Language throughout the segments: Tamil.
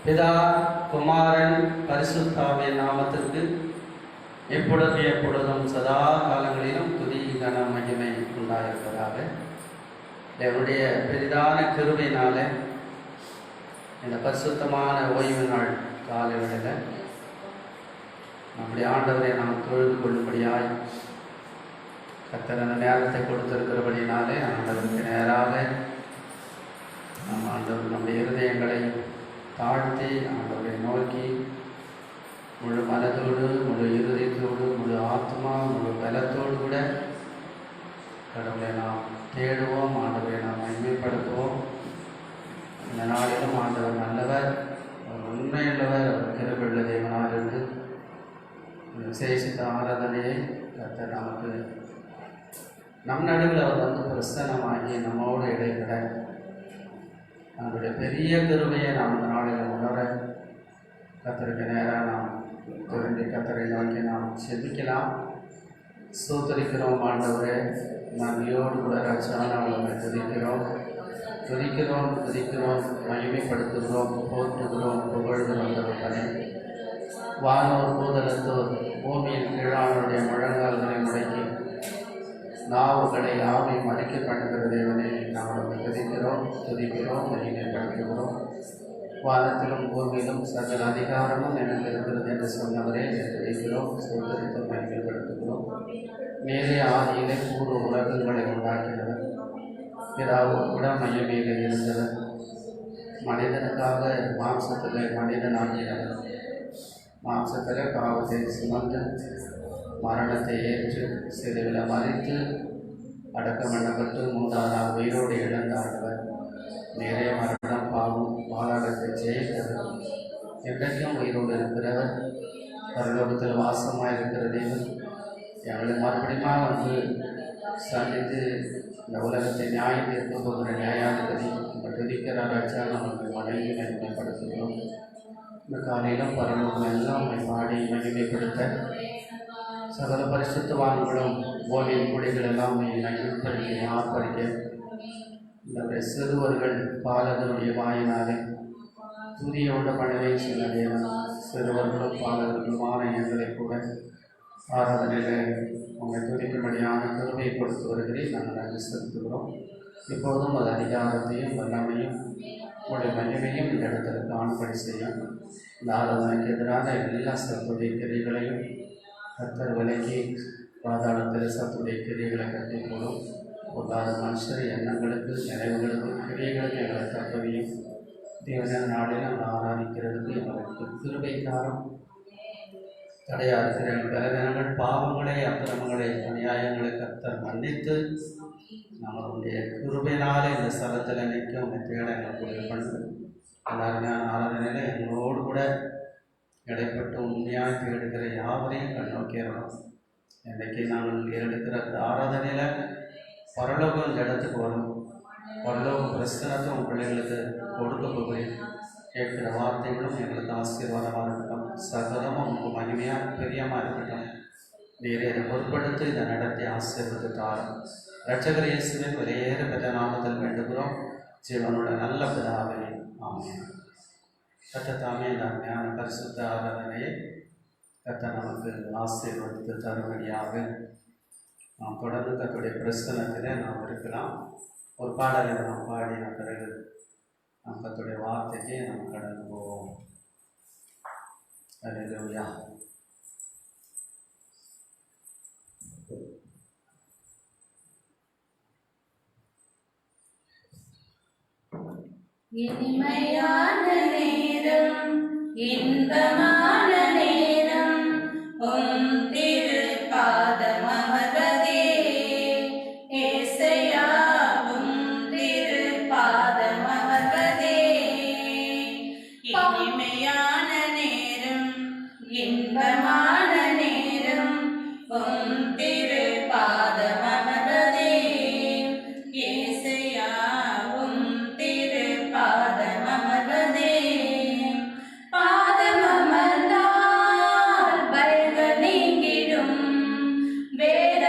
பிதா குமாரன் பரிசுத்தாவின் நாமத்திற்கு எப்பொழுதும் சதா காலங்களிலும் துதி கன மகிமை உண்டாயிருப்பதாக. என்னுடைய பெரிதான கிருபையினால இந்த பரிசுத்தமான ஓய்வு நாள் காலை வேளையில் நம்முடைய ஆண்டவரை நாம் தொழுது கொள்ளும்படியாய் கர்த்தர் அந்த நேரத்தை கொடுத்திருக்கிறபடினாலே ஆண்டவருக்கு நேராக நம் ஆண்டவர் நம்முடைய இருதயங்களை தாழ்த்தி ஆண்டவரை நோக்கி முழு மனதோடு, முழு இருதயத்தோடு, முழு ஆத்மா, முழு பலத்தோடு கூட கடவுளை நாம் தேடுவோம், ஆண்டவரை நாம் மகிமைப்படுத்துவோம். இந்த நாளிலும் ஆண்டவர் நல்லவர், அவர் உண்மையுள்ளவர், அவர் கிருபையுள்ள தேவனார் என்று விசேஷித்த ஆராதனையை கர்த்தர் நமக்கு நம் நடுவில் அவர் வந்து பிரசன்னமாகி நம்மோடு இடைப்பட நம்முடைய பெரிய கிருபையை நாம் இந்த நாளில் உணர கர்த்தருக்கு நேராக நாம் திரும்பி கர்த்தரை நோக்கி நாம் செபிக்கலாம். ஸ்தோத்திரிக்கிறோம் ஆண்டவரே, நன்றியோடு கூட ரட்சகனாக துதிக்கிறோம், மகிமைப்படுத்துகிறோம், போற்றுகிறோம், புகழ்கிறோம். தகப்பனே, வானோர் பூதலத்தோர் பூமியின் கீழானுடைய முழங்கால்களை முடக்கி நாவுகளை ஆவி மறைக்க பண்ணுகிற தேவனை நாம் துதிக்கிறோம், மகிமைப்படுத்துகிறோம். வானத்திலும் பூமியிலும் சகல அதிகாரமும் எனக்கு இருக்கிறது என்று சொன்னவரே துதிக்கிறோம், சோதரித்து மகிமைப்படுத்துகிறோம். மேலே ஆதியிலே பூர்வ உலகங்களை உண்டாக்கினவர், பிதாவோடு கூட மையமேலே இருந்தவர், மனிதனுக்காக மாம்சத்திலே மனிதனாகினவர், மாம்சத்திலே பாவத்தை சுமந்து மரணத்தை ஏற்று சிறுவில் மறித்து அடக்கம் பண்ணப்பட்டு 3ஆம் நாள் உயிரோடு இழந்தாண்டவர், நிறைய மரணம் பாவம் பாலாளத்தை ஜெயித்தவர், என்றைக்கும் உயிரோடு இருக்கிறவர், பரலோகத்தில் வாசமாக இருக்கிற தேவன் எங்களை மறுபடியும் வந்து சந்தித்து இந்த உலகத்தை நியாயம் தீர்க்க போகிற நியாயாதிபதி துதிக்கிற ராஜா நம்மளுக்கு வணங்கி மகிமைப்படுத்துகிறோம். இந்த காலையிலும் பரலோகம் எல்லாம் பாடி மகிமைப்படுத்த சகல பரிசுத்தவான்களும் ஓவியம் கொடிகள் எல்லாம் மகிழ்ப்படுத்தி ஆர்ப்பரிக்க இந்த சிறுவர்கள் பாலகருடைய வாயினாலே துதியோட பணவை சில தேவன் சிறுவர்களும் பாலகர்களுமான எங்களை கூட ஆராதனையில் உங்களை துதிக்கும்படியான கருவையை கொடுத்து வருகிறேன். நாங்கள் நன்றி செலுத்துகிறோம். இப்போதும் அது அதிகாரத்தையும் வல்லமையும் உடைய மகிமையும் இந்த இடத்துல காண்படி செய்யும். இந்த ஆராதனைக்கு எதிரான எல்லா சத்துடைய கிரிகளையும் கர்த்தர் விலக்கி பாதாளத்தில் சத்துடைய கிரியைகளை கட்டி போடும். பொருளாத மனுஷர் எண்ணங்களுக்கு, நினைவுகளுக்கு, கிரியைகளுக்கு எங்களை தப்பவையும் தேவன நாளில் நாங்கள் ஆராதிக்கிறதுக்கு எங்களுக்கு கிருபைக்காரம் தடையாக இருக்கிற பலவீனங்கள், பாவங்களை, அக்கிரமங்களை, அநியாயங்களை கர்த்தர் மன்னித்து நம்மளுடைய கிருபையினாலே இந்த ஸ்தலத்தில் நிற்க உங்களை தேட எங்களுக்கு உதவி பண்ணுது. எல்லாருமே ஆராதனையில் எங்களோடு கூட இடைப்பட்டு உண்மையாக தேடுகிற யாவரையும் கண்ணோக்கிறோம். இன்றைக்கு நாங்கள் எடுக்கிற ஆராதனையில் பரலோகம் இந்த இடத்துக்கு வரும். பரலோக பிரசனத்தை உங்கள் பிள்ளைகளுக்கு கொடுக்க போகிறேன். கேட்கிற வார்த்தைகளும் எங்களுக்கு ஆசீர்வாதமாக இருக்கட்டும், சகலமும் உங்களுக்கு மகிமையாக பிரியமாக இருக்கட்டும். நீரை இதை பொருட்படுத்தி இதை நடத்தி ஆசீர்வதித்து தாரும். இரட்சகர் இயேசுவின் வெளியேற பெற்ற நாமத்தில் வேண்டுகிறோம், ஜீவனோட நல்ல பிதாவே, ஆமென். கர்த்தர் இந்த அருமையான பரிசுத்த ஆராதனையை கர்த்தர் நமக்கு ஆசீர்வதித்து தரும்படியாக நாம் தொடர்ந்து கர்த்தருடைய பிரசன்னத்திலே நாம் இருக்கலாம். ஒரு பாடலை நாம் பாடின பிறகு நாம் கர்த்தருடைய வார்த்தைக்கு நாம் கடந்து போவோம். அல்லேலூயா. இனிமையான நேரம், இன்பமான நேரம், உம் திருப்பாதம் அமர்வதே. ஏசையா, உம் திருப்பாதம் அமர்வதே. இனிமையான நேரம், இன்பமான நேரம், உம் திருப்பாதம் அமர்வதே. ஏசையா, பாதம் அமர்வதே. பாதம் அமர்ந்தால் பயங்கள் நீங்கிடும், வேத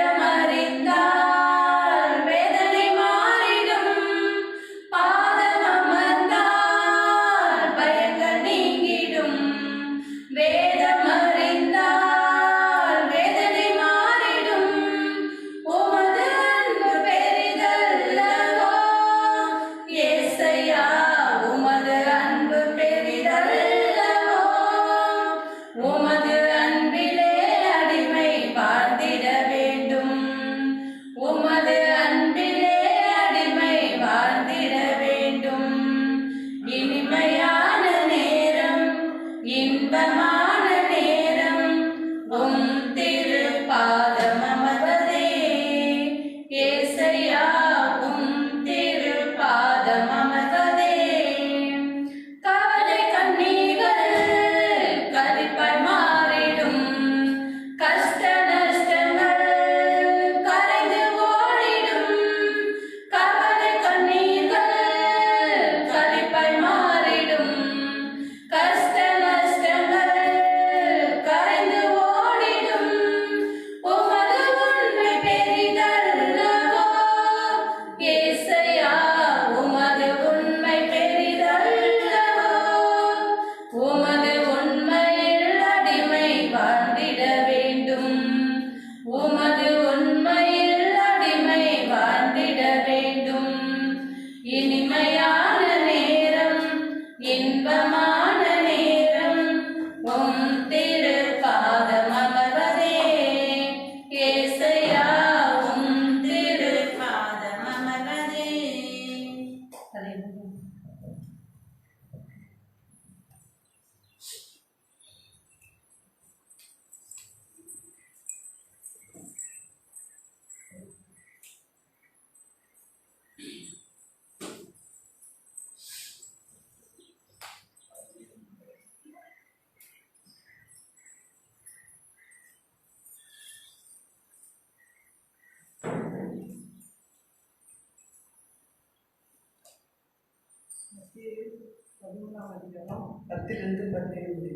10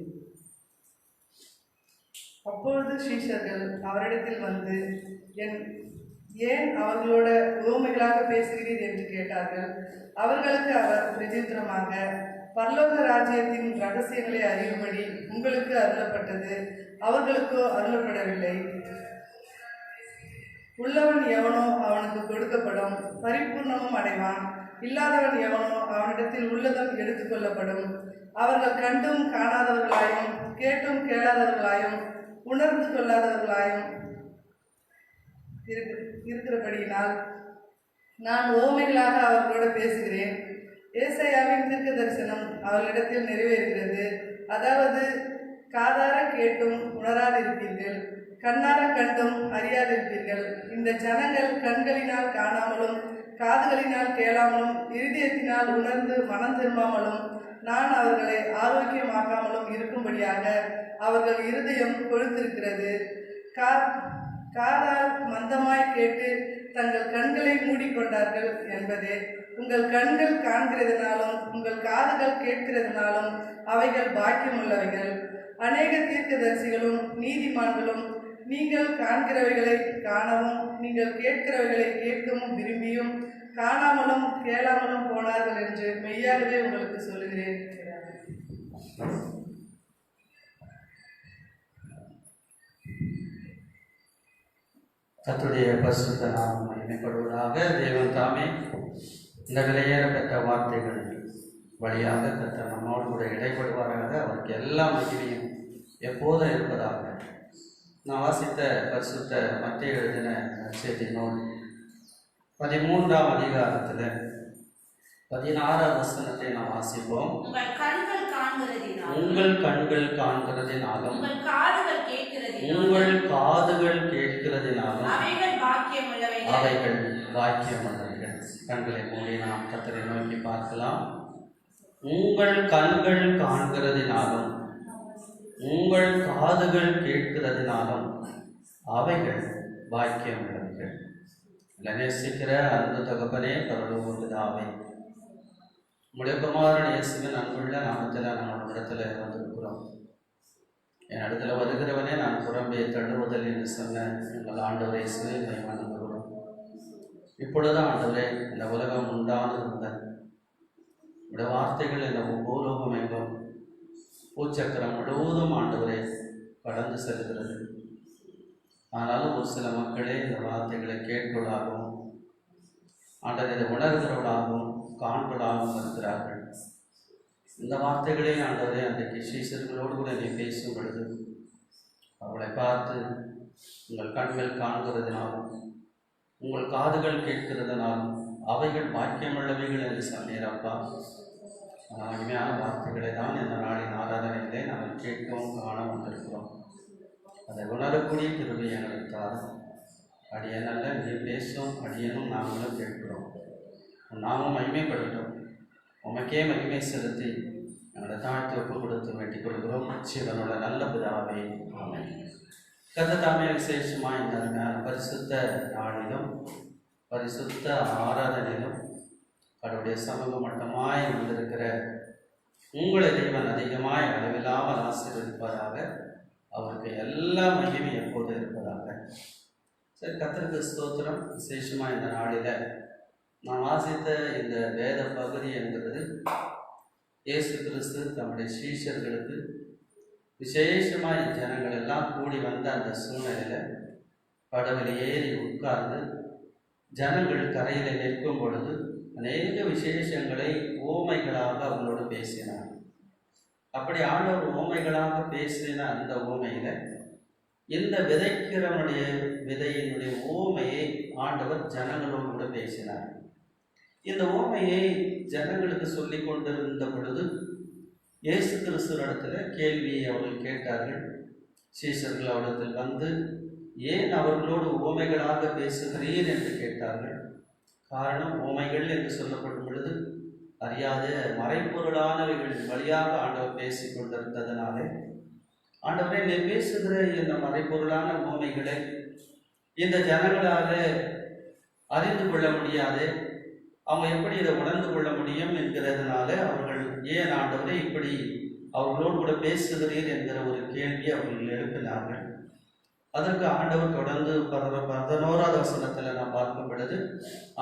அப்பொழுது சீஷர்கள் அவரிடத்தில் வந்து, ஏன் அவர்களோட உவமைகளாக பேசுகிறீர் என்று கேட்டார்கள். அவர்களுக்கு அவர் பிரதித்திரமாக, பரலோக ராஜ்யத்தின் ரகசியங்களை அறியும்படி உங்களுக்கு அருளப்பட்டது, அவர்களுக்கோ அருளப்படவில்லை. உள்ளவன் எவனோ அவனுக்கு கொடுக்கப்படும், பரிபூர்ணமும் அடைவான். இல்லாதவன் எவனோ அவனிடத்தில் உள்ளதும் எடுத்துக்கொள்ளப்படும். அவர்கள் கண்டும் காணாதவர்களாயும் கேட்டும் கேளாதவர்களாயும் உணர்ந்து கொள்ளாதவர்களாயும் இருக்கிறபடியினால் நான் ஓமைகளாக அவர்களோடு பேசுகிறேன். ஏசாயாவின் தீர்க்க தரிசனம் அவர்களிடத்தில் நிறைவேறுகிறது. அதாவது, காதார கேட்டும் உணராதிருப்பீர்கள், கண்ணார கண்டும் அறியாதிருப்பீர்கள். இந்த ஜனங்கள் கண்களினால் காணாமலும் காதுகளினால் கேளாமலும் இருதயத்தினால் உணர்ந்து மனம் திரும்பாமலும் நான் அவர்களை ஆரோக்கியமாக்காமலும் இருக்கும்படியாக அவர்கள் இருதயம் கொழுத்திருக்கிறது. காதால் மந்தமாய் கேட்டு தங்கள் கண்களை மூடிக்கொண்டார்கள் என்பதே. உங்கள் கண்கள் காண்கிறதுனாலும் உங்கள் காதுகள் கேட்கிறதுனாலும் அவைகள் பாக்கியமுள்ளவைகள். அநேக தீர்க்கதரிசிகளும் நீதிமான்களும் நீங்கள் காண்கிறவைகளை காணவும் நீங்கள் கேட்கிறவைகளை கேட்கவும் விரும்பியும் காணாமலும் கேளாமலும் போனார்கள் என்று மெய்யாகவே உங்களுக்கு சொல்லுகிறேன். கர்த்தருடைய பரிசுத்த நாமம் மகிமைப்படுவதாக. தேவன் தாமே இந்த விலையேற பெற்ற வார்த்தைகள் வழியாக கர்த்தர் நம்மோடு கூட இடைப்படுவாராக. அவருக்கு எல்லா மகிமையும் எப்போதும் இருப்பதாக. நான் வாசித்த பரிசுத்த மத்திய எழுதின நற்செய்தி நூல் 13ஆம் அதிகாரத்தில் 16ஆம் வசனத்தை நாம் வாசிப்போம். உங்கள் கண்கள் காண்கிறதினாலும் உங்கள் காதுகள் கேட்கிறதினாலும் அவைகள் பாக்கியமுள்ளவைகள். கண்களை மூடி நாம் கர்த்தரை நோக்கி பார்க்கலாம். உங்கள் கண்கள் காண்கிறதினாலும் உங்கள் காதுகள் கேட்கிறதினாலும் அவைகள் பாக்கியமுள்ளவைகள். நேசிக்கிற அன்பு தகப்பனே, பரலோக பிதாவே, உம்முடைய குமாரன் இயேசுவின் அன்புள்ள நாமத்தில் நம்ம இடத்துல வந்திருக்கிறோம். என் இடத்துல வருகிறவனே நான் புறம்பே தள்ளுவதில் என்று சொன்ன எங்கள் ஆண்டவர் இயேசுவை மகிமைப்படுகிறோம். இப்பொழுது ஆண்டவரே, இந்த உலகம் உண்டானது இந்த வார்த்தைகள் இந்த பூலோகம் எங்கும் பூச்சக்கரம் முழுவதும் ஆண்டவரே கடந்து செல்கிறது. ஆனாலும் ஒரு சில மக்களே இந்த வார்த்தைகளை கேட்பவர்களாகவும் ஆண்டவர் இதை உணர்கிறவர்களாகவும் காண்பவர்களாகவும் இருக்கிறார்கள். இந்த வார்த்தைகளே ஆண்டவரே அன்றைக்கு சீசர்களோடு கூட நீ பேசும் பொழுது அவளை பார்த்து உங்கள் கண்கள் காண்கிறதுனாலும் உங்கள் காதுகள் கேட்கிறதுனாலும் அவைகள் பாக்கியமுள்ளவைகள் என்று சொன்னீரப்பா. மகிமையான வார்த்தைகளை தான் இந்த நாளின் ஆராதனைகளே நாங்கள் கேட்கவும் காண வந்திருக்கிறோம். அதை உணரக்கூடிய கிருபை எங்களுக்கு தாரும். அடியனல்ல நீ பேசும், அடியனும் நாங்களும் கேட்கிறோம். நாமும் மகிமைப்படுத்தோம். உமக்கே மகிமை செலுத்தி எங்களை தாழ்த்தி ஒப்பு கொடுத்து வேண்டிக் கொள்கிறோம். சிவனோட நல்ல பிதாவே, ஆமென். கர்த்தர் தாமே விசேஷமாக இந்த பரிசுத்த நாளிலும் பரிசுத்த ஆராதனையிலும் கடவுளுடைய சமூக மட்டமாய் வந்திருக்கிற உங்களை தேவன் அதிகமாய் அளவில்லாமல் ஆசீர்வதிப்பதாக. அவருக்கு எல்லா மகிமை எப்போது இருப்பதாக. சரி, கர்த்தருக்கு ஸ்தோத்திரம். விசேஷமாக இந்த நாளில் நான் வாசித்த இந்த வேத பகுதி என்கிறது இயேசு கிறிஸ்து தம்முடைய சீஷர்களுக்கு விசேஷமாக ஜனங்கள் எல்லாம் கூடி வந்த அந்த சூழ்நிலையில் படவில் ஏறி உட்கார்ந்து ஜனங்கள் கரையில் நிற்கும் பொழுது அநேக விசேஷங்களை ஓமைகளாக அவங்களோடு பேசினார். அப்படி ஆண்டவர் ஓமைகளாக பேசின அந்த ஓமையில் இந்த விதைக்கிறவனுடைய விதையினுடைய ஓமையை ஆண்டவர் ஜனங்களோடு கூட பேசினார். இந்த ஓமையை ஜனங்களுக்கு சொல்லி கொண்டிருந்த பொழுது இயேசு கிறிஸ்துவிடத்துல கேள்வியை அவர்கள் கேட்டார்கள். சீஷர்கள் அவரிடத்தில் வந்து, ஏன் அவர்களோடு ஓமைகளாக பேசுகிறீர் என்று கேட்டார்கள். காரணம், ஓமைகள் என்று சொல்லப்படும் பொழுது அறியாத மறைப்பொருளானவைகள் வழியாக ஆண்டவர் பேசி கொண்டிருந்ததனாலே, ஆண்டவரே நீ பேசுகிற இந்த மறைப்பொருளான ஓமைகளை இந்த ஜனங்களால அறிந்து கொள்ள முடியாது, அவங்க எப்படி இதை உணர்ந்து கொள்ள முடியும் என்கிறதுனால ஏன் ஆண்டவரே இப்படி அவர்களோடு கூட பேசுகிறீர் என்கிற ஒரு கேள்வி அவர்கள் எழுப்பினார்கள். அதற்கு ஆண்டவர் தொடர்ந்து 11வது வசனத்தில் நாம் பார்க்கும் பொழுது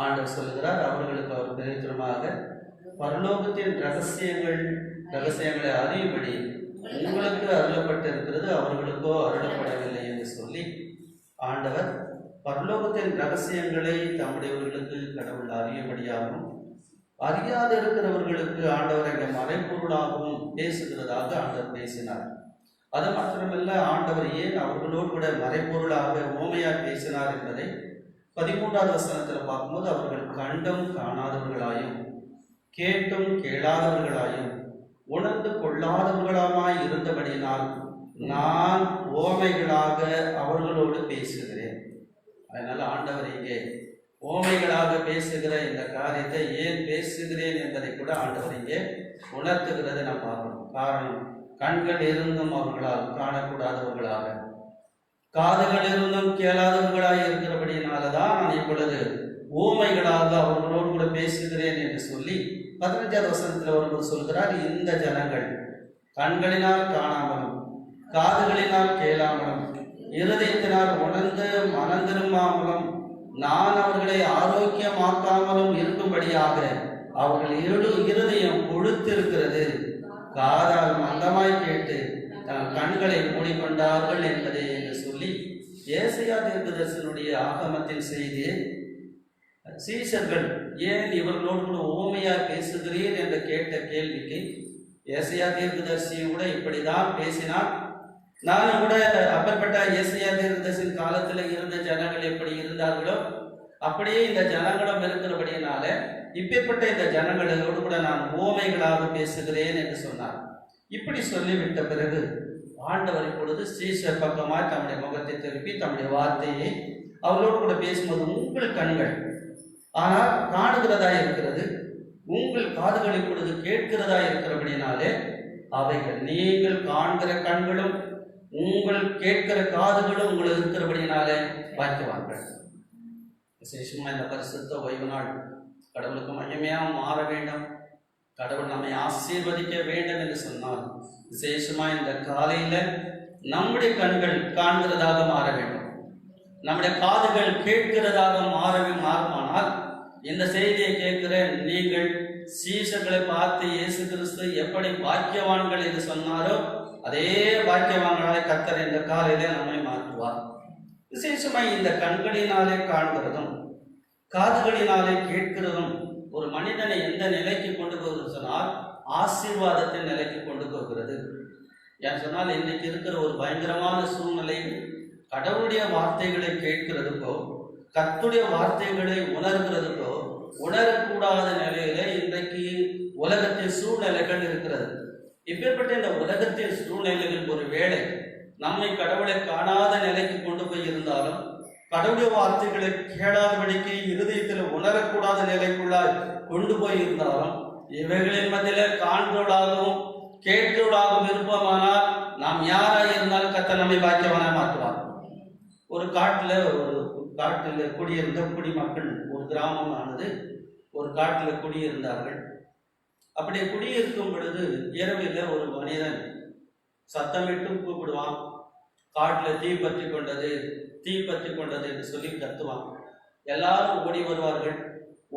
ஆண்டவர் சொல்கிறார், அவர்களுக்கு அவர் பிரயோஜனமாக பரலோகத்தின் ரகசியங்களை அறியும்படி உங்களுக்கு அருளப்பட்டிருக்கிறது, அவர்களுக்கோ அருளப்படவில்லை என்று சொல்லி ஆண்டவர் பரலோகத்தின் ரகசியங்களை தம்முடையவர்களுக்கு கடவுள் அறியும்படியாகவும் அறியாது இருக்கிறவர்களுக்கு ஆண்டவர் என்ற மறைப்பொருளாகவும் பேசுகிறதாக ஆண்டவர் பேசினார். அது மாத்திரமல்ல, ஆண்டவர் ஏன் அவர்களோடு கூட மறைப்பொருளாக ஓமையாக பேசினார் என்பதை 13வது வசனத்தில் பார்க்கும்போது, அவர்கள் கண்டும் காணாதவர்களாயும் கேட்டும் கேளாதவர்களாயும் உணர்ந்து கொள்ளாதவர்களாய் இருந்தபடியினால் நான் ஓமைகளாக அவர்களோடு பேசுகிறேன். அதனால ஆண்டவர் இங்கே ஓமைகளாக பேசுகிற இந்த காரியத்தை ஏன் பேசுகிறேன் என்பதை கூட ஆண்டவர் இங்கே உணர்த்துகிறதை நாம் பார்க்கணும். காரணம், கண்கள் இருந்தும் அவர்களால் காணக்கூடாதவர்களாக, காதுகள் இருந்தும் கேளாதவர்களாக இருக்கிறபடியினாலதான் நான் இப்பொழுது ஓமைகளாக அவர்களோடு கூட பேசுகிறேன் என்று சொல்லி 15வது வசனத்தில் வரும்போது சொல்கிறார், இந்த ஜனங்கள் கண்களினால் காணாமலும் காதுகளினால் கேளாமலும் இருதயத்தினால் உணர்ந்து மனம் திரும்பாமலும் நான் அவர்களை ஆரோக்கியமாக்காமலும் இருக்கும்படியாக அவர்கள் இருதயம் கொழுத்திருக்கிறது, காதால் மந்தமாய் கேட்டு தன் கண்களை மூடிக்கொண்டார்கள் என்பதே என்று சொல்லி ஏசாயா தீர்க்கதரிசனுடைய ஆகமத்தின் செய்தி சீஷர்கள் ஏன் இவர்களோடு கூட ஓமையாய் பேசுகிறீர் என்று கேட்ட கேள்விக்கு ஏசாயா தீர்க்கதரிசியும் கூட இப்படிதான் பேசினார். நானும் கூட அப்பற்பட்ட ஏசாயா தீர்க்கதரிசின் காலத்தில் இருந்த ஜனங்கள் எப்படி இருந்தார்களோ அப்படியே இந்த ஜனங்களும் இருக்கிறபடியினால இப்பேற்பட்ட இந்த ஜனங்களோடு கூட நான் ஓமைகளாக பேசுகிறேன் என்று சொன்னார். இப்படி சொல்லிவிட்ட பிறகு ஆண்டவர் இப்பொழுது ஸ்ரீசர் பக்கமாய் தம்முடைய முகத்தை திருப்பி தம்முடைய வார்த்தையை அவர்களோடு கூட பேசும்போது, உங்கள் கண்கள் ஆனால் காணுகிறதா இருக்கிறது, உங்கள் காதுகள் இப்பொழுது கேட்கிறதா இருக்கிறபடினாலே அவைகள் நீங்கள் காண்கிற கண்களும் உங்கள் கேட்கிற காதுகளும் உங்களுக்கு இருக்கிறபடினாலே பாக்கியவான்கள். விசேஷமா இந்த பரிசுத்த ஓய்வு நாள் கடவுளுக்கு மகிமையாக மாற வேண்டும், கடவுள் நம்மை ஆசீர்வதிக்க வேண்டும் என்று சொன்னால் விசேஷமா இந்த காலையில நம்முடைய கண்கள் காண்கிறதாக மாற வேண்டும், நம்முடைய காதுகள் கேட்கிறதாக மாறுமானால் இந்த செய்தியை கேட்கிற நீங்கள் சீஷர்களை பார்த்து இயேசு கிறிஸ்து எப்படி பாக்கியவான்கள் என்று சொன்னாரோ அதே பாக்கியவான்களாக கர்த்தர் இந்த காலையில நம்மை மாற்றுவார். விசேஷமாய் இந்த கண்களினாலே காண்கிறதும் காதுகளினாலே கேட்கிறதும் ஒரு மனிதனை எந்த நிலைக்கு கொண்டு போகிறது சொன்னால் ஆசீர்வாதத்தின் நிலைக்கு கொண்டு போகிறது. ஏன் சொன்னால் இன்னைக்கு இருக்கிற ஒரு பயங்கரமான சூழ்நிலை கடவுளுடைய வார்த்தைகளை கேட்கிறதுக்கோ கர்த்தருடைய வார்த்தைகளை உணர்கிறதுக்கோ உணரக்கூடாத நிலையில இன்றைக்கு உலகத்தின் சூழ்நிலைகள் இருக்கிறது. இப்பேற்பட்ட இந்த உலகத்தின் சூழ்நிலைகள் ஒரு வேளை நம்மை கடவுளை காணாத நிலைக்கு கொண்டு போய் இருந்தாலும் கடவுளுடைய வார்த்தைகளை கேளாதபடிக்கு இருதயத்தில் உணரக்கூடாத நிலைக்குள்ளாய் கொண்டு போய் இருந்தாலும் இவைகளின் மத்தியில காண்கிறவர்களாகவும் கேட்கிறவர்களாகவும் இருப்போமானால் நாம் யாராக இருந்தாலும் கர்த்தர் நம்மை பாக்கியவானாக மாற்றுவார். ஒரு காட்டில் குடியிருந்த குடிமக்கள், ஒரு கிராமம் ஆனது ஒரு காட்டில் குடியிருந்தார்கள். அப்படி குடியிருக்கும் பொழுது இரவில் ஒரு மனிதன் சத்தமிட்டு கூப்பிடுவான், காட்டில் தீ பற்றி கொண்டது என்று சொல்லி கத்துவான். எல்லாரும் ஓடி வருவார்கள்.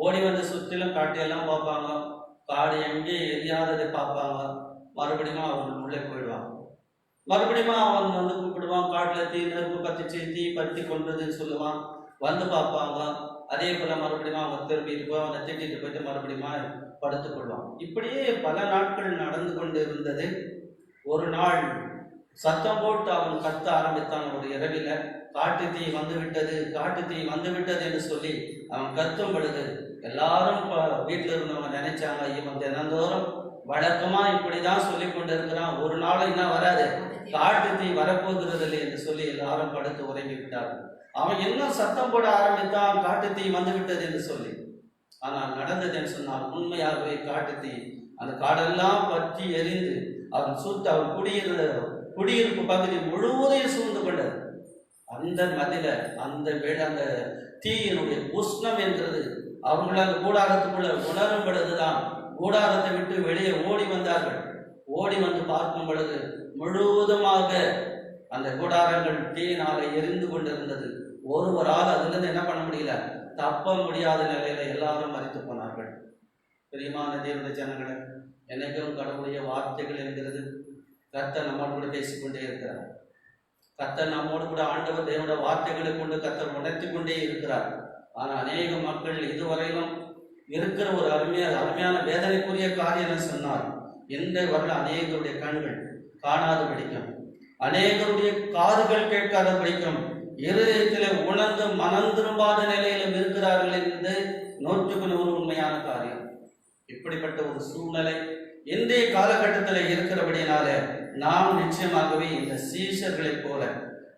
ஓடி வந்து சுற்றிலும் காட்டையெல்லாம் பார்ப்பாங்க, காடு எங்கே எரியாததை பார்ப்பாங்க. மறுபடியும் அவன் உள்ளே போயிடுவான். மறுபடியும் அவன் வந்து கூப்பிடுவான், காட்டில் நெருப்பு பற்றிச்சு, தீ பற்றி கொண்டதுன்னு சொல்லுவான். வந்து பார்ப்பாங்க. அதே போல மறுபடியும் அவன் திரும்பிட்டு போய் அவனை திட்டிட்டு போயிட்டு மறுபடியும் படுத்துக் கொள்வான். இப்படியே பல நாட்கள் நடந்து கொண்டு இருந்தது. ஒரு நாள் சத்தம் போட்டு அவன் கத்த ஆரம்பித்தான். ஒரு இரவில காட்டு தீ வந்துவிட்டது என்று சொல்லி அவன் கத்தும் பொழுது எல்லாரும் வீட்டில் இருந்தவங்க நினைச்சாங்க, இவன் தினந்தோறும் வழக்கமா இப்படிதான் சொல்லி கொண்டு இருக்கிறான், ஒரு நாள் என்ன வராது, காட்டு தீ வரப்போகிறது இல்லை என்று சொல்லி எல்லாரும் படுத்து உறங்கி விட்டார்கள். அவன் இன்னும் சத்தம் போட ஆரம்பித்தான், காட்டு தீ வந்துவிட்டது என்று சொல்லி. ஆனால் நடந்தது என்று சொன்னால் உண்மையாகவே காட்டு தீ அந்த காடெல்லாம் பற்றி எரிந்து அவன் குடியிருப்பு பகுதி முழுவதையும் சூழ்ந்து கொண்டது. அந்த மதில அந்த தீயினுடைய உஷ்ணம் என்றது அவர்களால் கூடாரத்துக்குள்ள உணரும் பொழுதுதான் கூடாரத்தை விட்டு வெளியே ஓடி வந்தார்கள். ஓடி வந்து பார்க்கும் பொழுது முழுவதுமாக அந்த கூடாரங்கள் தீயினால எரிந்து கொண்டிருந்தது. ஒருவரால் அதிலிருந்து என்ன பண்ண முடியல, தப்ப முடியாத நிலையில எல்லாரும் மரித்து போனார்கள். பிரியமான தேவனுடைய ஜனங்களே, என்னைக்கும் கடவுளுடைய வார்த்தைகள் என்கிறது கர்த்தர் நம்மோடு கூட பேசிக்கொண்டே இருக்கிறார். கர்த்தர் நம்மோடு கூட ஆண்டவர் தேவனுடைய வார்த்தைகளை கொண்டு கர்த்தர் உணர்த்தி கொண்டே இருக்கிறார். ஆனால் அநேக மக்கள் இதுவரையிலும் இருக்கிற ஒரு அருமையான வேதனைக்குரிய காரியம் சொன்னார். இந்த வரல அநேகருடைய கண்கள் காணாது படிக்கும், அநேகருடைய காதுகள் கேட்காத படிக்கும், இருதயத்திலே உணர்ந்து மனம் திரும்பாத நிலையிலும் இருக்கிறார்கள் என்பது 100% உண்மையான காரியம். இப்படிப்பட்ட ஒரு சூழ்நிலை இன்றைய காலகட்டத்தில் இருக்கிறபடினால நாம் நிச்சயமாகவே இந்த சீஷர்களைப் போல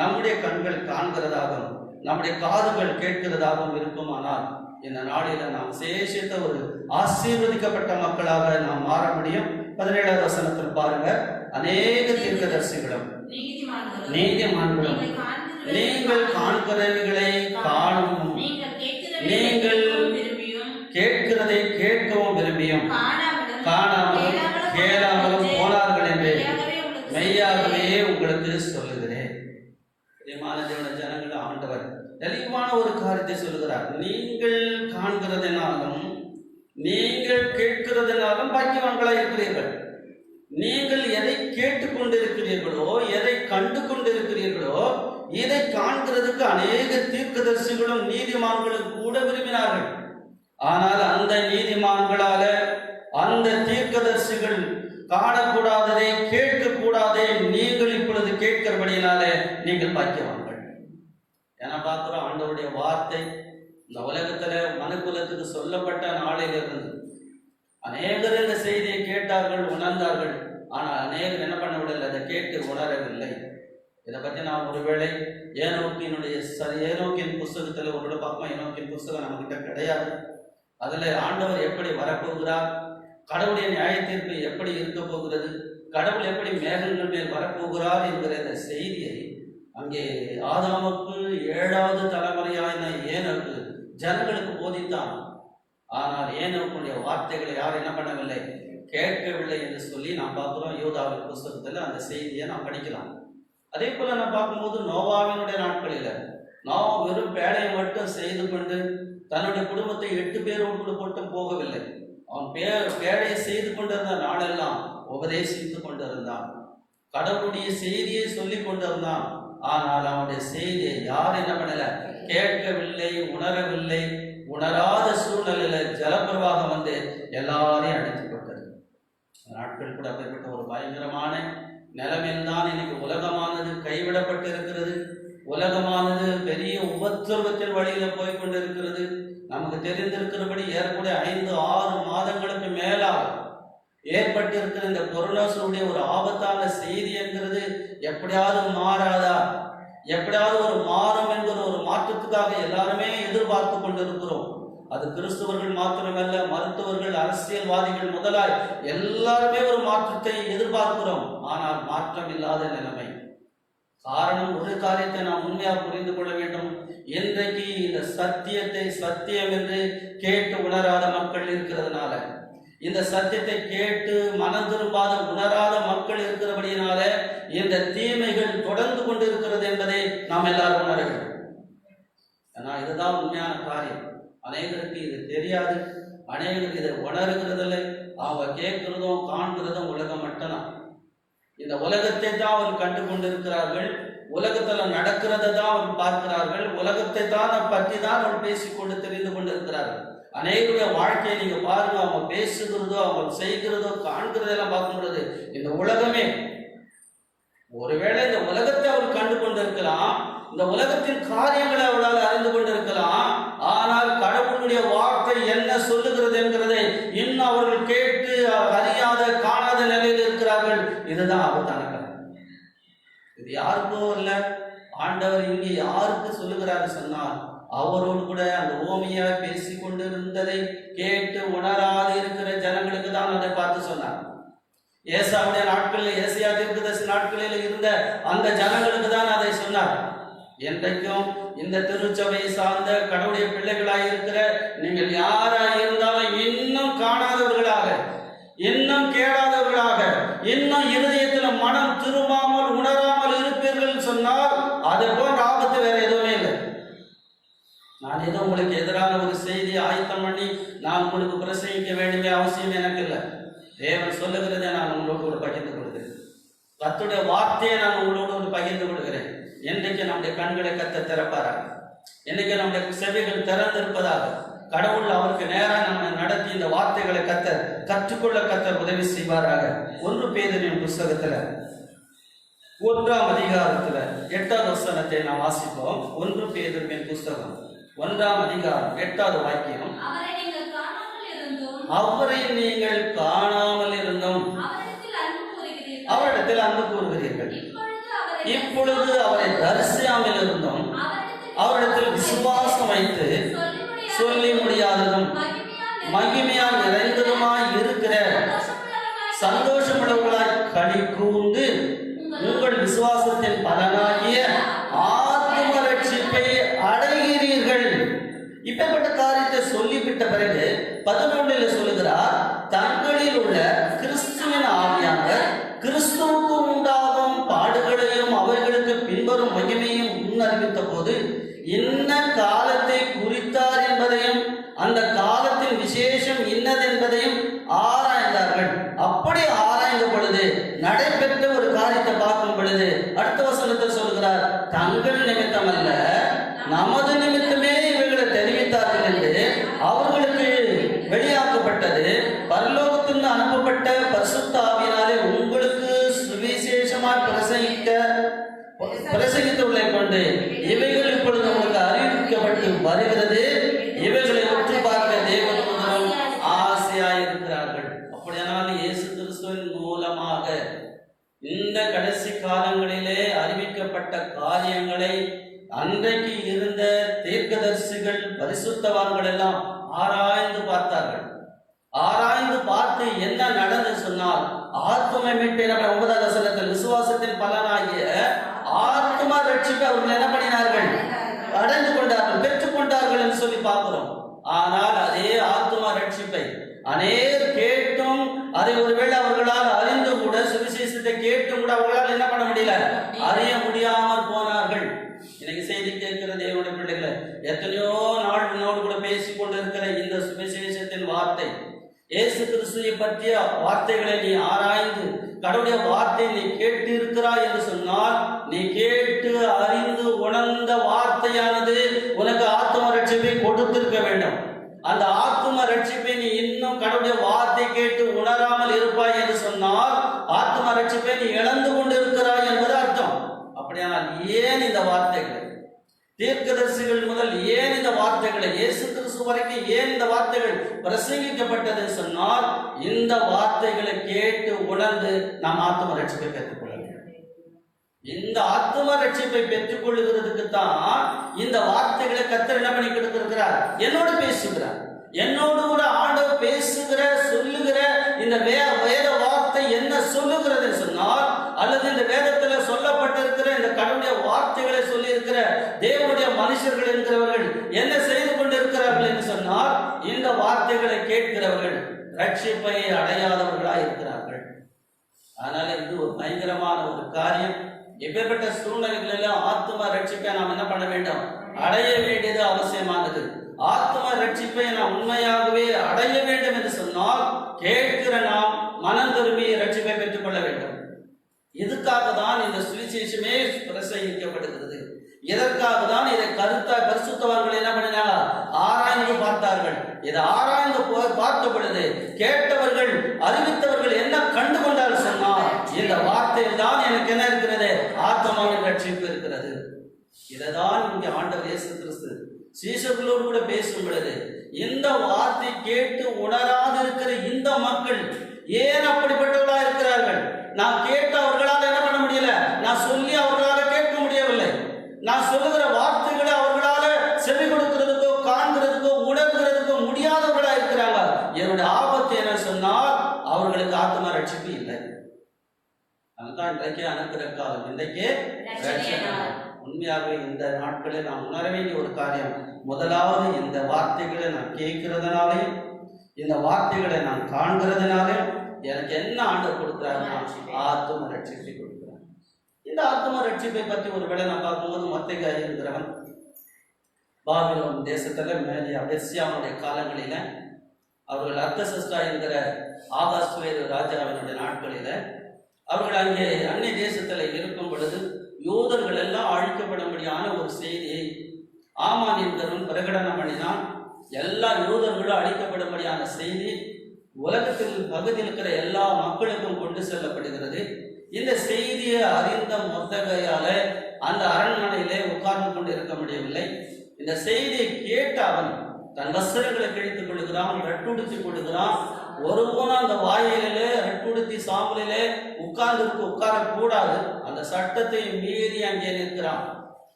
நம்முடைய கண்கள் காண்கிறதாகவும் நம்முடைய காதுகள் கேட்கிறதாகவும் இருக்குமானால் இந்த நாளில நாம் சேஷித்த ஒரு ஆசீர்வதிக்கப்பட்ட மக்களாக நாம் மாற முடியும். 17வது வசனத்தில் பாருங்க, அநேக தீர்க்கதரிசிகளும் நீதிமான்களும் நீங்கள் காண்கிறவைகளை காணவும் நீங்கள் கேட்கிறதை கேட்கவும் விரும்பியும் காணாமலும் கேளாமலும் போனார்கள் என்று மெய்யாகவே உங்களுக்கு சொல்லுகிறேன். ஜனங்கள் ஆண்டவர் தெளிவான ஒரு காரியத்தை சொல்லுகிறார். நீங்கள் காண்கிறதுனாலும் நீங்கள் கேட்கிறதுனாலும் பாக்கியவான்களாக இருக்கிறீர்கள். நீங்கள் எதை கேட்டுக்கொண்டிருக்கிறீர்களோ, எதை கண்டு கொண்டிருக்கிறீர்களோ, இதை காண்கிறதுக்கு அநேக தீர்க்கதரிசிகளும் நீதிமான்களும் கூட விரும்பினார்கள். ஆனால் அந்த நீதிமான்களால அந்த தீர்க்கதரிசிகள் காணக்கூடாததை கேட்கக்கூடாதே நீங்கள் இப்பொழுது கேட்கிறபடியினாலே நீங்கள் பாக்கியவான்கள். ஏன்னா பார்க்கிறோம், ஆண்டவருடைய வார்த்தை இந்த உலகத்துல மனுக்குலத்துக்கு சொல்லப்பட்ட நாளிலிருந்து அநேகர் இந்த செய்தியை கேட்டார்கள், உணர்ந்தார்கள். ஆனால் அநேகர் என்ன பண்ண விடலை, அதை கேட்டு உணரவில்லை. இதை பற்றி நான் ஒருவேளை ஏனோக்கின் புஸ்தகத்தில் ஒரு பார்ப்போம். ஏனோக்கின் புஸ்தகம் நம்மகிட்ட கிடையாது. அதுல ஆண்டவர் எப்படி வரப்போகிறார், கடவுளுடைய நியாய தீர்ப்பு எப்படி இருக்க போகிறது, கடவுள் எப்படி மேகங்கள் மேல் வரப்போகிறார் என்கிற இந்த செய்தியை அங்கே ஆதாமுக்கு 7வது தலைமுறையான ஏனோக்கு ஜனங்களுக்கு போதித்தான். ஆனால் ஏனோக்குடைய வார்த்தைகளை யாரும் என்ன பண்ணவில்லை, கேட்கவில்லை என்று சொல்லி நாம் பார்க்கிறோம். யூதாவின் புஸ்தகத்தில் அந்த செய்தியை நாம் படிக்கலாம். அதே போல நான் பார்க்கும்போது நோவாவினுடைய நாட்களில் நோவா வெறும் பேழையை மட்டும் செய்து கொண்டு தன்னுடைய குடும்பத்தை 8 பேரோடு கூட போட்டு போகவில்லை. அவன் பேழையை செய்து கொண்டிருந்த நாளெல்லாம் உபதேசித்து கொண்டிருந்தான், கடவுளுடைய செய்தியை சொல்லி கொண்டிருந்தான். ஆனால் அவனுடைய செய்தியை யார் என்ன பண்ணல, கேட்கவில்லை, உணரவில்லை. உணராத சூழ்நிலையில ஜலப்பிரவாகம் வந்து எல்லாரையும் அடித்து கொண்டது. நாட்கள் கூட அப்படிப்பட்ட ஒரு பயங்கரமான நிலைமையில்தான் இன்னைக்கு உலகமானது கைவிடப்பட்டு இருக்கிறது. உலகமானது பெரிய உபத்திரவத்தின் வழியில போய்கொண்டு இருக்கிறது. நமக்கு தெரிந்திருக்கிறபடி ஏற்படைய 5-6 மாதங்களுக்கு மேலாக ஏற்பட்டு இருக்கிற இந்த கொரோனாவுடைய ஒரு ஆபத்தான செய்தி என்கிறது எப்படியாவது மாறாதா, எப்படியாவது ஒரு மாறும் என்கிற ஒரு மாற்றத்துக்காக எல்லாருமே எதிர்பார்த்து கொண்டிருக்கிறோம். அது கிறிஸ்தவர்கள் மாத்திரமல்ல, மருத்துவர்கள், அரசியல்வாதிகள் முதலாய் எல்லாருமே ஒரு மாற்றத்தை எதிர்பார்க்கிறோம். ஆனால் மாற்றம் இல்லாத நிலைமை. காரணம், ஒரு காரியத்தை நாம் உண்மையாக புரிந்து கொள்ள வேண்டும். இன்றைக்கு இந்த சத்தியத்தை சத்தியம் என்று கேட்டு உணராத மக்கள் இருக்கிறதுனால, இந்த சத்தியத்தை கேட்டு மனம் திரும்பாத உணராத மக்கள் இருக்கிறபடியினால இந்த தீமைகள் தொடர்ந்து கொண்டு இருக்கிறது என்பதை நாம் எல்லாரும் உணர வேண்டும். ஏன்னா இதுதான் உண்மையான காரியம். அநேகருக்கு இது தெரியாது, அநேகருக்கு இதை உணர்கிறதில்லை. அவங்க கேட்கிறதும் காண்கிறதும் உலகம் மட்டும்தான். இந்த உலகத்தை தான் அவர் கண்டு கொண்டிருக்கிறார்கள், உலகத்துல நடக்கிறத தான் அவர் பார்க்கிறார்கள், உலகத்தை தான் பற்றி தான் அவர் பேசிக்கொண்டு தெரிந்து கொண்டிருக்கிறார்கள். அநேகருடைய வாழ்க்கையை நீங்க பாருங்க, அவங்க பேசுகிறதோ அவங்க செய்கிறதோ காண்கிறதெல்லாம் பார்க்கும்போது இந்த உலகமே, ஒருவேளை இந்த உலகத்தை அவர் கண்டு கொண்டிருக்கலாம், இந்த உலகத்தின் காரியங்களை அவளால் அறிந்து கொண்டிருக்கலாம். ஆனால் கடவுளுடைய வார்த்தை என்ன சொல்லுகிறது என்கிறதை இன்னும் அவர்கள் கேட்டு அறியாத காணாத நிலையில் இருக்கிறார்கள். இதுதான் ஆபத்தான காரியம். இது யாருக்கோ இல்லை, ஆண்டவர் இங்கே யாருக்கு சொல்லுகிறாரு சொன்னால் அவரோடு கூட அந்த ஓமையா பேசி கொண்டிருந்ததை கேட்டு உணராது இருக்கிற ஜனங்களுக்கு தான் அதை பார்த்து சொன்னார். ஏசாவுடைய நாட்களில், ஏசியா தீர்க்கதரிசி நாட்களில் இருந்த அந்த ஜனங்களுக்கு தான் அதை சொன்னார். என்றைக்கும் இந்த திருச்சபையை சார்ந்த கடவுளுடைய பிள்ளைகளாக இருக்கிற நீங்கள் யாராக இருந்தாலும் இன்னும் காணாதவர்களாக, இன்னும் கேளாதவர்களாக, இன்னும் இருதயத்தில் மனம் திரும்பாமல் உணராமல் இருப்பீர்கள் சொன்னால் அதை போன்ற ஆபத்து வேற எதுவுமே இல்லை. நான் ஏதோ உங்களுக்கு எதிரான ஒரு செய்தியை ஆயத்தம் பண்ணி நான் உங்களுக்கு பிரசங்கிக்க வேண்டிய அவசியம் எனக்கு இல்லை. தேவன் சொல்லுகிறதை நான் உங்களோடு பகிர்ந்து கொள்கிறேன். கர்த்தருடைய வார்த்தையை நான் உங்களோடு பகிர்ந்து கொள்கிறேன். என்றைக்கு நம்முடைய கண்களை கத்த திறப்பாராக, என்னைக்கு நம்முடைய செவிகள் திறந்திருப்பதாக, கடவுள் அவருக்கு நேராக நம்ம நடத்தி இந்த வார்த்தைகளை கற்றுக்கொள்ள உதவி செய்வாராக. 1 பேதுருவின் புஸ்தகத்துல 1ஆம் அதிகாரத்துல 8வது வசனத்தை நாம் வாசிப்போம். 1 பேதுருவின் புஸ்தகம் 1ஆம் அதிகாரம் 8வது வாக்கியம். அவரை நீங்கள் காணாமல் இருந்தும் அவரிடத்தில் அன்பு கூறுகிறீர்கள். இப்பொழுது அவரை தரிசியாமல் இருந்தும் அவரிடத்தில் விசுவாசம் வைத்து சொல்லி முடியாததும் மகிமையால் நிறைந்ததுமாய் இருக்கிற சந்தோஷமுள்ளவர்களாய் களி கூர்ந்து உங்கள் விசுவாசத்தின் பலனாகிய ஆத்ம ரட்சிப்பை அடைகிறீர்கள். இப்பேற்பட்ட காரியத்தை சொல்லிவிட்ட பிறகு 11 சொல்லுகிறார், தங்களில் உள்ள கிறிஸ்துவின் ஆவியானவர் கிறிஸ்துவுக்கு உண்டாகும் பாடுகளையும் அவர்களுக்கு பின்வரும் மகிமையும் முன்னறிவித்த போது என்ன காலத்தை குறித்தார் என்பதையும் அந்த காலத்தின் விசேஷம் இன்னது என்பதையும் ஆராய்ந்தார்கள். அப்படி ஆராய்ந்த பொழுது நடைபெற்ற ஒரு காரியத்தை பார்க்கும் பொழுது அடுத்த வசனத்தை சொல்கிறார், தங்கள் நிமித்தம் அல்ல நமது நிமித்தமே இவர்களை தெரிவித்தார்கள் என்று அவர்களுக்கு வெளியாக்கப்பட்டது பரலோகத்திலிருந்து அனுப்பப்பட்ட பரிசுத்த ஆவியினாலே உங்களுக்கு சுவிசேஷமாய் பிரசங்கித்துள்ளதை கொண்டு இவைகள் இப்பொழுது உங்களுக்கு அறிவிக்கப்பட்டு வருகிறது. இவைகளை உற்று பார்க்க தேவதூதரும் ஆசையாயிருக்கிறார்கள். அப்படியானால் இயேசு கிறிஸ்துவின் மூலமாக இந்த கடைசி காலங்களிலே அறிவிக்கப்பட்ட காரியங்களை அன்றைக்கு இருந்த தீர்க்கதரிசிகள் பரிசுத்தவான்கள் எல்லாம் ஆராய்ந்து பார்த்தார்கள். ஆராய்ந்து பார்த்து என்ன நடந்து சொன்னால் ஆத்ம மீட்பை 9வது வசனத்தில் விசுவாசத்தின் பலனாகிய ஆத்ம ரட்சிப்பை அவர்கள் என்ன பண்ணினார்கள்? அடைந்து கொண்டார்கள், பெற்றுக் கொண்டார்கள் என்று சொல்லி பார்க்கிறோம். ஆனால் அதே ஆத்ம ரட்சிப்பை அநேர் கேட்டும் அதை ஒருவேளை அவர்களால் அறிந்து கூட சுவிசேஷத்தை கேட்டும் கூட அவர்களால் என்ன பண்ண முடியல, அறிய முடியாமல் போனார்கள். இன்னைக்கு செய்தி கேட்கிற தேவனுடைய பிள்ளைகளை எத்தனையோ நாள் முன்னோடு கூட பேசிக் கொண்டிருக்கிற இந்த சுவிசேஷத்தின் வார்த்தை, இயேசு கிறிஸ்துவை பற்றிய வார்த்தைகளை நீ ஆராய்ந்து கடவுளுடைய வார்த்தை நீ கேட்டு இருக்கிறாய் என்று சொன்னால் நீ கேட்டு அறிந்து உணர்ந்த வார்த்தையானது உனக்கு ஆத்ம ரட்சிப்பை கொடுத்திருக்க வேண்டும். அந்த ஆத்ம ரட்சிப்பை நீ இன்னும் கடவுளுடைய வார்த்தை கேட்டு உணராமல் இருப்பாய் என்று சொன்னால் ஆத்ம ரட்சிப்பை நீ இழந்து கொண்டு இருக்கிறாய் என்பது அர்த்தம். அப்படியானால் ஏன் இந்த வார்த்தைகள், தீர்க்கதரிசிகள் முதல் ஏன் இந்த வார்த்தைகளை, இயேசு கிறிஸ்து வரைக்கும் ஏன் இந்த வார்த்தைகள் பிரசங்கிக்கப்பட்டது சொன்னால் இந்த வார்த்தைகளை கேட்டு உணர்ந்து நாம் ஆத்ம ரட்சிப்பை பெற்றுக்கொள்ள வேண்டும். இந்த ஆத்ம ரட்சிப்பை பெற்றுக் கொள்ளுகிறதுக்கு தான் இந்த வார்த்தைகளை கர்த்தர் என்ன பண்ணி கொடுத்திருக்கிறார், என்னோடு பேசுகிறார். என்னோடு கூட ஆண்டவர் பேசுகிற சொல்லுகிற இந்த வேத வார்த்தை என்ன சொல்லுகிறது சொன்னால், அல்லது இந்த வேதத்துல சொல்லப்பட்டிருக்கிற இந்த கடவுளுடைய வார்த்தைகளை சொல்லி இருக்கிற தேவனுடைய மனுஷர்கள் என்கிறவர்கள் என்ன செய்து கொண்டிருக்கிறார்கள் என்று சொன்னால் இந்த வார்த்தைகளை கேட்கிறவர்கள் ரட்சிப்பை அடையாதவர்களாய் இருக்கிறார்கள். அதனால இது ஒரு பயங்கரமான ஒரு காரியம். எப்பேற்பட்ட சூழ்நிலைகளிலும் ஆத்ம ரட்சிப்பை நாம் என்ன பண்ண வேண்டும், அடைய வேண்டியது அவசியமானது. ஆத்ம ரட்சிப்பை நாம் உண்மையாகவே அடைய வேண்டும் என்று சொன்னால் கேட்கிற நாம் மனம் திரும்பி ரட்சிப்பை பெற்றுக் கொள்ள வேண்டும். இதுக்காக தான் இந்த சுவிசேஷமே பிரசங்கிக்கப்படுகிறது. இதற்காக தான் இதை பரிசுத்தவான்கள் என்ன பண்ணினாங்க, ஆராய்ந்து பார்த்தார்கள். இதை ஆராய்ந்து பார்த்த பொழுது கேட்டவர்கள் அறிவித்தவர்கள் என்ன கண்டு கொண்டார்கள் சொன்னால் இந்த வார்த்தையில் தான் எனக்கு என்ன இருக்கிறது, ஆத்மாவின் ரட்சிப்பு இருக்கிறது. இதைதான் இங்கே ஆண்டவர் இயேசு கிறிஸ்து சீஷர்களோடு கூட பேசும் பொழுது இந்த வார்த்தை கேட்டு உணராது இருக்கிற இந்த மக்கள் ஏன் அப்படிப்பட்டவர்களா இருக்கிறார்கள்? நான் கேட்டு அவர்களால் என்ன பண்ண முடியல, நான் சொல்லி அவர்களால் கேட்க முடியவில்லை. நான் சொல்லுகிற வார்த்தைகளை அவர்களால செவி கொடுக்கிறதுக்கோ காண்கிறதுக்கோ உணர்கிறதுக்கோ முடியாதவர்களா இருக்கிறாங்க. என்னுடைய ஆபத்து என்ன சொன்னால் அவர்களுக்கு ஆத்ம ரட்சிப்பு இல்லை. அதுதான் இன்றைக்கு அனுப்புகிற காலம். இன்றைக்கு உண்மையாகவே இந்த நாட்களில் நாம் உணர வேண்டிய ஒரு காரியம், முதலாவது இந்த வார்த்தைகளை நாம் கேட்கிறதுனாலே, இந்த வார்த்தைகளை நாம் காண்கிறதுனாலே, கொடுக்குறாருன்னா ஆத்தும ரட்சிப்பை கொடுக்குறாரு. இந்த ஆத்தும ரட்சிப்பை பற்றி ஒரு வேளை நான் பார்க்கும்போது மொத்தைக்காய் இருக்கிறவன் பாபிலோன் தேசத்துல மேலே பெர்சியாவுடைய காலங்களில அவர்கள் அர்த்தசஷ்டா என்கிற ஆகாஸ்வேரு ராஜாவினுடைய நாட்களில அவர்கள் அங்கே அந்நிய தேசத்துல இருக்கும் பொழுது யூதர்கள் எல்லாம் அழிக்கப்படும்படியான ஒரு செய்தியை ஆமான் என்கிறவன் பிரகடனம் பண்ணினான். எல்லா யூதர்களும் அழிக்கப்படும்படியான செய்தி உலகத்தில் பகுதியில் இருக்கிற எல்லா மக்களுக்கும் கொண்டு செல்லப்படுகிறது. இந்த செய்தியை அறிந்த மொர்தெகாயால அந்த அரண்மனையிலே உட்கார்ந்து கொண்டு இருக்க முடியவில்லை. இந்த செய்தியை கேட்ட அவன் தன் வஸ்திரங்களை கிழித்துக் கொள்ளுகிறான், ரட்டுடுத்திக் கொள்ளுகிறான். ஒருவனும் அந்த வாயிலே ரட்டுடுத்தி சாம்பலிலே உட்காரக்கூடாது, அந்த சட்டத்தை மீறி அங்கே நிற்கிறான்.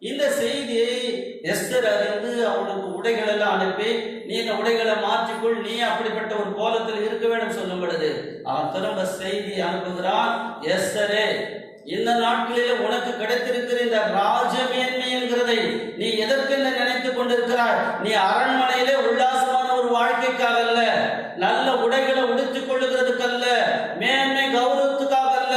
இந்த செய்தியை எஸ்தர் அறிந்து அவனுக்கு உடைகள் எல்லாம் அனுப்பி, நீ இந்த உடைகளை மாற்றிக்கொள், நீ அப்படிப்பட்ட ஒரு கோலத்தில் இருக்க வேண்டும் சொல்லும் பொழுது அவன் திரும்ப செய்தி அனுப்புகிறான். எஸ்தரே, இந்த நாட்களிலே உனக்கு கிடைத்திருக்கிற இந்த ராஜமேன்மை என்கிறதை நீ எதற்கென்று நினைத்துக் கொண்டிருக்கிறாய்? நீ அரண்மனையிலே உல்லாசமான ஒரு வாழ்க்கைக்காக அல்ல, நல்ல உடைகளை உடுத்திக் கொள்ளுகிறதுக்கல்ல, மேன்மை கௌரவத்துக்காக அல்ல.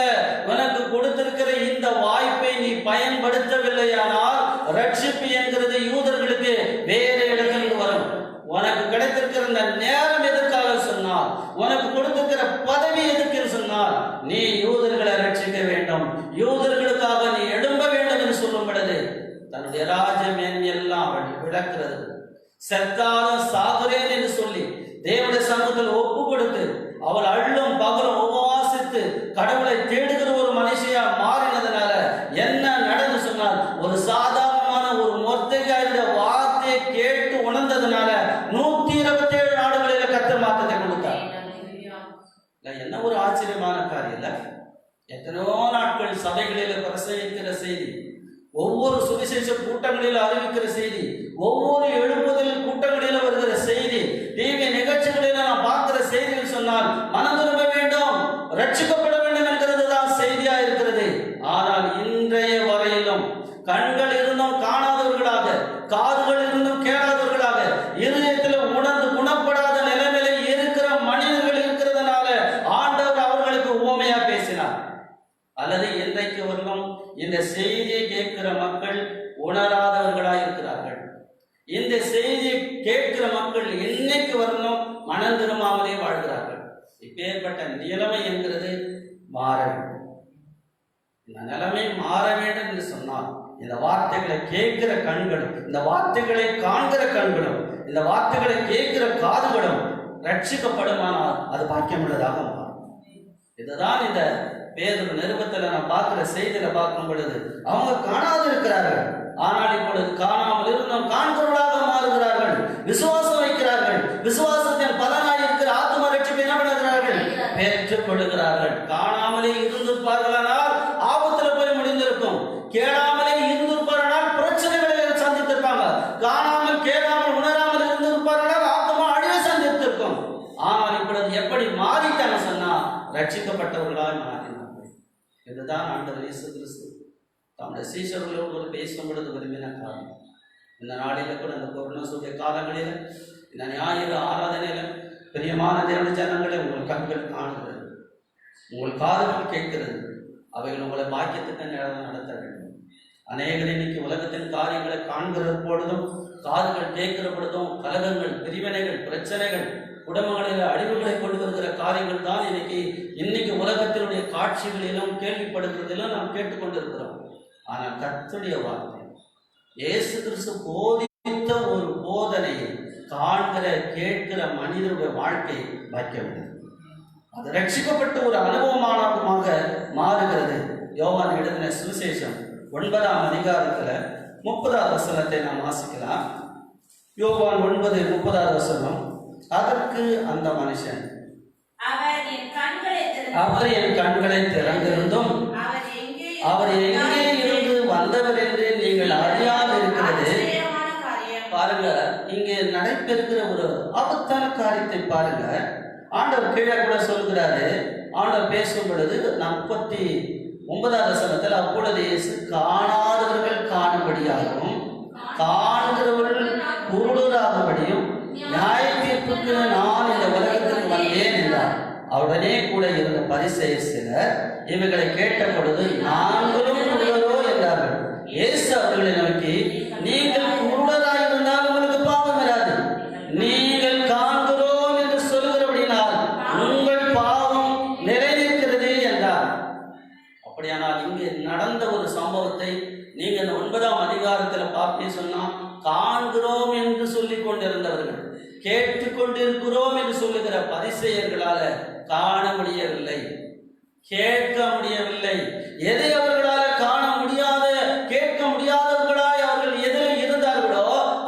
உனக்கு கொடுத்திருக்கிற இந்த வாய்ப்பை நீ பயன்படுத்தவில்லையானால் ரட்சிப்பு என்கிறது யூதர்களுக்கு வேறு இடங்களுக்கு வரும். உனக்கு கிடைத்திருக்கிற இந்த நேரம் எதற்காக சொன்னால், உனக்கு கொடுத்திருக்கிற பதவி எதுக்குன்னு சொன்னால், நீ யூதர்களை ரட்சிக்க வேண்டும், யூதர்களுக்காக நீ எழும்ப வேண்டும் என்று சொல்லும் பொழுது தன்னுடைய ராஜ மேன்மை எல்லாம் விளக்கிறது. செத்தாலும் சாகுறேன் என்று சொல்லி தேவனுடைய சமூகத்தில் ஒப்பு கொடுத்து அவள் அள்ளும் பகலும் உபவாசித்து கடவுளை தேடுகிற ஒரு மனுஷியா மாறினதுனால என்ன நடந்து சொன்னால், ஒரு சாதாரணமான ஒரு மொர்தெகாயுடைய வார்த்தையை கேட்டு உணர்ந்ததுனால 127 நாடுகளில கர்த்தர் மாற்றத்தை கொடுத்தார். என்ன ஒரு ஆச்சரியமான காரியம் இல்ல? எத்தனையோ நாட்கள் சபைகளில பிரசவிக்கிற செய்தி, ஒவ்வொரு சுவிசேஷ கூட்டங்களில் அறிவிக்கிற செய்தி, ஒவ்வொரு எழுப்புதல் கூட்டங்களில் வருகிற செய்தி, டிவி நிகழ்ச்சிகளில் நான் பார்க்கிற செய்திகள் சொன்னால் மனம் திரும்ப வேண்டும், ரட்சிக்கப்பட வேண்டும் என்கிறது தான் செய்தியா இருக்கிறது. ஆனால் இன்றைய வரையிலும் கண்கள் இருந்தும் காணாதவர்களாக, காதுகள் இருந்தும் கேளாதவர்களாக, இருதயத்தில் உணர்ந்து குணப்படாத நிலைமையில இருக்கிற மனிதர்கள் இருக்கிறதுனால ஆண்டவர் அவர்களுக்கு உவமையா பேசினார். அல்லது இன்றைக்கு வரலும் இந்த செய்தியை கேட்கிற மக்கள் உணராதவர்களாக இருக்கிறார்கள். இந்த செய்தியை கேட்கிற மக்கள் இன்னைக்கு வரலும் மனம் திரும்பாமலே வாழ்கிறார்கள். இப்பேற்பட்ட நிலைமை என்கிறது மாற வேண்டும். இந்த நிலைமை மாற வேண்டும் என்று சொன்னால் இந்த வார்த்தைகளை கேட்கிற கண்களும், இந்த வார்த்தைகளை காண்கிற கண்களும், இந்த வார்த்தைகளை கேட்கிற காதுகளும் ரட்சிக்கப்படுமானால் அது பாக்கியமுள்ளதாக மாறும். இதுதான் இந்த பேதுரு நிருபத்தில் நான் பார்க்கிற செய்தியில பார்க்கும் பொழுது அவங்க காணாது இருக்கிறார்கள், ஆனால் இப்பொழுது காணாமல் இருந்தும் காண்கிறவர்களாக மாறுகிறார்கள், விசுவாசம் வைக்கிறார்கள். விசுவாசத்தின் பலனாய் இருக்கிற ஆத்தும ரட்சிப்பை என்ன பண்ணுகிறார்கள்? பெற்றுக் கொள்கிறார்கள். காணாமலே இருந்திருப்பார்களானால் ஆபத்துல போய் முடிந்திருக்கும். கேளாமலே இருந்திருப்பார்கள், பிரச்சனைகளை சந்தித்திருப்பாங்க. காணாமல் கேளாமல் உணராமல் இருந்திருப்பார்கள், ஆத்மா அழிவை சந்தித்திருக்கும். ஆனால் இப்பொழுது எப்படி மாறிட்டாங்க சொன்னா ரட்சிக்கப்பட்டவர்களாய் மாறினார்கள். இதுதான் ஆண்டவர் இயேசு கிறிஸ்து தம்முடைய சீஷர்களோடு ஒரு பேசும் பொழுது விரும்பின காரணம். இந்த நாளில கூட இந்த கொரோனா காலங்களில, இந்த ஞாயிறு ஆராதனையில பிரியமான தேவனுடைய ஜனங்களை உங்கள் கண்கள் காணுகிறது, உங்கள் காதுகள் கேட்கிறது. அவைகள் உங்களை பாக்கியத்துக்கு நடத்த வேண்டும். அநேகர் இன்னைக்கு உலகத்தின் காரியங்களை காண்கிற பொழுதும் காதுகள் கேட்கிற பொழுதும் கலகங்கள், பிரிவினைகள், பிரச்சனைகள், குடும்பங்களில் அழிவுகளை கொண்டு வருகிற காரியங்கள் தான் இன்னைக்கு உலகத்தினுடைய காட்சிகளிலும் கேள்விப்படுகிறதிலும் நாம் கேட்டுக்கொண்டிருக்கிறோம். ஆனால் கர்த்தருடைய வார்த்தை, இயேசு கிறிஸ்து போதித்த ஒரு போதனையை காண்கிற கேட்கிற மனிதனுடைய வாழ்க்கை பாக்கியம், அது ரட்சிக்கப்பட்ட ஒரு அனுபவமானதாக மாறுகிறது. யோவான் எழுதின சுவிசேஷம் 9ஆம் அதிகாரத்துல 30வது வசனத்தை நாம் வாசிக்கலாம். யோவான் 9:30வது வசனம். அதற்கு அந்த மனுஷன், அவர் என் கண்களை திறந்திருந்தும் அவர் எங்கே இருந்து வந்தவர் என்று நீங்கள் அறியாது இருக்கிறது. பாருங்க, இங்கே நடைபெறுகிற ஒரு ஆபத்தான காரியத்தை பாருங்க. ஆண்டவர் கீழே கூட சொல்கிறாரு. ஆண்டவர் பேசும் பொழுது 39வது வசனத்தில், அப்பொழுது இயேசு காணாதவர்கள் காணும்படியாகவும் காண்கிறவர்கள் குருடராகும்படியும் நியாய தீர்ப்புக்கு நான் இந்த உலகத்துக்கு வந்தேன் என்றார். அவருடனே கூட இருந்த பரிசேயர் சிலர் இவைகளை கேட்ட பொழுது நாங்களும் குருடரோ என்றார்கள். இயேசு அவர்களை நோக்கி, நீங்கள் குருடராய் இருந்தால் உங்களுக்கு பாவம் வராது. நீங்கள் காண்கிறோம் என்று சொல்லுகிறபடினால் உங்கள் பாவம் நிறைவேற்கிறது என்றார். அப்படியானால் இங்கு நடந்த ஒரு சம்பவத்தை நீங்க இந்த 9ஆம் அதிகாரத்தில் பார்த்தே சொன்னா, காண்கிறோம் என்று சொல்லிக் கொண்டிருந்தவர்கள் கேட்டுக்கொண்டிருக்கிறோம் என்று சொல்லுகிற பரிசேயர்களால காண முடியவில்லை, கேட்க முடியவில்லை. எதை அவர்களால் காண முடியாத, கேட்க முடியாதவர்களாய் அவர்கள் எதில் இருந்தார்களோ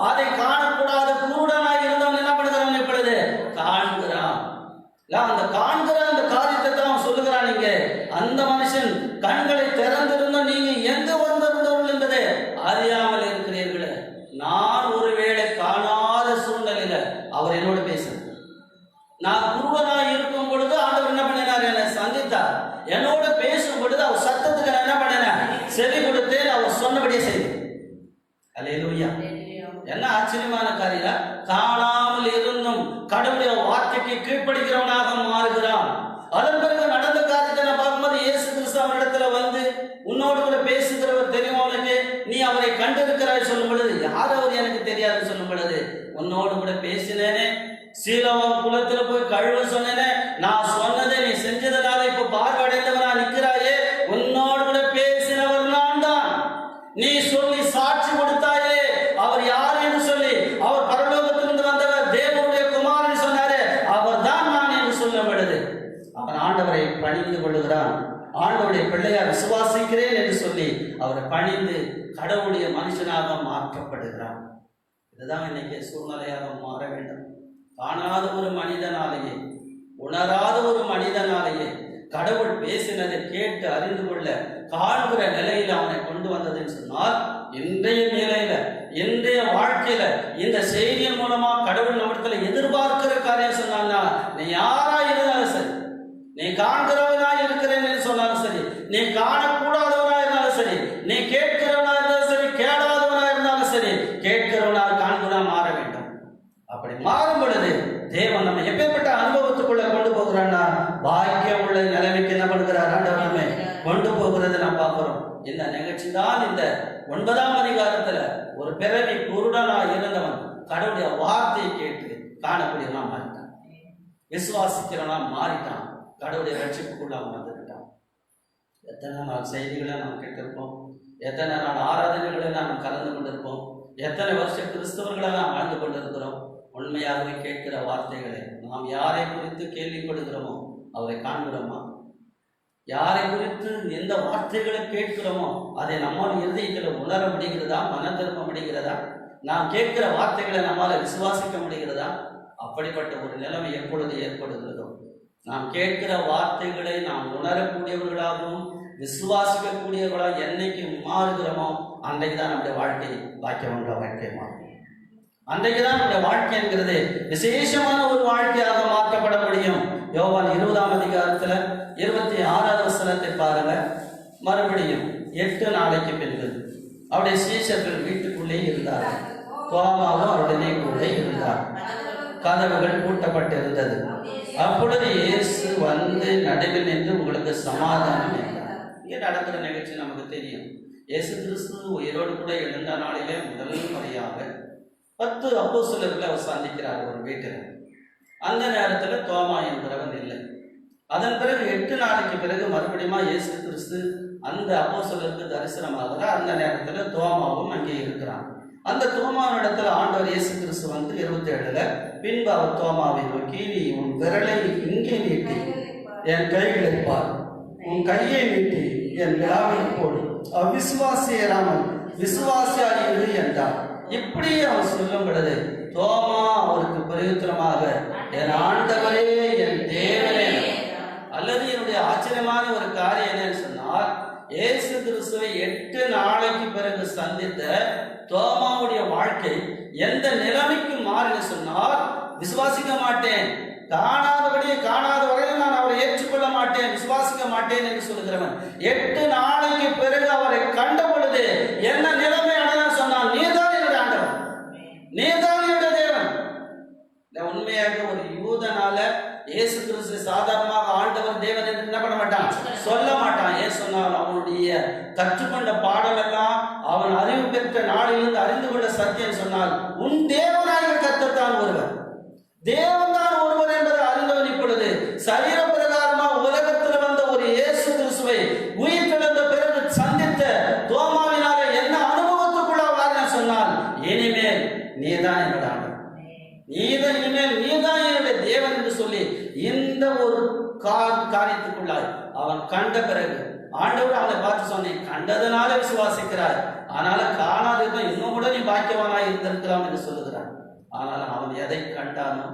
அதை காணக்கூடாத குருடனாய் இருந்தவன் என்ன பண்ணுகிறான்? இப்பொழுது காண்கிறான். அந்த காண்கிற அந்த காரியத்தை தான் அவன் சொல்லுகிறான். நீங்க அந்த மனுஷன் கண்களை திறந்திருந்த நீங்க எங்க வந்திருந்தவர்கள் என்பதை அறியாமல் இருக்கிறீர்களே. நான் ஒருவேளை காணாத சூழ்நிலையில அவர் என்னோடு பேசுறார். நான் குருவனாய் இருக்கும் பொழுது ஆண்டவர் என்ன பண்ணினார்? என்னை சந்தித்தார். என்னோட பேசும் பொழுது அவர் சத்தத்துக்கு நான் என்ன பண்ணினேன்? செவி கொடுத்தேன். அவர் சொன்னபடியே செய்தேன். அல்லேலூயா. என்ன ஆச்சரியமான காரியம்! காணாமல் இருந்தும் கடவுளுடைய வார்த்தைக்கு கீழ்ப்படுகிறவனாக மாறுகிறான். அதன் பிறகு நடந்த காரியத்தை நான் பார்க்கும்போது இயேசு கிறிஸ்து அவரிடத்துல வந்து, உன்னோடு கூட பேசுகிறவர் தெரியுமா உனக்கு? நீ அவரை கண்டிருக்கிறாய் சொல்லும் பொழுது, யார் அவர் எனக்கு தெரியாது சொல்லும் பொழுது, உன்னோடு கூட பேசினேனே, சீலோவாம் குளத்துல போய் கழுவ சொன்னேனே, நான் சொன்னதை நீ செஞ்சதுனால இப்ப பார்வையடைந்தவனா நிற்கிறாயே, உன்னோடு கூட பேசினவர் நான் தான். நீ சொல்லி சாட்சி கொடுத்தாயே அவர் யார் என்று சொல்லி, அவர் பரலோகத்திலிருந்து வந்தவர், தேவனுடைய குமாரன் சொன்னாரே, அவர் தான் நான் என்று சொல்லும் பொழுது அவன் ஆண்டவரை பணிந்து கொள்ளுகிறான். ஆண்டவருடைய பிள்ளையார் விசுவாசிக்கிறேன் என்று சொல்லி அவரை பணிந்து கடவுளுடைய மனுஷனாக மாற்றப்படுகிறான். இதுதான் இன்னைக்கு சூழ்நிலையாக மாற வேண்டும். காணாத ஒரு மனிதனாலேயே, உணராத ஒரு மனிதனாலேயே கடவுள் பேசினதை கேட்டு அறிந்து கொள்ள காண்கிற நிலையில அவனை கொண்டு வந்ததுன்னு சொன்னால், இன்றைய நிலையில, இன்றைய வாழ்க்கையில இந்த செய்தியின் மூலமா கடவுள் நம்மிடத்துல எதிர்பார்க்கிற காரியம் சொன்னா, நீ யாரா இருந்தாலும் சரி, நீ காண்கிறவனா இருக்கிறேன்னு சொன்னாலும் சரி, நீ காணக்கூடாதவனா இருந்தாலும் சரி, நீ கேட்கிறவனா இருந்தாலும் சரி, கேளாதவனா இருந்தாலும் சரி, கேட்கிறவனா காண்கிறவனா மாற வேண்டும். அப்படி மாறும் பொழுது தேவன் நம்ம எப்பேற்பட்ட அனுபவத்துக்குள்ள கொண்டு போகிறான்னா, பாக்கியம் உள்ள நிலைமைக்கு என்ன பண்ணுகிறார்? ஆண்டவர் நம்மை கொண்டு போகிறது நாம் பார்க்கிறோம். இந்த நிகழ்ச்சி தான் இந்த 9ஆம் அதிகாரத்துல ஒரு பிறவி குருடனா இருந்தவன் கடவுளுடைய வார்த்தையை கேட்டு காணக்கூடியவனா மாறிட்டான், விசுவாசிக்கிறவனா மாறிட்டான், கடவுளுடைய ரட்சிப்புக்குள்ள அவன் வந்துட்டான். எத்தனை நாள் செய்திகளை நாம் கேட்டிருப்போம், எத்தனை நாள் ஆராதனைகளை நாம் கலந்து கொண்டிருப்போம், எத்தனை வருஷம் கிறிஸ்தவர்களை நாம் வாழ்ந்து கொண்டிருக்கிறோம். உண்மையாகவே கேட்கிற வார்த்தைகளை நாம் யாரை குறித்து கேள்விப்படுகிறோமோ அவரை காண்கிறோமா? யாரை குறித்து எந்த வார்த்தைகளை கேட்கிறோமோ அதை நம்மால் இருதயத்தில் உணர முடிகிறதா? மன திரும்ப முடிகிறதா? நாம் கேட்கிற வார்த்தைகளை நம்மால் விசுவாசிக்க முடிகிறதா? அப்படிப்பட்ட ஒரு நிலைமை எப்பொழுது ஏற்படுகிறதோ, நாம் கேட்கிற வார்த்தைகளை நாம் உணரக்கூடியவர்களாகவும் விசுவாசிக்கக்கூடியவர்களாக என்னைக்கு மாறுகிறோமோ அன்றைக்கு தான் நம்முடைய வாழ்க்கை பாக்கியமுள்ள வாழ்க்கை மாறும். அன்றைக்கு தான் நம்முடைய வாழ்க்கை என்கிறது விசேஷமான ஒரு வாழ்க்கையாக மாற்றப்பட முடியும். யோவான் 20ஆம் அதிகாரத்துல 26வது வசனத்தை பாருங்க. மறுபடியும் 8 நாளைக்கு பின்பு அவருடைய சீஷர்கள் வீட்டுக்குள்ளே இருந்தார்கள். தோமாவும் அவருடனே கூட இருந்தார். கதவுகள் பூட்டப்பட்டிருந்தது. அப்பொழுது இயேசு வந்து நடுவில் நின்று, உங்களுக்கு சமாதானம் என்றார். இங்கே நடக்கிற நிகழ்ச்சி நமக்கு தெரியும். இயேசு கிறிஸ்து உயிரோடு கூட எழுந்த நாளிலே முதல் முறையாக 10 அப்போஸ்தலர்களை அவர் சந்திக்கிறார் ஒரு வீட்டில். அந்த நேரத்தில் தோமா என்கிறவன் இல்லை. அதன் பிறகு 8 நாளைக்கு பிறகு மறுபடியும் இயேசு கிறிஸ்து அந்த அப்போஸ்தலருக்கு தரிசனமாகிறார். அந்த நேரத்தில் தோமாவும் அங்கே இருக்கிறான். அந்த தோமாவின் இடத்துல ஆண்டவர் இயேசு கிறிஸ்து வந்து 27ல பின்பு அவர் தோமாவை நோக்கி, நீ உன் விரலை இங்கே நீட்டி என் கைகளை பார், உன் கையை நீட்டி என் விழாவில் போடு, அவிசுவாசியராமல் விசுவாசியாயிரு என்றார். இப்படி அவர் சொல்லும் பொழுது தோமா அவருக்கு பிரயுத்தரமாக, என் ஆண்டவரே என் தேவனே. அல்லது என்னுடைய ஆச்சரியமான ஒரு காரியம் என்னன்னு சொன்னால், இயேசு கிறிஸ்துவை 8 நாளைக்கு பிறகு சந்தித்த தோமாவுடைய வாழ்க்கை எந்த நிலைமைக்கு மாறின சொன்னால், விசுவாசிக்க மாட்டேன், காணாத வரையில் நான் அவரை ஏற்றுக்கொள்ள மாட்டேன், விசுவாசிக்க மாட்டேன் என்று சொல்லுகிறவன் 8 நாளைக்கு பிறகு அவரை கண்ட பொழுது என்ன நிலைமை அடையாளம் சொன்னால், நீதான் என்னுடைய ஆண்டவன், நீதான் என்னுடைய தேவன். உண்மையாக ஒரு யூதனால இயேசு கிறிஸ்து சாதாரணமாக ஆண்டவர் தேவன் என்று என்ன பண்ண மாட்டான், சொல்ல மாட்டான். ஏன் சொன்னால் அவனுடைய கற்றுக்கொண்ட பாடம் எல்லாம் அவன் அறிவு பெற்ற நாளிலிருந்து அறிந்து கொண்ட சத்தியம் சொன்னால் உன் தேவனாக கர்த்தர் தான் ஒருவர், தேவன் தான் ஒருவர் என்பதை அறிந்தவன் இப்பொழுது சரீர பிரகாரமா உலகத்தில் வந்த ஒரு இயேசு கிறிஸ்துவை உயிர் தெழுந்த பிறகு சந்தித்த தோமாவினாலே என்ன அனுபவத்துக்குள்ளாவார் சொன்னால் இனிமேல் நீதான் என்னோட ஆண்டவர், நீதான் இனிமேல் நீதான் என்னுடைய தேவன் என்று சொல்லி இந்த ஒரு காரியத்துக்குள்ளாய் அவன் கண்ட பிறகு ஆண்டவர் அவனை பார்த்து சொன்னேன், கண்டதனால விசுவாசிக்கிறார், ஆனால காணாததான் இன்னும் கூட நீ பாக்கியவானாய் இருந்திருக்கலாம் என்று சொல்லுகிறான். ஆனால் அவன் எதை கண்டானோ,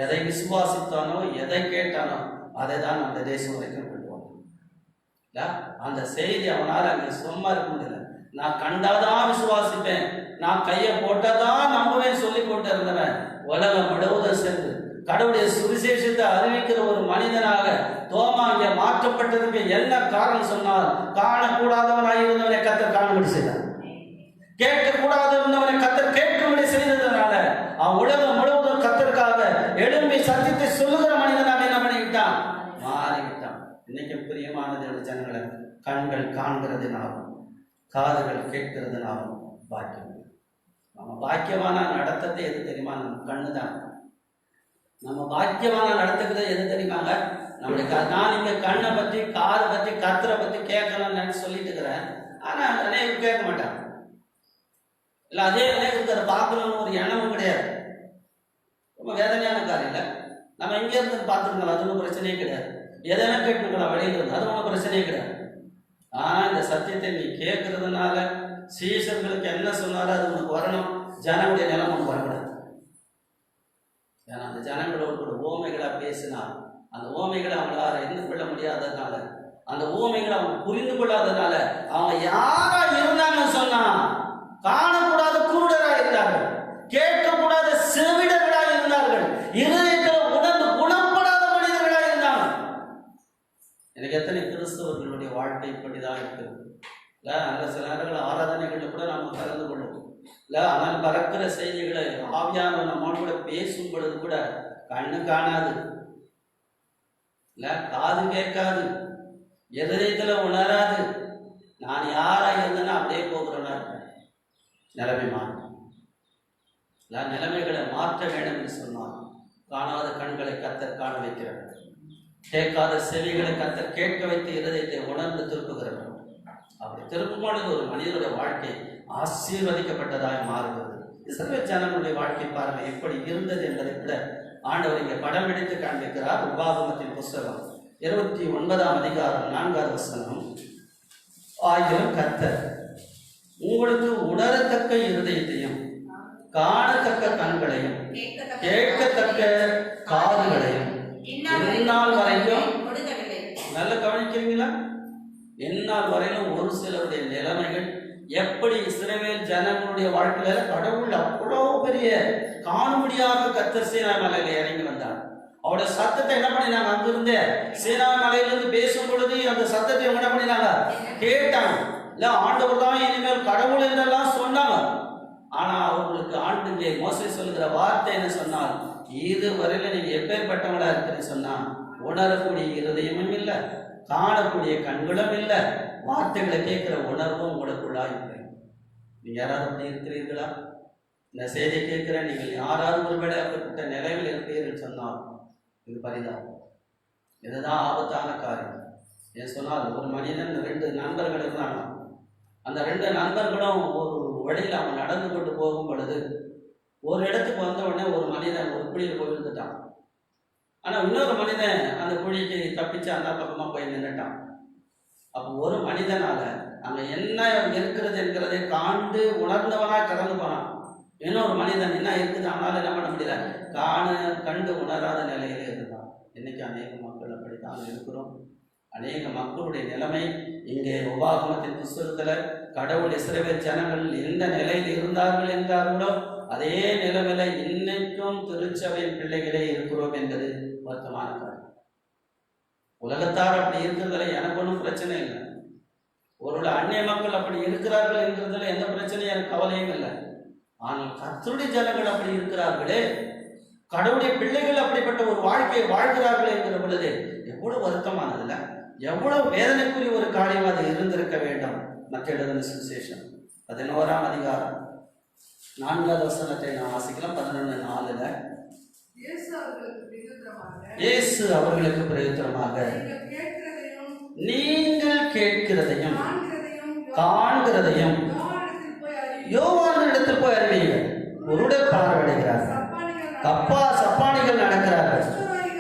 எதை விசுவாசித்தானோ, எதை கேட்டானோ அதை தான் அந்த தேசம் வரைக்கும் கொண்டு வந்தான். அந்த செய்தி அவனால் அங்கே சும்மா இருக்க முடியல. நான் கண்டாதான் விசுவாசிப்பேன், நான் கையை போட்டதான் நம்புவேன் சொல்லி கொண்டு இருந்தவன் உலகம் முழுவதும் சென்று கடவுளுடைய சுவிசேஷத்தை அறிவிக்கிற ஒரு மனிதனாக தோமா இங்கே மாற்றப்பட்டதுக்கு என்ன காரணம் சொன்னால், காணக்கூடாதவனாய் இருந்தவனை கர்த்தர் காணும்படி செய்தார், கேட்கக்கூடாத இருந்தவனை கர்த்தர் கேட்கும்படி செய்ததுனால அவன் உலகம் முழுவதும் கர்த்தருக்காக எழும்பி சத்தியத்தை சொல்லுகிற மனிதனாக என்ன பண்ணிவிட்டான், மாறிவிட்டான். இன்னைக்கு பிரியமான ஜனங்களை, கண்கள் காண்கிறதுனாலும் காதுகள் கேட்கிறதுனாலும் பாக்கியம். நம்ம பாக்கியமான நடத்தத்தை எது தெரியுமா, நம்ம கண்ணு தான். நம்ம பாக்கியமான நடத்துக்கிறது எது தெரியுமாங்க, நம்மளுக்கு. நான் இங்க கண்ணை பற்றி காதை பற்றி கத்தரை பற்றி கேட்கணும்னு நினைச்சு சொல்லிட்டு இருக்கிறேன், ஆனா அநேகம் கேட்க மாட்டாங்க. இல்லை அதே அநேகருக்கு அதை பார்க்கணும்னு ஒரு எண்ணமும் கிடையாது. ரொம்ப வேதனையான காரியம் இல்லை. நம்ம இங்கே இருந்து பார்த்துருக்கலாம், அது ஒன்றும் பிரச்சனையே கிடையாது. எதனா கேட்டுக்கலாம் வெளியில இருந்து, அது ஒன்றும் பிரச்சனையே கிடையாது. ஆனால் இந்த சத்தியத்தை நீ கேட்கறதுனால சீஷர்களுக்கு என்ன சொன்னாரோ அது உனக்கு வரணும், ஜனங்களுடைய நிலம் உனக்கு வரக்கூடாது. ஏன்னா அந்த ஜனங்களோடு கூட ஓமைகளை பேசினால் அந்த ஓமைகளை அவங்களால அறிந்து கொள்ள முடியாததுனால, அந்த ஓமைகளை அவங்க புரிந்து கொள்ளாததுனால அவங்க யாரா இருந்தாங்கன்னு சொன்னா காணக்கூடாத குருடராக இருந்தார்கள், கேட்கக்கூடாத செவிடர்களாக இருந்தார்கள், இருதயத்தில் உணர்ந்து குணப்படாத மனிதர்களாக இருந்தாங்க. எனக்கு எத்தனை கிறிஸ்தவர்களுடைய வாழ்க்கை இப்படிதான் இருக்குது. இல்லை அந்த சில நேரங்கள் ஆராதனைகளில் கூட நம்ம கலந்து கொள்ளுவோம். இல்லை ஆனால் பறக்கிற செய்திகளை ஆவியான நம்மோடு கூட பேசும் பொழுது கூட கண்ணு காணாது, இல்லை காது கேட்காது, இருதயத்தில் உணராது. நான் யாரா இருந்தேன்னா அப்படியே போகிறவனா இருப்பேன். நிலைமை மாறும். நிலைமைகளை மாற்ற வேண்டும் என்று சொன்னால் காணாத கண்களை கர்த்தர் காண வைக்கிறார், கேட்காத செவிகளை கர்த்தர் கேட்க வைத்து இருதயத்தை உணர்ந்து திருப்புகிறார். அப்படி திருப்பும் பொழுது ஒரு மனிதனுடைய வாழ்க்கை ஆசீர்வதிக்கப்பட்டதாக மாறுகிறது. இஸ்ரவேல் ஜனங்களுடைய வாழ்க்கை பாருங்க எப்படி இருந்தது என்பதை விட ஆண்டவர் இங்கே படம் எடுத்து காண்பிக்கிறார். உபாகமத்தின் புஸ்தகம் 29ஆம் அதிகாரம் 4வது வசனம், ஆகிலும் கர்த்தர் உங்களுக்கு உணரத்தக்க இருதயத்தையும் காணத்தக்க கண்களையும் கேட்கத்தக்க காதுகளையும் இந்நாள் வரைக்கும், நல்ல கவனிக்கிறீங்களா, இந்நாள் வரையிலும் ஒரு சிலருடைய நிலைமைகள் எப்படி இஸ்ரவேல் ஜனங்களுடைய வாழ்க்கையில கடவுள் அவ்வளவு பெரிய காணும்படியாக கர்த்தர் சீனாய் மலையில இறங்கி வந்தார். அவருடைய சத்தத்தை என்ன பண்ணினாங்க, அங்கிருந்து சீனாய் மலையிலிருந்து பேசும் பொழுது அந்த சத்தத்தை என்ன பண்ணினாங்க, கேட்டாங்க. இல்ல ஆண்டவர் தான் இனிமேல் கடவுள் என்றெல்லாம் சொன்னாங்க. ஆனா அவர்களுக்கு ஆண்டுங்கே மோசே சொல்லுகிற வார்த்தை என்ன சொன்னால், இதுவரையில நீங்க எப்பேற்பட்டவங்களா இருக்குன்னு சொன்னா உணரக்கூடிய இருதயமும் இல்லை, காணக்கூடிய கண்களும் இல்லை, வார்த்தைகளை கேட்கிற உணர்வும் உங்களுக்குள்ளா இல்லை. நீங்க யாராவது அப்படி இருக்கிறீர்களா? இந்த செய்தியை கேட்கிற நீங்கள் யாராவது ஒருவேளை அப்படிப்பட்ட நிலையில் இருக்கிறீர்கள் சொன்னால் இது பரிதாபம். இதுதான் ஆபத்தான காரியம். ஏன் சொன்னால் ஒரு மனிதன் 2 நண்பர்கள் இருந்தாங்க. அந்த 2 நண்பர்களும் ஒரு வழியில் அவன் நடந்து கொண்டு போகும் பொழுது ஒரு இடத்துக்கு வந்த உடனே ஒரு மனிதன் ஒரு குழியில் போய் விழுந்துட்டான். ஆனால் இன்னொரு மனிதன் அந்த குழிக்கு தப்பிச்சு அந்த பக்கமாக போய் நின்றுட்டான். அப்போ ஒரு மனிதனால அங்கே என்ன இருக்கிறது என்கிறதை காண்டு உணர்ந்தவனாக கடந்து போனான். இன்னொரு மனிதன் என்ன இருக்குது அவனால் என்ன பண்ண முடியல, கண்டு உணராத நிலையிலே இருந்தான். இன்னைக்கு அநேக மக்கள் அப்படித்தான் இருக்கிறோம். அநேக மக்களுடைய நிலைமை இங்கே உபாகமத்தின் புஸ்தகத்தில் கடவுள் இஸ்ரவேல் ஜனங்கள் எந்த நிலையில் இருந்தார்கள் என்றார்களோ அதே நிலைமையில இன்னைக்கும் திருச்சபையின் பிள்ளைகளே இருக்கிறோம் என்பது வருத்தமான காரணம். உலகத்தார் அப்படி இருக்கிறதுல எனக்கு ஒன்றும் பிரச்சனை இல்லை. ஒரு அந்நிய மக்கள் அப்படி இருக்கிறார்கள் என்கிறதுல எந்த பிரச்சனையும் எனக்கு கவலையும் இல்லை. ஆனால் கர்த்தருடைய ஜனங்கள் அப்படி இருக்கிறார்களே, கடவுளுடைய பிள்ளைகள் அப்படிப்பட்ட ஒரு வாழ்க்கையை வாழ்கிறார்கள் என்கிற பொழுது எவ்வளவு வருத்தமானதுல, எவ்வளவு வேதனைக்குரிய ஒரு காரியம் அது இருந்திருக்க வேண்டும். மற்ற எழுதின சுவிசேஷம் 11ஆம் அதிகாரம் 4வது வசனத்தை நான் வாசிக்கலாம். 11:4 இயேசு அவர்களுக்கு பிரயுத்தரமாக நீங்கள் கேட்கிறதையும் காண்கிறதையும் யோவானிடத்தில் போய் அறிவியுங்கள். குருடர் பார்வையடைகிறார்கள், சப்பானிகள் நடக்கிறார்கள்,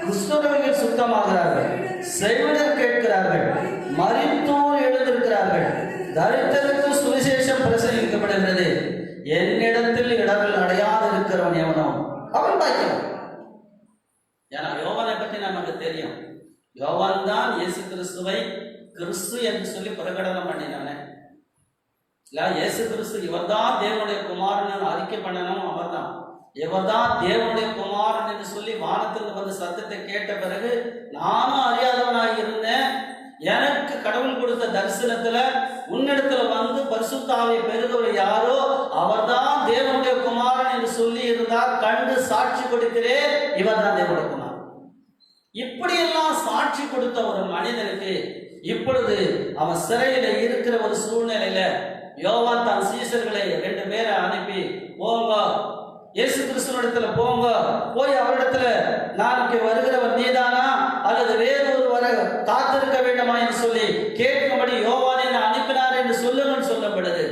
குஷ்டரோகிகள் சுத்தமாகிறார்கள், செவிடர் கேட்கிறார்கள், மரித்தோர் எழுந்திருக்கிறார்கள், தரித்திரருக்கு சுவிசேஷம் பிரசங்கிக்கப்படுகிறது. என்னிடத்தில் இடர்கள் அடையாது இருக்கிறவன் எவனோ அவன் பாக்கியவான். ஏன்னா யோவானை பற்றி நமக்கு தெரியும். யோவான் தான் இயேசு கிறிஸ்துவை கிறிஸ்து என்று சொல்லி பிரகடனம் பண்ணினானே. இயேசு கிறிஸ்து இவர்தான் தேவனுடைய குமாரன் அறிக்கை பண்ணணும். அவர்தான் இவர்தான் தேவனுடைய குமாரன் என்று சொல்லி வானத்திலிருந்து வந்து சத்தத்தை கேட்ட பிறகு நானும் அறியாதவனாக இருந்தேன். எனக்கு கடவுள் கொடுத்த தரிசனத்துல உன்னிடத்துல வந்து பரிசுத்தாவை பெறுகிறவர் யாரோ அவர்தான் தேவனுடைய குமாரன் என்று சொல்லி இருந்தார். கண்டு சாட்சி கொடுக்கிறேன், இவர் தான் தேவனுடைய குமாரன். இப்படியெல்லாம் சாட்சி கொடுத்த ஒரு மனிதனுக்கு இப்பொழுது அவன் சிறையில இருக்கிற ஒரு சூழ்நிலையில யோவான் தான் சீசர்களை 2 பேரை அனுப்பி, போங்க இயேசு கிறிஸ்துவிடத்துல போங்க, போய் அவரிடத்துல நாளைக்கு வருகிறவர் நீதானா அல்லது வேறு ஒரு வர காத்திருக்க வேண்டுமா என்று சொல்லி கேட்கும்படி யோவானை அனுப்பினார் என்று சொல்லுங்கள் சொல்லப்படுது.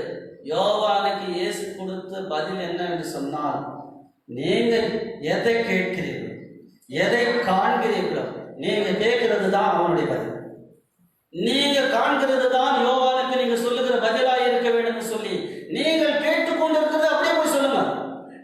யோவானுக்கு இயேசு கொடுத்த பதில் என்ன என்று சொன்னால், நீங்கள் எதை கேட்கிறீர்கள், எதை காண்கிறீர்களோ நீங்க கேட்கிறது தான் அவனுடைய பதில். நீங்க காண்கிறது தான் யோவானுக்கு நீங்க சொல்லுகிற பதிலாக இருக்க வேண்டும் சொல்லி நீங்கள் கேட்டுக்கொண்டிருக்கிறது அப்படியே போய் சொல்லுங்க.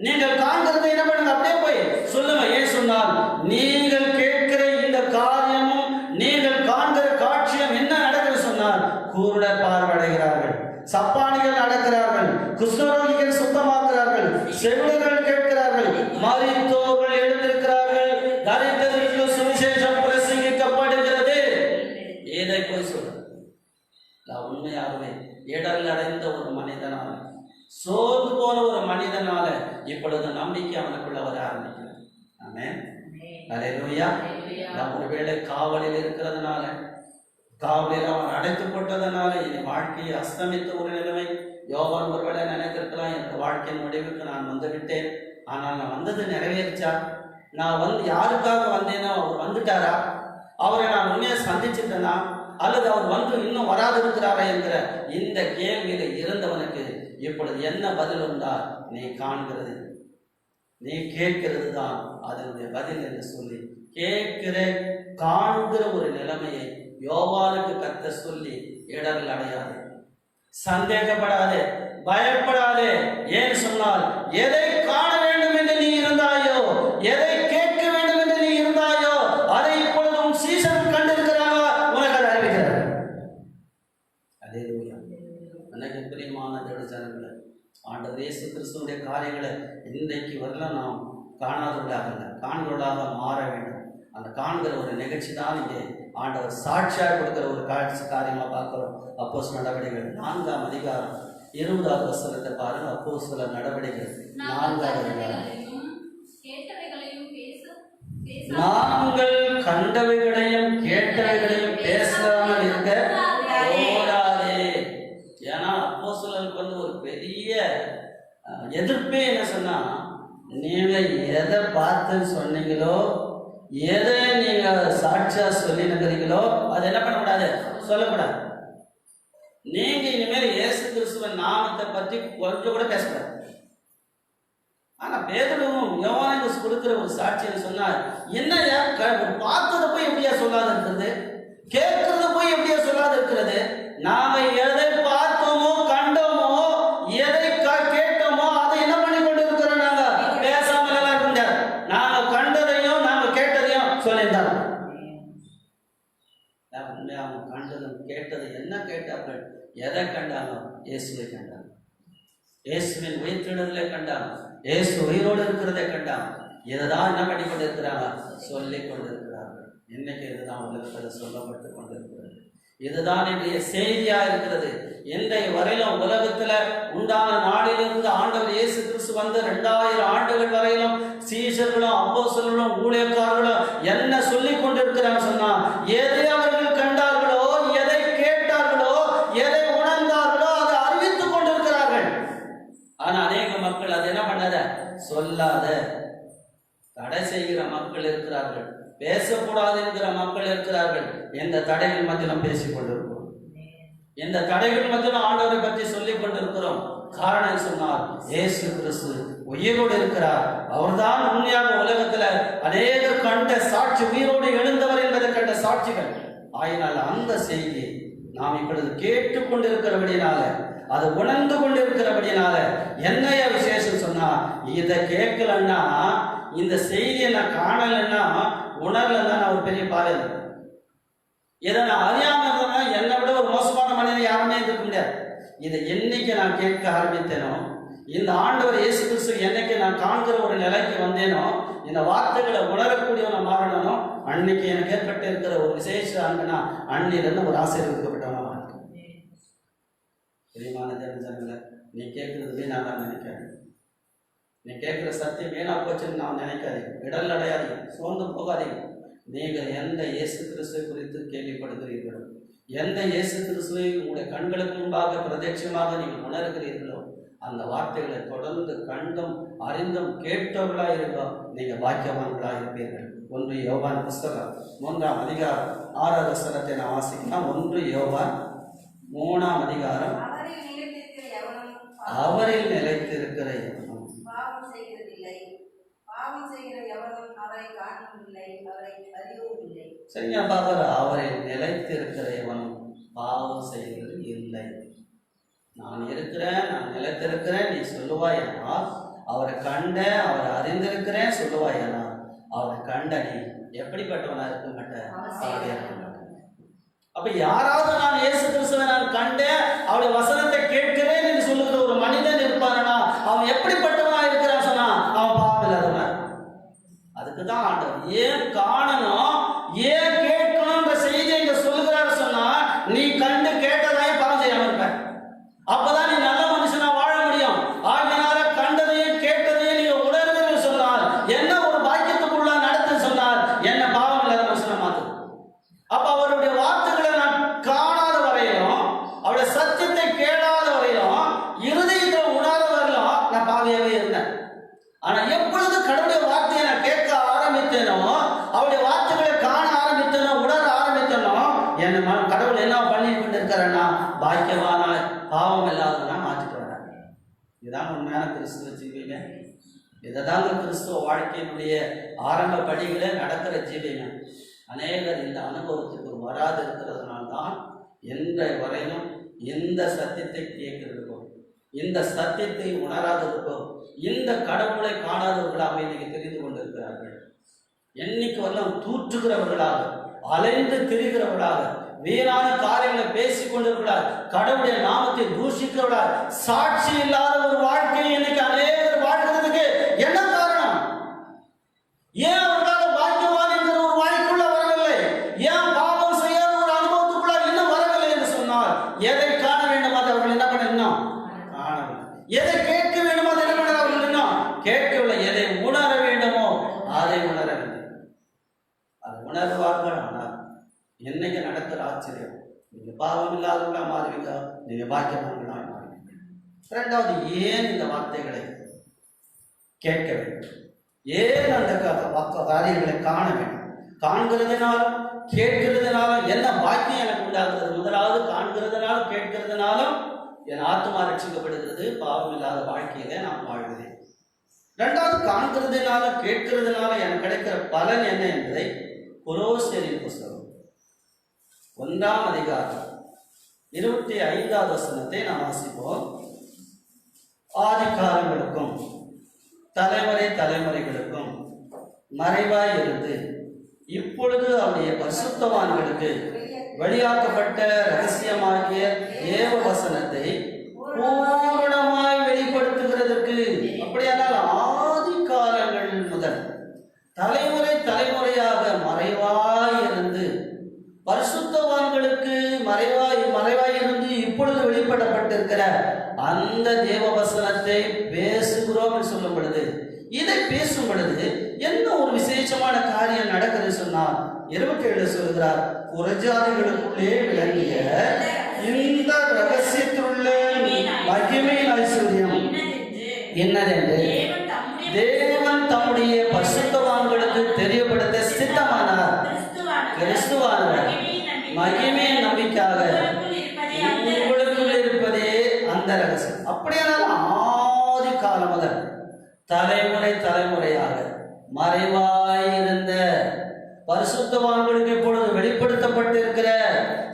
நீங்கள் காண்கிறது என்ன பண்ணுங்க, அப்படியே போய் சொல்லுங்க. ஏன் சொன்னால், நீங்கள் கேட்கிற இந்த காரியமும் நீங்கள் காண்கிற காட்சியம் என்ன நடக்குது சொன்னால், குருடர் பார்வையடைகிறார்கள், சப்பானிகள் நடக்கிறார்கள், குஷ்டரோகிகள் சுத்தமாக்குறார்கள், செவிடர்கள் கேட்கிறார்கள், மரித்தோர்கள் எழுந்திருக்கிறார்கள், தரித்திரருக்கு சுவிசேஷம் பிரசங்கிக்கப்படுகிறது. இதை போய் சொல்ற உண்மையாகவே இடர்கள் அடைந்த ஒரு மனிதனால, சோர்ந்து போன ஒரு மனிதனால இப்பொழுது நம்பிக்கை அவனுக்குள்ள வர ஆரம்பிக்கிறது. ஆமென், அல்லேலூயா. ஒருவேளை காவலில் இருக்கிறதுனால, காவலில் அவன் அடைத்துப்பட்டதனால இனி வாழ்க்கையை அஸ்தமித்த ஒரு நிலைமை. யோவான் ஒருவேளை நினைத்திருக்கலாம், என் வாழ்க்கையின் முடிவுக்கு நான் வந்து விட்டேன், ஆனால் நான் வந்தது நிறைவேறிச்சா, நான் வந்து யாருக்காக வந்தேனோ அவர் வந்துட்டாரா, அவரை நான் உண்மையை சந்திச்சுட்டேனா அல்லது அவர் வந்து இன்னும் வராது இருக்கிறாரா என்கிற இந்த கேள்வியில இருந்தவனுக்கு இப்பொழுது என்ன பதில் வந்தால், நீ காண்கிறது நீ கேட்கிறது தான் அதனுடைய பதில் என்று சொல்லி கேட்கிற காண்கிற ஒரு நிலைமையை யோவானுக்கு கர்த்தர் சொல்லி இடர்கள் அடையாது, சந்தேகப்படாதே, பயப்படாதே. ஏன் சொன்னால், எதை காண வேண்டும் என்று நீ இருந்தாயோ, எதை கேட்க வேண்டும் என்று நீ இருந்தாயோ, அதை இப்பொழுது உன் சீசன் கண்டிருக்கிறாங்க, உனக்கு அதை அறிவிக்கிறார். அல்லேலூயா. எனக்கு பிரியமான தேவஜனங்களே, ஆண்டவர் இயேசு கிறிஸ்துவுடைய காரியங்களை இன்றைக்கு வரலாம் நாம் காண்கிறவர்களாக மாற வேண்டும். அந்த காண்கிற ஒரு நிகழ்ச்சி தான் இங்கே ஆண்டவர் சாட்சியாக கொடுக்கிற ஒரு காரியமா பார்க்கிறோம். அப்போஸ்தலர் நடவடிக்கைகள் 4ஆம் அதிகாரம் 20வது வசனத்தை பாருங்க. அப்போஸ்தலர் நடவடிக்கைகள் 4ஆம் அதிகாரம். நாங்கள் கண்டவைகளையும் கேட்டவைகளையும் பேசாமல் இருக்க ஓடாதே. ஏன்னா அப்போஸ்தலருக்கு வந்து ஒரு பெரிய எதிர்ப்பே என்ன சொன்னா, நீங்க எதை பார்த்து சொன்னீங்களோ, எதை நீங்க சாட்சியா சொல்லி நிற்கிறீங்களோ அது என்ன பண்ணக்கூடாது, சொல்லக்கூடாது. நீங்க இனிமேல் இயேசு கிறிஸ்துவின் நாமத்தை பற்றி கொஞ்சம் கூட பேசக்கூடாது. ஆனா பேதுருவும் யோவானுக்கு கொடுக்கிற ஒரு சாட்சியை சொன்னார், என்னையா பார்த்ததை போய் எப்படியா சொல்லாது இருக்கிறது, கேட்கறத போய் எப்படியா சொல்லாது இருக்கிறது, நாம எதை பார்த்தோமோ கண்டோமோ எதை கேட்டோமோ அதை என்ன பண்ணி கொண்டு இருக்கிறோம், நாங்க பேசாமல் எல்லாம் இருக்க, நாங்க கண்டதையும் நாங்க கேட்டதையும் சொல்லியிருந்தாங்க. அவங்க கண்டதும் கேட்டது என்ன கேட்டார்கள், எதை கண்டாலும் இயேசுவை கண்டாங்க, இயேசுவின் உயிர்த்தெழுதலை கண்டாங்க, இயேசு உயிரோடு இருக்கிறதை கண்டாங்க. இதைதான் என்ன பண்ணி கொண்டு இருக்கிறாங்க, சொல்லிக் கொண்டிருக்கிறார்கள். இன்னைக்கு இதுதான் உலகத்தில் சொல்லப்பட்டு கொண்டிருக்கிறது. இதுதான் என்னுடைய செய்தியா இருக்கிறது. இன்றைய வரையிலும் உலகத்துல உண்டான நாளிலிருந்து ஆண்டவர் இயேசு கிறிஸ்து வந்து 2000 ஆண்டுகள் வரையிலும் சீஷர்களும் அப்போஸ்தலர்களும் ஊழியக்காரர்களும் என்ன சொல்லி கொண்டிருக்கிறாங்க சொன்னா, எதை அவர்கள் கண்டார்களோ, எதை கேட்டார்களோ, எதை உணர்ந்தார்களோ அதை அறிவித்துக் கொண்டிருக்கிறார்கள். ஆனா அநேக மக்கள் அது என்ன பண்ணாத, சொல்லாத தடை செய்கிற மக்கள் இருக்கிறார்கள், பேசக்கூடாது என்கிற மக்கள் இருக்கிறார்கள். எந்த தடைகள் மத்தியிலும் பேசிக் கொண்டிருக்கிறோம், எந்த தடைகள் மத்தியிலும் ஆண்டவரை பற்றி சொல்லிக் கொண்டிருக்கிறோம். காரணம் சொன்னார், இயேசு கிறிஸ்து உயிரோடு இருக்கிறார். அவர்தான் உண்மையாக உலகத்துல அநேகர் கண்ட சாட்சி, உயிரோடு எழுந்தவர் என்பதை கண்ட சாட்சிகள். ஆயினால் அந்த செய்தி நாம் இப்பொழுது கேட்டுக்கொண்டிருக்கிறபடினால, அது உணர்ந்து கொண்டிருக்கிறபடினால என்னைய விசேஷம் சொன்னா, இதை கேட்கலன்னா, இந்த செய்தியை நான் காணலைன்னா, உணரலன்னா நான் ஒரு பெரிய பாடல். இதை நான் அறியாம இருந்தேன்னா என்னை விட ஒரு மோசமான மனிதன் யாருமே இருக்க முடியாது. இதை என்னைக்கு நான் கேட்க ஆரம்பித்தேனோ, இந்த ஆண்டவர் இயேசு கிறிஸ்து என்னைக்கு நான் காண்கிற ஒரு நிலைக்கு வந்தேனோ, இந்த வார்த்தைகளை உணரக்கூடியவனை மாறணும், அன்னைக்கு எனக்கு ஏற்பட்டு இருக்கிற ஒரு விசேஷ அன்பனா அன்னிலிருந்து ஒரு ஆசீர்வதிக்கப்பட்டவனா இருக்கு. பிரியமான தேவஜனங்களே, நீ கேட்கறது வீணாக தான் நினைக்காது, நீ கேட்குற சத்தியம் வீணா போச்சுன்னு நான் நினைக்காதீங்க, இடல் அடையாதீங்க, சோர்ந்து போகாதீங்க. நீங்கள் எந்த இயேசு கிறிஸ்துவை குறித்து கேள்விப்படுகிறீர்களோ, எந்த இயேசு கிறிஸ்துவை உங்களுடைய கண்களுக்கு முன்பாக பிரத்யட்சமாக நீங்கள் உணர்கிறீர்களோ, அந்த வார்த்தைகளை தொடர்ந்து கண்டும் அறிந்தும் கேட்டவர்களாக இருக்கோ, நீங்கள் பாக்கியவான்களாக இருப்பீர்கள். 1 யோவான் புஸ்தகம் 3ஆம் அதிகாரம் 6வது வசனத்தை நான் வாசிக்கலாம். 1 யோவான் 3ஆம் அதிகாரம். அவரில் நிலைத்திருக்கிற எவனும் பாவம் செய்கிறதில்லை, பாவம் செய்கிற எவனும் அவரை காணவில்லை, அவரை அறியவும் இல்லை. சரியா பாக்குற, அவரில் நிலைத்திருக்கிற எவனும் பாவம் செய்கிறது இல்லை. நான் இருக்கிறேன், நான் நிலைத்திருக்கிறேன் நீ சொல்லுவாயனா, அவரை கண்ட, அவரை அறிந்திருக்கிறேன் சொல்லுவாயனா, அவரை கண்ட நீ எப்படிப்பட்டவனா இருக்க மாட்டேன். அப்ப யாராவது நான் இயேசு கிறிஸ்துவை நான் கண்டேன், அவருடைய வசனத்தை கேட்கிறேன் என்று சொல்லுகிற ஒரு மனிதன் இருப்பானா, அவன் எப்படிப்பட்டவனா இருக்கிறான் சொன்னா, அவன் பாவம் இல்லாதவன். அதுக்குதான் ஆண்டவர் ஏன் காணணும், ஏன் கேட்கணும்ன்ற செய்தியை இங்க சொல்லுகிறாரு சொன்னா, நீ கண்டு கேட்டதாயே பாவம் செய்யாம இருப்ப, அப்பதான் நீ நல்ல மனுஷனா வாழ முடியும். ஆகினால கண்டதையும் கேட்டதையும் நீங்க உணர்வுன்னு சொன்னால் என்ன ஒரு பாக்கியத்துக்குள்ள நடத்து சொன்னால் என்ன பாவம் இல்லாத மனுஷனை மாத்து. அப்ப அவருடைய வார்த்தைகளை நான் காணாத வரையிலும், அவருடைய சத்தியத்தை கேளாத வரையிலும், இருதயத்தை உணராத வரையிலும் நான் பாவியாவே இருந்தேன். ஆனா எப்பொழுது கடவுளுடைய வார்த்தையை நான் கேட்க ஆரம்பித்தேனோ, அவருடைய வார்த்தைகளை காண ஆரம்பித்தேனோ, உணர ஆரம்பித்தேனோ, என்ன கடவுள் என்ன பண்ணி கொண்டு இருக்கிறேன்னா பாக்கியவானா பாவம் இல்லாதவனா மாற்றிட்டு வர்றாங்க. இதுதான் உண்மையான கிறிஸ்துவ ஜீவிங்க. இதைதாங்க கிறிஸ்துவ வாழ்க்கையினுடைய ஆரம்ப படிகளே நடக்கிற ஜீவிங்க. அநேகர் இந்த அனுபவத்துக்கு வராது இருக்கிறதுனால்தான் எந்த வரையிலும் இந்த சத்தியத்தை கேட்கிறதுக்கோ, இந்த சத்தியத்தை உணராததுக்கோ, இந்த கடவுளை காணாதவர்களாக இன்னைக்கு தெரிந்து கொண்டிருக்கிறார்கள். என்னைக்கு வரலாம் தூற்றுகிறவர்களாக, அலைந்து திரிகிறவர்களாக, வீணான காரியங்களை பேசிக் கொண்டிருக்கிறார், கடவுளுடைய நாமத்தை தூஷிக்கிறவர்களாக, சாட்சி இல்லாத ஒரு வாழ்க்கையை இன்னைக்கு அநேகர் வாழ்கிறதுக்கு என்ன காரணம்? ஏன் அவர்களால் பாக்கியவான் என்கிற ஒரு வாழ்க்கைக்குள்ள வரவில்லை? ஏன் பாவம் செய்யாத ஒரு அனுபவத்துக்குள்ள இன்னும் வரவில்லை என்று சொன்னால், எதை காண வேண்டும் அதை அவர்கள் என்ன பண்ணணும்? காணவில்லை. எதை கேட்க வேண்டுமோ அதை என்ன பண்ண அவர்கள் இன்னும் கேட்கவில்லை. எதை உணர வேண்டுமோ அதை உணரவில்லை. அது உணர்வார்கள். ஆனால் என்னைக்கு நடக்கிற ஆச்சரியம், நீங்க பாவம் இல்லாதவங்களா மாறுவீங்க, நீங்க பாக்கியவான்களா மாறுவீங்க. இரண்டாவது, ஏன் இந்த வார்த்தைகளை கேட்க வேண்டும்? ஏன் அந்த காரியங்களை காண வேண்டும்? காண்கிறதுனாலும் கேட்கிறதுனாலும் என்ன பாக்கியம் எனக்கு உண்டாகிறது? முதலாவது காண்கிறதுனாலும் கேட்கிறதுனாலும் என் ஆத்மா ரட்சிக்கப்படுகிறது, பாவம் இல்லாத வாழ்க்கையிலே நான் வாழ்கிறேன். இரண்டாவது, காண்கிறதுனாலும் கேட்கிறதுனால எனக்கு கிடைக்கிற பலன் என்ன என்பதை கொலோசியரின் புஸ்தகம் 1ஆம் அதிகாரம் 25வது வசனத்தை நாம் வாசிப்போம். ஆதி காலங்களுக்கும் தலைமுறை தலைமுறைகளுக்கும் மறைவாய் இருந்து இப்பொழுது அவருடைய பரிசுத்தவான்களுக்கு வெளியாக்கப்பட்ட ரகசியமாகிய தேவ வசனத்தை பூரணமாய் வெளிப்படுத்துகிறதற்கு. அப்படியானால் ஆதி காலங்கள் முதல் தலைமுறை தலைமுறையாக மறைவாய் இருந்து பரிசுத்தவான்களுக்கு மறைவாயிருந்து இப்பொழுது வெளிப்படப்பட்டிருக்கிற அந்த தேவ வசனத்தை பேசுகிறோம் என்று சொல்லும் பொழுது, இதை பேசும் பொழுது என்ன ஒரு விசேஷமான காரியம் நடக்குது சொன்னால் 27 சொல்கிறார், புறஜாதிகளுக்குள்ளே விளங்கிய இந்த ரகசியத்திலுள்ள மகிமையின் ஐஸ்வர்யம் என்னதென்று தேவன் தம்முடைய பரிசுத்தவான்களுக்கு தெரியப்படுத்த சித்தமானார். கிறிஸ்துவானவர் மகிமையின் நம்பிக்கையாக உங்களுக்குள் இருப்பதே அந்த ரகசியம். அப்படியானால் ஆதி காலம் முதல் தலைமுறை தலைமுறையாக மறைவாயிருந்த பரிசுத்தவான்களுக்கு இப்பொழுது வெளிப்படுத்தப்பட்டிருக்கிற,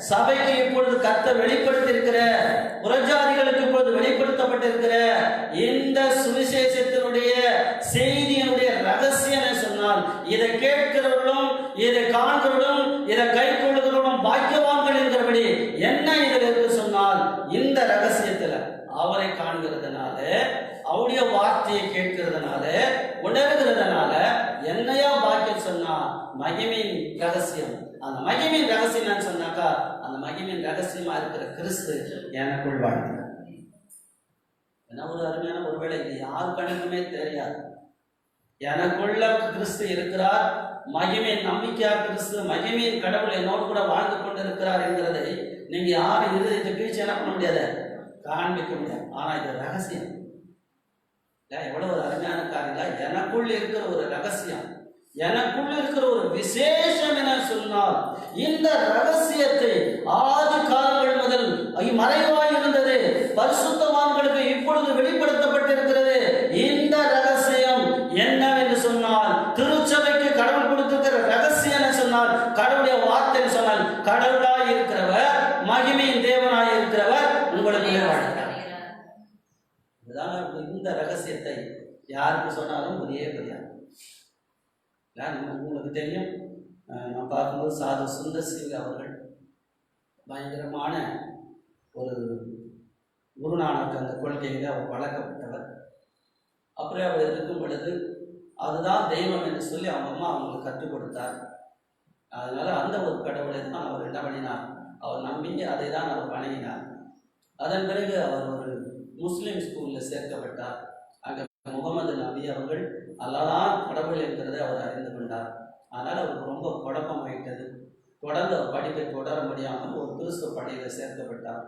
சபைக்கு இப்பொழுது கர்த்தர் வெளிப்படுத்தியிருக்கிற, புறஜாதிகளுக்கு இப்பொழுது வெளிப்படுத்தப்பட்டிருக்கிற இந்த சுவிசேஷத்தினுடைய செய்தியினுடைய ரகசியம் சொன்னால், இதை கேட்கிறவர்களும் இதை காண்கிறவர்களும் இதை கை கொள்ளுகிறவர்களும் பாக்கியவான்கள் என்கிறபடி என்ன இதில் இருக்கு சொன்னால், இந்த ரகசியத்தில் அவரை காண்கிறதுனால, அவருடைய வார்த்தையை கேட்கிறதுனால, உணர்கிறதுனால என்னையா பாக்கியம் சொன்னா மகிமையின் ரகசியம். அந்த மகிமையின் ரகசியம் சொன்னாக்கா, அந்த மகிமையின் ரகசியமா இருக்கிற கிறிஸ்து எனக்குள் வாழ்கிறார். என்ன ஒரு அருமையான ஒருவேளை இது யாரு கணக்குமே தெரியாது. எனக்குள்ள கிறிஸ்து இருக்கிறார், மகிமையின் நம்பிக்கையா கிறிஸ்து, மகிமையின் கடவுள் என்னோடு கூட வாழ்ந்து கொண்டு இருக்கிறார் என்கிறதை நீங்க யாரும் இருதயத்தை கீழ்ச்சி என்ன பண்ண முடியாது, காண்பிக்க முடியாது. ஆனா இது ரகசியம். எவ்வளவு ஒரு அருமையான காரியம். எனக்குள் இருக்கிற ஒரு ரகசியம், எனக்குள் இருக்கிற ஒரு விசேஷம் என சொன்னால், இந்த ரகசியத்தை ஆதி காலங்கள் முதல் மறைவாய் இருந்தது, பரிசுத்தவான்களுக்கு இப்பொழுது வெளிப்படுத்தப்பட்டிருக்கிறது. இந்த ரகசியம் என்னவென்று சொன்னால், திருச்சபைக்கு கடவுள் கொடுத்திருக்கிற ரகசியம் என சொன்னால், கடவுளுடைய வார்த்தை சொன்னால், கடவுளாய் இருக்கிறவர், மகிமையின் தேவனாய் இருக்கிறவர் உங்களுக்கு வாழ்கிறார். இந்த ரகசியத்தை யாருக்கு சொன்னாலும் புரியவே புரியாது. உங்களுக்கு தெரியும், நான் பார்க்கும்போது சாது சுந்தர் சிங் அவர்கள் பயங்கரமான ஒரு குருநானக் அந்த கொள்கையில் அவர் வளர்க்கப்பட்டவர். அப்புறம் அவர் இருக்கும் பொழுது அதுதான் தெய்வம் என்று சொல்லி அவங்க அம்மா அவங்களுக்கு கற்றுக் கொடுத்தார். அதனால அந்த ஒரு கடவுளை தான் அவர் என்ன பண்ணினார், அவர் நம்பி அதை தான் அவர் வணங்கினார். அதன் பிறகு அவர் ஒரு முஸ்லீம் ஸ்கூலில் சேர்க்கப்பட்டார். அங்கே முகமது நபி அவர்கள் அல்லாதான் கடவுள் என்கிறதை அவர் அறிந்து கொண்டார். அதனால் அவருக்கு ரொம்ப குழப்பமாயிட்டது. தொடர்ந்து அவர் படிப்பை தொடர முடியாமல் ஒரு கிறிஸ்துவ பள்ளியில் சேர்க்கப்பட்டார்.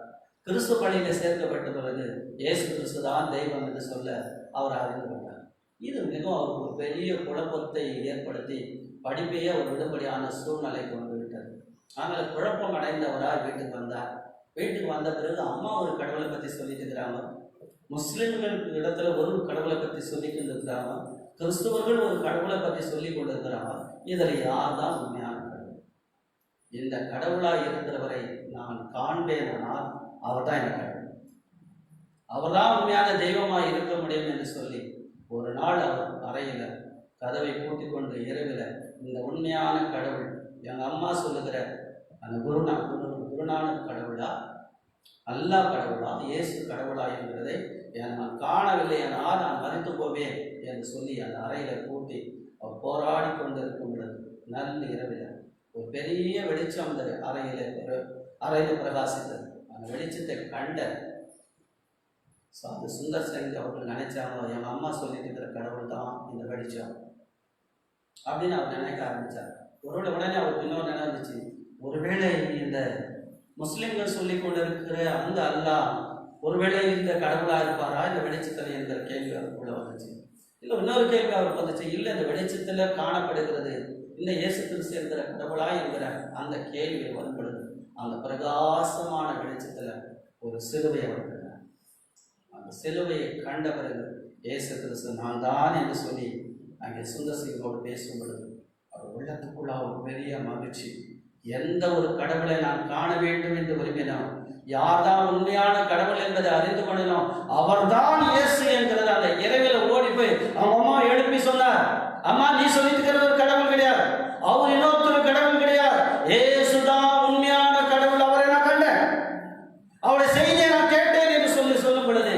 கிறிஸ்துவ பள்ளியில் சேர்க்கப்பட்ட பிறகு இயேசு கிறிஸ்து தான் தெய்வம் என்று சொல்ல அவர் அறிந்து கொண்டார். இது மிகவும் அவருக்கு ஒரு பெரிய குழப்பத்தை ஏற்படுத்தி படிப்பையே அவர் விடுபடியான சூழ்நிலை கொண்டு விட்டது. ஆனால் குழப்பம் அடைந்தவராக வீட்டுக்கு வந்தார். வீட்டுக்கு வந்த பிறகு அம்மா ஒரு கடவுளை பற்றி சொல்லிட்டு இருக்கிறாங்க, முஸ்லிம்களுக்கு இடத்துல ஒரு கடவுளை பற்றி சொல்லிக்கிட்டு இருக்கிறாங்க, கிறிஸ்துவர்கள் ஒரு கடவுளை பற்றி சொல்லி கொண்டு இருக்கிறாங்க. இதில் யார் தான் உண்மையான கடவுள்? இந்த கடவுளாக இருக்கிறவரை நான் காண்பேனால் அவர் தான் என் கடவுள், அவர் தான் உண்மையான தெய்வமாக இருக்க முடியும் என்று சொல்லி ஒரு நாள் அவர் அறையில் கதவை பூட்டி கொண்டு இரவில் இந்த உண்மையான கடவுள் எங்கள் அம்மா சொல்லுகிற அந்த குருநானக் கடவுளா, அல்லாஹ் கடவுளா, இயேசு கடவுளா என்கிறதை நான் காணவில்லை ஆனால் நான் மறித்து போவேன் என்று சொல்லி அந்த அறையில் பூட்டி அவர் போராடி கொண்டு இருக்கும் பொழுது நல்ல இரவில் ஒரு பெரிய வெளிச்சம் அந்த அறையில் பிரகாசித்தது. அந்த வெளிச்சத்தை கண்ட சாது சுந்தர் சிங் அவர்கள் நினைச்சாங்க, எங்கள் அம்மா சொல்லிட்டு இருக்கிற கடவுள் தான் இந்த வெளிச்சம் அப்படின்னு அவர் நினைக்க ஆரம்பித்தார். ஒருவேளை உடனே அவருக்கு இன்னொரு நினைந்துச்சு, ஒருவேளை இந்த முஸ்லிம்கள் சொல்லி கொண்டு இருக்கிற அந்த அல்லாஹ் ஒருவேளை இந்த கடவுளாக இருப்பாரா இந்த வெளிச்சத்தில் என்கிற கேள்வி அவருக்குள்ள வந்துச்சு. இல்லை இன்னொரு கேள்வி அவருக்கு வந்துச்சு, இல்லை இந்த வெளிச்சத்தில் காணப்படுகிறது இந்த இயேசு கிறிஸ்து என்கிற கடவுளா என்கிற அந்த கேள்வி வரும்பொழுது அந்த பிரகாசமான வெளிச்சத்தில் ஒரு சிலுவையை வருகிறார். அந்த சிலுவையை கண்ட பிறகு இயேசு கிறிஸ்து நான் தான் என்று சொல்லி அங்கே சுந்தர் சிங்கோடு பேசும் பொழுது அவர் உள்ளத்துக்குள்ள ஒரு பெரிய மகிழ்ச்சி. எந்த ஒரு கடவுளை நான் காண வேண்டும் என்று விரும்பினோம், யார்தான் உண்மையான கடவுள் என்பதை அறிந்து கொள்ளணும், அவர் தான் இயேசு என்கிறது அந்த இரவில் ஓடி போய் அவங்க அம்மா எழுப்பி சொன்னார், அம்மா நீ சொல்லிட்டு ஒரு கடவுள் கிடையாது, அவர் இன்னொருத்தர் கடவுள் கிடையாது, இயேசு தான் உண்மையான கடவுள், அவரை நான் கண்டேன், அவருடைய செய்தியை நான் கேட்டேன் என்று சொல்லும் பொழுது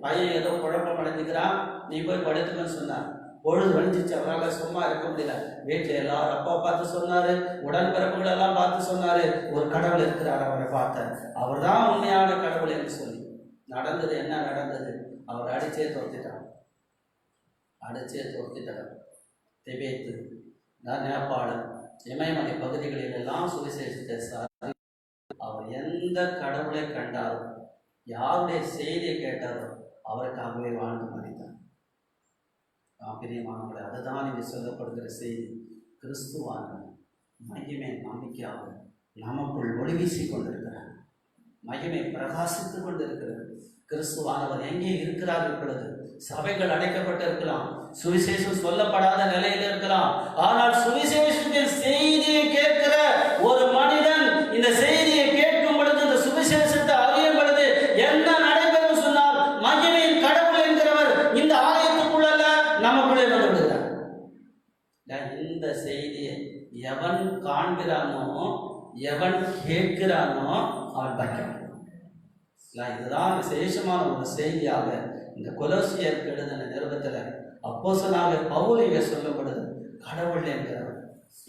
பையன் ஏதோ குழப்பம் அடைஞ்சுக்கிறான், நீ போய் படுத்துக்கன்னு சொன்னார். பொழுது வலிஞ்சிச்சு, அவரால் சும்மா இருக்க முடியல. வீட்டில் எல்லாரும் அப்பா பார்த்து சொன்னாரு, உடன்பிறப்புகள் எல்லாம் பார்த்து சொன்னாரு, ஒரு கடவுள் இருக்கிறார், அவரை பார்த்தார், அவர் தான் உண்மையான கடவுள் என்று சொல்லி. நடந்தது என்ன நடந்தது? அவர் அடிச்சே தோர்த்திட்டார். திபேத்து, நேபாளம், இமயமலை பகுதிகளில் எல்லாம் சுவிசேஷத்தை சார். அவர் எந்த கடவுளை கண்டாரோ, யாருடைய செய்தியை கேட்டாரோ அவருக்காகவே வாழ்ந்து மறைத்தார். பிரியமானவர்களே, அதுதான் இங்கே சொல்லப்படுகிற செய்தி. கிறிஸ்துவான மகிமை நம்பிக்கையாக நமக்குள் ஒளி வீசி கொண்டிருக்கிறார். மகிமை பிரகாசித்து கொண்டிருக்கிறது. கிறிஸ்துவானவர் எங்கே இருக்கிறார்? இப்பொழுது சபைகள் அடைக்கப்பட்டிருக்கலாம், சுவிசேஷம் சொல்லப்படாத நிலையில் இருக்கலாம். ஆனால் சுவிசேஷத்தின் செய்தியை கேட்கிற ஒரு மனிதன் இந்த செய்தியை கேட்கும் பொழுது, இந்த சுவிசேஷத்தை அறியும் பொழுது என்ன நடைபெறும் சொன்னால், மகிமையின் கடவுள் என்கிறவர் இந்த ஆலயத்துக்குள்ள நமக்குள்ளே வந்து விடுகிறார். இந்த செய்தியை எவன் காண்கிறானோ, எவன் கேட்கிறானோ அவன் பாக்கியவான். இதுதான் விசேஷமான ஒரு செய்தியாக இந்த கொலோசியருக்கு எழுதின நிருபத்தில் அப்போஸ்தலனாகிய பவுல் இங்கே சொல்லப்படுது. கடவுள் என்கிறவர்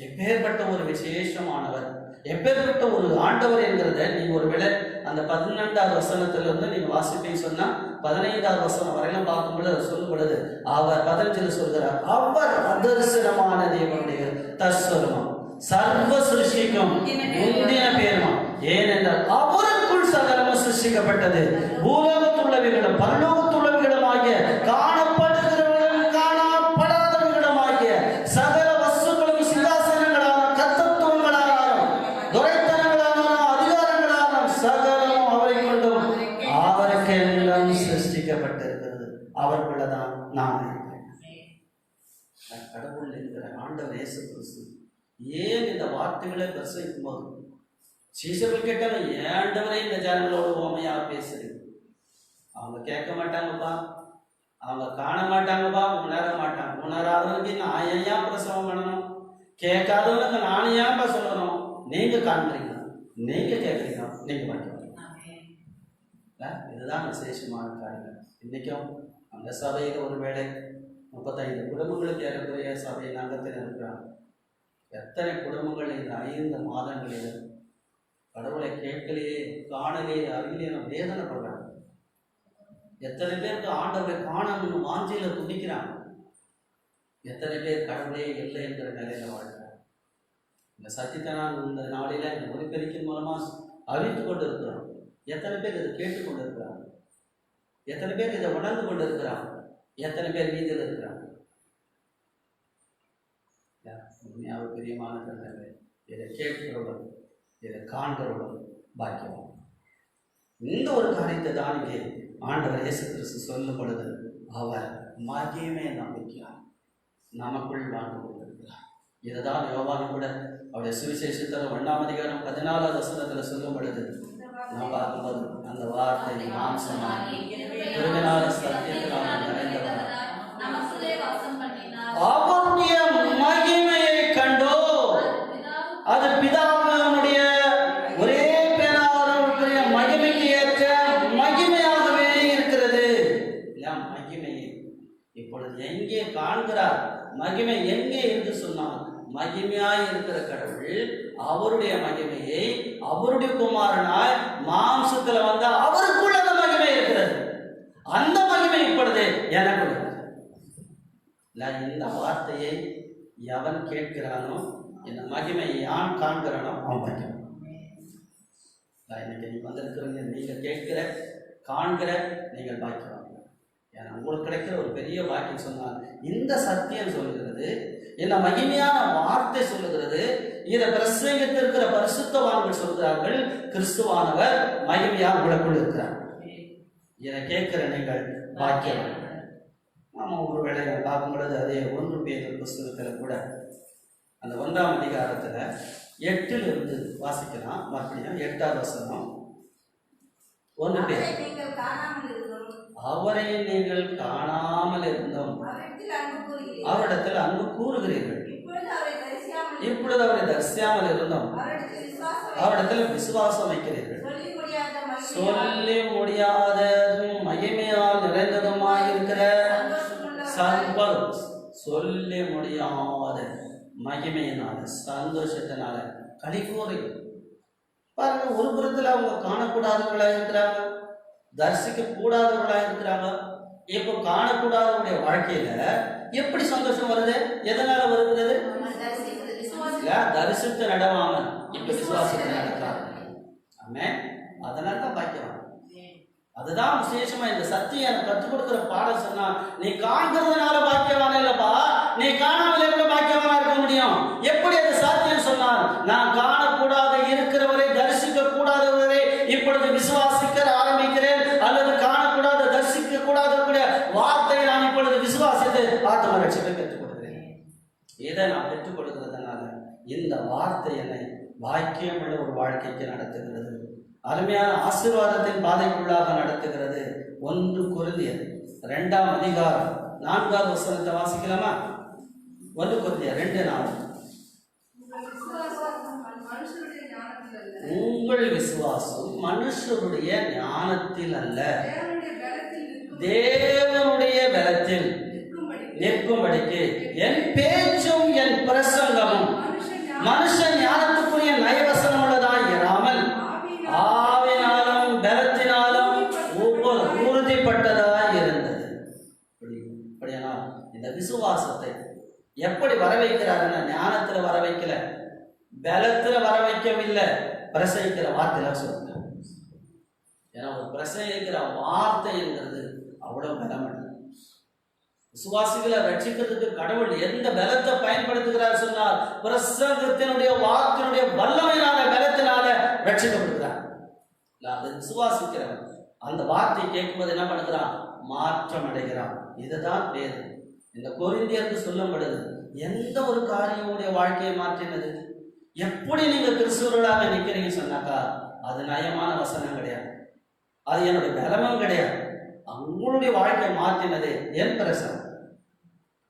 எப்பேற்பட்ட ஒரு விசேஷமானவர், எப்பேற்பட்ட ஒரு ஆண்டவர் என்கிறத நீங்க ஒருவேளை அந்த 12வது வசனத்திலிருந்து நீங்க வாசிப்பீங்க சொன்னா 15வது வசனம் வரையிலும் பார்க்கும்போது அவர் சொல்லும் பொழுது, அவர் 15 சொல்கிறார், அவர் அதர்சனமான தேவனுடைய தற்சொருமம், சர்வ சிருஷ்டிக்கும் முந்தின பேருமா, ஏனென்றால் அவருக்குள் சகலமும் சிருஷ்டிக்கப்பட்டது, பூலோகத்துள்ளவைகளும் பரலோகத்துள்ளவைகளும் ஆகிய காணப்படுகிறவர்களும் காணப்படாதவர்களும் ஆகிய சகல வஸ்துக்களும் சிங்காசனங்களாலும் கர்த்தத்துவங்களாலும் துரைத்தனங்களாலும் அதிகாரங்களாலும் சகலமும் அவரை கொண்டும் அவருக்கெல்லாம் சிருஷ்டிக்கப்பட்டிருக்கிறது. அவருக்குள்ளதான் நான் இருக்கிறேன். கடவுள் என்கிற ஆண்டவர் இயேசு கிறிஸ்து ஏன் இந்த வார்த்தைகளை பிரசவிக்கும் போது சீசர்கள் கேட்டாலும், ஏண்டவரை இந்த ஜனங்களோட உண்மையா பேசுறீங்க? அவங்க கேட்க மாட்டாங்கப்பா, அவங்க காண மாட்டாங்கப்பா, உணர மாட்டாங்க. உணராதவனுக்கு நான் ஏன் பிரசவம் பண்ணணும்? கேட்காதவனுக்கு நான் ஏன்ப்பா சொல்லணும்? நீங்க காண்றீங்க, நீங்க கேட்குறீங்க, நீங்க பண்ணுறீங்க. இதுதான் விசேஷமான காரியங்கள். இன்னைக்கும் அந்த சபையில் ஒருவேளை 35 குடும்பங்களுக்கு ஏறக்குறைய சபையின் அங்கத்தில் இருக்கிறாங்க. எத்தனை குடும்பங்கள் இந்த 5 மாதங்களில் கடவுளை கேட்கலையே, காணலையே, அறிவிலே வேதனைப்படுறாங்க. எத்தனை பேருக்கு ஆண்டவரை காணணும்னு வாஞ்சியில துடிக்கிறாங்க. எத்தனை பேர் கடவுளே இல்லை என்கிற நிலையில வாழ்கிறாங்க. இந்த சத்தியத்தை நான் இந்த நாளில இந்த ஒலிபெருக்கின் மூலமா அறிவித்து கொண்டு இருக்கிறோம். எத்தனை பேர் இதை கேட்டுக்கொண்டு இருக்கிறாங்க? எத்தனை பேர் இதை உணர்ந்து கொண்டு இருக்கிறாங்க? எத்தனை பேர் வீதியில் இருக்கிறாங்க? உண்மையாக பிரியமான கண்டங்கள், இதை கேட்கிறவர்கள், இதை காண்கிறவர்கள் பாக்கியவான். இந்த ஒரு காரியத்தை தான் இங்கே ஆண்டவர் இயேசு கிறிஸ்து சொல்லும் பொழுது, அவர் மகிமை நம்பிக்கையார் நமக்குள் வாழ்ந்து கொண்டிருக்கிறார். இதுதான் யோவான் கூட அவருடைய சுவிசேஷத்தில் 1ஆம் அதிகாரம் 14வது வசனத்தில் சொல்லும் பொழுது நான் பார்க்கும்போது, அந்த வார்த்தை மாம்சமாகி திருவிழால சத்தியத்தினால் நிறைந்தவர், அவருடைய மகிமையை கண்டோ, அது பிதாவினுடைய ஒரே பேராவருடைய மகிமைக்கு ஏற்ற மகிமையாகவே இருக்கிறது. மகிமையை இப்பொழுது எங்கே காண்கிறார்? மகிமை எங்கே என்று சொன்னால், மகிமையாய் இருக்கிற கடவுள் அவருடைய மகிமையை அவருடைய குமாரனாய் மாம்சத்துல வந்த அவருக்குள்ள அந்த மகிமை இருக்கிறது. அந்த மகிமை இப்பொழுது எனக்கு இந்த வார்த்தையை எவன் கேட்கிறானோ, இந்த மகிமையை யான் காண்கிறானோ அவன் பாக்கியம். இன்னைக்கு நீங்க வந்திருக்கிறீங்க, நீங்க கேட்கிற காண்கிற நீங்கள் பாக்கியம். ஏன்னா உங்களுக்கு கிடைக்கிற ஒரு பெரிய பாக்கியம் சொன்னால், இந்த சத்தியம் சொல்லுகிறது, இந்த மகிமையான வார்த்தை சொல்லுகிறது, இதை பிரசங்கித்திருக்கிற பரிசுத்தவான்கள் சொல்கிறார்கள், கிறிஸ்துவானவர் மகிமையாக உங்களுக்குள் இருக்கிறார். இதை கேட்கிற நீங்கள் பாக்கியம். நாம ஒரு வேளையை பார்க்கும் பொழுது அதே 1 பேதுரு புஸ்தகத்தில் கூட அந்த 1ஆம் அதிகாரத்தில் 8லிருந்து வாசிக்கலாம். மறுபடியும் 8வது வசனம். 1 பேர், அவரை நீங்கள் காணாமல் இருந்தோம், அவரிடத்தில் அன்பு கூறுகிறீர்கள், இப்பொழுது அவரை தரிசியாமல் இருந்தோம், அவரிடத்தில் விசுவாசம் வைக்கிறீர்கள், சொல்லி முடியாத மகிமையால் நிறைந்ததுமாயிருக்கிற சொல்லி முடியாத மகிமையினால சந்தோஷத்தினால களிகூறி பாருங்க. ஒரு புறத்துல அவங்க காணக்கூடாதவர்களா இருக்கிறாங்க, தரிசிக்க கூடாதவர்களா இருக்கிறாங்க. இப்போ காணக்கூடாதவருடைய வாழ்க்கையில எப்படி சந்தோஷம் வருது? எதனால வருகிறது? தரிசித்து நடவாமல் இப்ப விசுவாசத்தை நடக்கிறாங்க. ஆமென். அதனால தான் பாய்க்கிறாங்க. அதுதான் விசேஷமா இந்த சத்தியம் எனக்கு கற்றுக் கொடுக்கிற பாடம் சொன்னா, நீ காண்கிறதுனால பாக்கியவான இல்லப்பா, நீ காணாமல் எப்படி பாக்கியவானா இருக்க முடியும்? எப்படி அது சாத்தியம் சொன்னார்? நான் காணக்கூடாத இருக்கிறவரை, தரிசிக்க கூடாதவரை இப்பொழுது விசுவாசிக்க ஆரம்பிக்கிறேன், அல்லது காணக்கூடாத தரிசிக்க கூடாத வார்த்தையை நான் இப்பொழுது விசுவாசித்து ஆத்ம ரட்சிப்பை பெற்றுக் கொடுக்கிறேன். இதை நான் பெற்றுக் கொடுக்கிறதுனால இந்த வார்த்தை என்னை பாக்கியமுள்ள ஒரு வாழ்க்கைக்கு நடத்துகிறது, அருமையான ஆசீர்வாதத்தின் பாதைக்குள்ளாக நடத்துகிறது. 1 கொரிந்தியர் 2ஆம் அதிகாரம் 4வது வசனத்தை வாசிக்கலாமா? 1 கொரிந்தியர் 2:4. உங்கள் விசுவாசம் மனுஷருடைய ஞானத்தில் அல்ல, தேவனுடைய பலத்தில் நிற்கும்படிக்கு என் பேச்சும் என் பிரசங்கமும் மனுஷ ஞானத்துக்குரிய நயவசனம் உள்ளதாய் இராமல் ஆவினாலும் பலத்தினாலும் உறுதிப்பட்டதாய் இருந்தது. அப்படியானால் இந்த விசுவாசத்தை எப்படி வர வைக்கிறாருன்னா, ஞானத்துல வர வைக்கல, பலத்துல வர வைக்கவில்லை, பிரசவிக்கிற வார்த்தையில சொல்றாங்க. ஏன்னா ஒரு பிரசவிக்கிற வார்த்தைங்கிறது அவ்வளவு பலம். விசுவாசிகளை ரட்சிக்கிறதுக்கு கடவுள் எந்த பலத்தை பயன்படுத்துகிறார் சொன்னால், பிரசங்கத்தினுடைய வாக்கினுடைய வல்லமையினால பலத்தினால ரட்சிக்கப்படுகிறார். அது விசுவாசிக்கிறவன் அந்த வார்த்தை கேட்கும்போது என்ன பண்ணுகிறான்? மாற்றம் அடைகிறான். இதுதான் வேதம் இந்த கொரிந்தியருக்கு சொல்லப்படுது. எந்த ஒரு காரியமுடைய வாழ்க்கையை மாற்றினது? எப்படி நீங்க கிறிஸ்துவர்களாக நிற்கிறீங்க சொன்னாக்கா, அது நயமான வசனம் கிடையாது, அது என்னுடைய பலமும் கிடையாது. உங்களுடைய வாழ்க்கையை மாற்றினது என் பிரசனம்.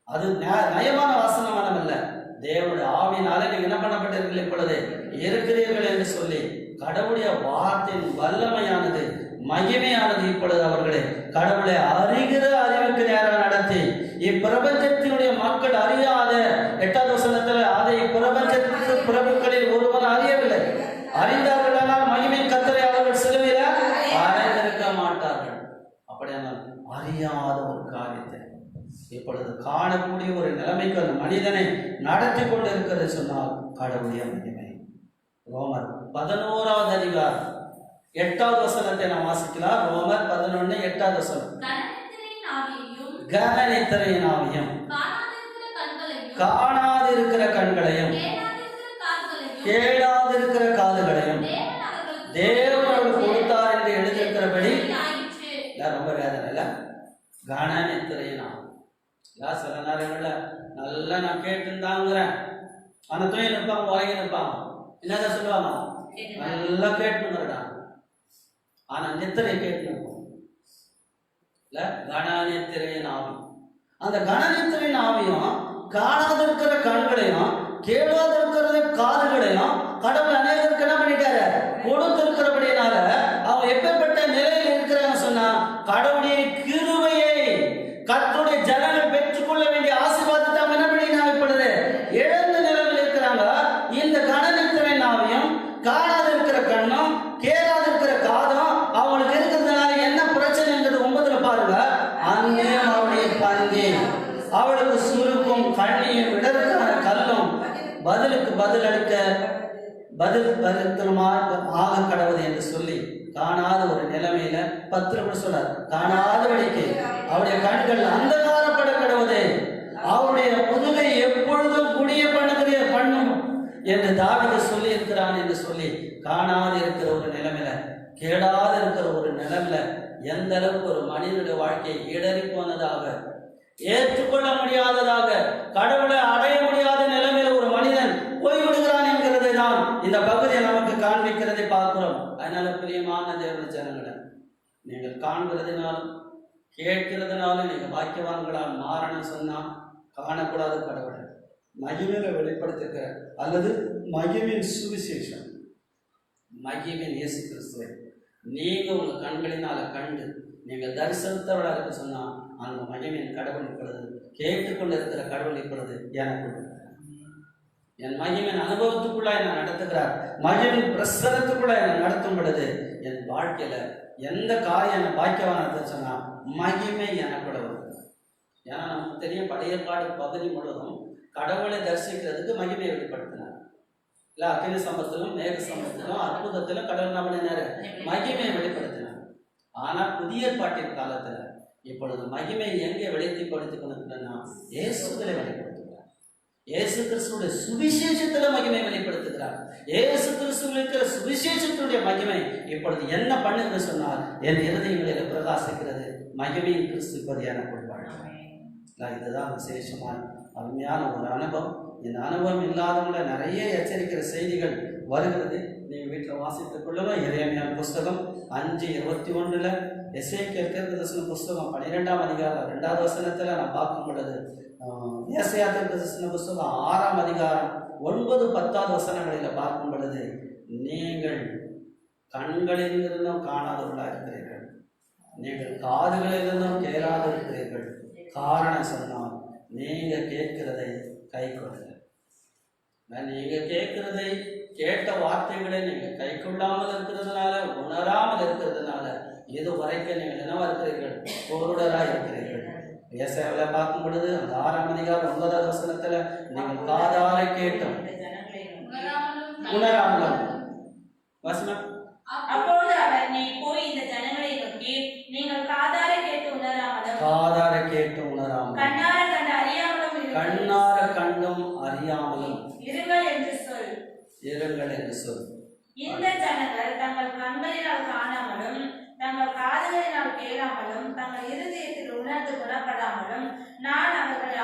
அது நயமான வசனமானம் அல்ல, தேவனுடைய ஆவியினால நீங்க என்ன பண்ணப்பட்டிருக்கீர்கள், இப்பொழுது இருக்கிறீர்கள் என்று சொல்லி கடவுளுடைய வார்த்தையின் வல்லமையானது, மகிமையானது இப்பொழுது அவர்களை கடவுளை அறிகிற அறிவுக்கு நேரம் நடத்தி, இப்பிரபஞ்சத்தினுடைய மக்கள் அறியாத 8வது வசனத்துல அதை பிரபஞ்சத்திற்கு பிரபுக்களில் ஒருவன் அறியவில்லை, அறிந்தார்களால் மகிமையின் கர்த்தரை அவர்கள் சிலுவையில அறைந்திருக்க மாட்டார்கள். அப்படியானால் அறியாத ஒரு காரியத்தை இப்பொழுது காணக்கூடிய ஒரு நிலைமைக்கு அந்த மனிதனை நடத்தி கொண்டு இருக்கிறது சொன்னால் கடவுளுடைய மகிமை. ரோமர் 11வது அதிகாரம் 8வது வசனத்தை நாம் வாசிக்கலாம். ரோமர் 11:8 வசனம். கனநித்திரையின் ஆவியும் காணாதிருக்கிற கண்களையும் கேளாதிருக்கிற காதுகளையும் தேவன் அவர்கள் கொடுத்தார் என்று எழுதியிருக்கிறபடி, ரொம்ப வேதனை இல்ல, கனநித்திரையின் ஆவி. சில நேரங்கள்ல நல்லா நான் கேட்டுருந்தாங்கிறேன், ஆனா தூங்கி நிற்பாங்க, உறங்கி நிற்பாங்க. என்னதான் சொல்லுவாங்க? நல்லா கேட்டுங்கிறடா, ஆனா நித்திரை கேட்டு இல்ல. கனநித்திரையின் ஆவி, அந்த கனநித்திரையின் ஆவியும் காணாதிருக்கிற கண்களையும் கேளாதிருக்கிற காதுகளையும் கடவுள் அநேகருக்கு என்ன பண்ணிட்டாரு? கொடுத்திருக்கிறபடினால அவங்க எப்பேற்பட்ட நிலையில் இருக்கிறாங்க சொன்னா, கடவுளுடைய கிருபையை, கர்த்தருடைய ஜனங்கள் பெற்றுக்கொள்ள வேண்டிய ஆசீர்வாதத்தை அவங்க என்ன பண்ணினாங்க? இப்பொழுது இழந்த நிலையில் இருக்கிறாங்க. இந்த கனநித்திரையின் ஆவியும் காணாதிருக்கிற கண்ணும் கேளாதிருக்கிற காதும் அவங்களுக்கு இருக்கிறதுனால என்ன பிரச்சனைங்கிறது 9ல பாருங்க. அந்நியம் அவருடைய பந்தி, அவளுக்கு சுருக்கும் கண்ணியும் இடருக்கான கல்லும் பதிலுக்கு பதில் அளிக்க பதிலுமாக ஆக கடவுது என்று சொல்லி காணாத ஒரு நிலைமையில 10 சொல்றார். காணாதபடிக்கு அவருடைய கண்கள் அந்தகாரப்பட கடவுது, அவருடைய முதுகை எப்பொழுதும் குடிய பண்ணும் என்று தாவீது சொல்லி இருக்கிறான் என்று சொல்லி, காணாது இருக்கிற ஒரு நிலைமையில, கேடாது இருக்கிற ஒரு நிலைமையில எந்த அளவுக்கு ஒரு மனிதனுடைய வாழ்க்கையை இடறி போனதாக, ஏற்றுக்கொள்ள முடியாததாக, கடவுளை அடைய முடியாத நிலைமையில ஒரு மனிதன் போய்விடுகிறான் என்கிறதை தான் இந்த பகுதியை நமக்கு காண்பிக்கிறதை பார்க்கிறோம். அதனால பிரியமான தேவனுடைய ஜனங்களை, நீங்கள் காண்கிறதுனாலும் கேட்கிறதுனாலும் நீங்க பாக்கியவான்களால் மாறணும் சொன்னா, காணக்கூடாத கடவுளை மகிமையில வெளிப்படுத்துகிற அல்லது மகிமின் சுவிசேஷம், மகிமின் இயேசு கிறிஸ்துவை நீங்க உங்க கண்களினால கண்டு நீங்க தரிசனத்தவராக இருக்க சொன்னா, அந்த மகிமையின் கடவுள் இப்பொழுது கேட்டுக்கொண்டிருக்கிற கடவுள் இப்பொழுது எனக்கு என் மகிமின் அனுபவத்துக்குள்ள என்னை நடத்துகிறார். மகிமின் பிரசனத்துக்குள்ள என்னை நடத்தும் பொழுது என் வாழ்க்கையில எந்த காரியம் என்ன பாக்கியவான சொன்னா மகிமை எனக்குள்ள வருது. ஏன்னா நமக்கு தெரியும் பழைய ஏற்பாடு பகுதி முழுவதும் கடவுளை தரிசிக்கிறதுக்கு மகிமையை வெளிப்படுத்தினார். இல்லை அக்கினி சம்பத்திலும் மேக சம்பத்திலும் அற்புதத்திலும் கடவுள் நம்மள மகிமையை வெளிப்படுத்தினார். ஆனால் புதிய ஏற்பாட்டின் காலத்துல இப்பொழுது மகிமை எங்கே வெளிப்படுத்திக் கொண்டிருக்கிறன்னா இயேசுக்களை வெளிப்படுத்துகிறார். இயேசு கிறிஸ்துடைய சுவிசேஷத்துல மகிமை வெளிப்படுத்துகிறார். இயேசு கிறிஸ்துவில் இருக்கிற சுவிசேஷத்தினுடைய மகிமை இப்பொழுது என்ன பண்ணுன்னு சொன்னால் என் இருதயங்களில் பிரகாசிக்கிறது. மகிமையின் கிறிஸ்து இப்போது எனக்குள் வாழ்க்கை. இதுதான் விசேஷமான அருமையான ஒரு அனுபவம். இந்த அனுபவம் இல்லாதவங்கள நிறைய எச்சரிக்கிற செய்திகள் வருகிறது. நீங்கள் வீட்டில் வாசித்துக் கொள்ளவும். எரேமியா புஸ்தகம் 5:21, எசேக்கியேல் தீர்க்கதரிசன புஸ்தகம் 12ஆம் அதிகாரம் 2வது வசனத்தில் நான் பார்க்கும் பொழுது, ஏசாயா தீர்க்கதரிசன புஸ்தகம் 6ஆம் அதிகாரம் 9, 10வது வசனங்களில் பார்க்கும் பொழுது, நீங்கள் கண்களிலிருந்தும் காணாதவர்களாக இருக்கிறீர்கள், நீங்கள் காதுகளிலிருந்தும் கேளாது இருக்கிறீர்கள். காரணம் சொன்னால் நீங்க கேட்கிறதை கை கொள்ளுங்க. நீங்க கேட்கிறதை கேட்ட வார்த்தைகளை நீங்க கை கொள்ளாமல் இருக்கிறதுனால, உணராமல் இருக்கிறதுனால இது வரைக்கும் நீங்கள் என்னவா இருக்கிறீர்கள்? பொருடராக இருக்கிறீர்கள். ஏசாயாவில் பார்க்கும் பொழுது அந்த 6ஆம் அதிகாரம் 9வது வசனத்துல நீங்கள் காதார கேட்டும் உணராமலும் வசனம். அப்பொழுது அவர், நீ போய் இந்த ஜனங்களை நோக்கி, நீங்கள் காதார கேட்டு உணராமலும் கண்ணார கண்டும் அறியாமலும் இருங்கள் என்று சொல். இந்த ஜனங்கள் தங்கள் கண்களினால் காணாமலும் தங்கள் காதுகளினால் கேளாமலும் தங்கள் இருதயத்தில் உணர்ந்து குணப்படாமலும் நான் அவர்களை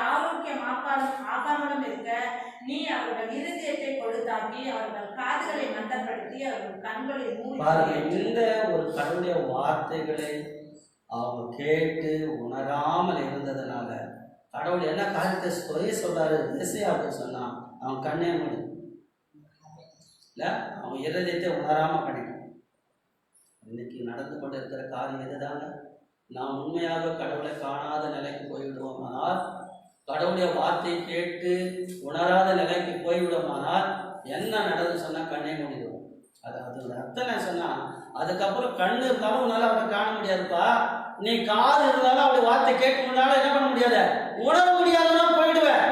ஆகாமலும் இருக்க, நீ அவர்கள் இருதயத்தை கொடுத்தாக்கி அவர்கள் காதுகளை மந்தப்படுத்தி அவர்கள் கண்களை மூடி. இந்த ஒரு கடவுளுடைய வார்த்தைகளை அவங்க கேட்டு உணராமல் இருந்ததுனால கடவுள் என்ன காரியத்தை சொல்றாரு? திசையாக சொன்னா அவன் கண்ணே மூடி இல்ல, அவன் இருதயத்தை உணராம பண்ணிட்டான். இன்னைக்கு நடந்து கொண்டு இருக்கிற காரியம் எதுதாங்க? நாம் உண்மையாக கடவுளை காணாத நிலைக்கு போய்விடுவோமானால், கடவுளுடைய வார்த்தையை கேட்டு உணராத நிலைக்கு போய்விடுவோமானால் என்ன நடந்து சொன்னா கண்ணே மூடிடுவோம். அது அர்த்தம் சொன்னா, அதுக்கப்புறம் கண்ணு இருந்தாலும் உன்னால அவனை காண முடியாதுப்பா. நீ காது இருந்தாலும் அவருடைய வார்த்தை கேட்க முடியாத என்ன பண்ண முடியாத, உணர முடியாதுன்னா போயிடுவேன்.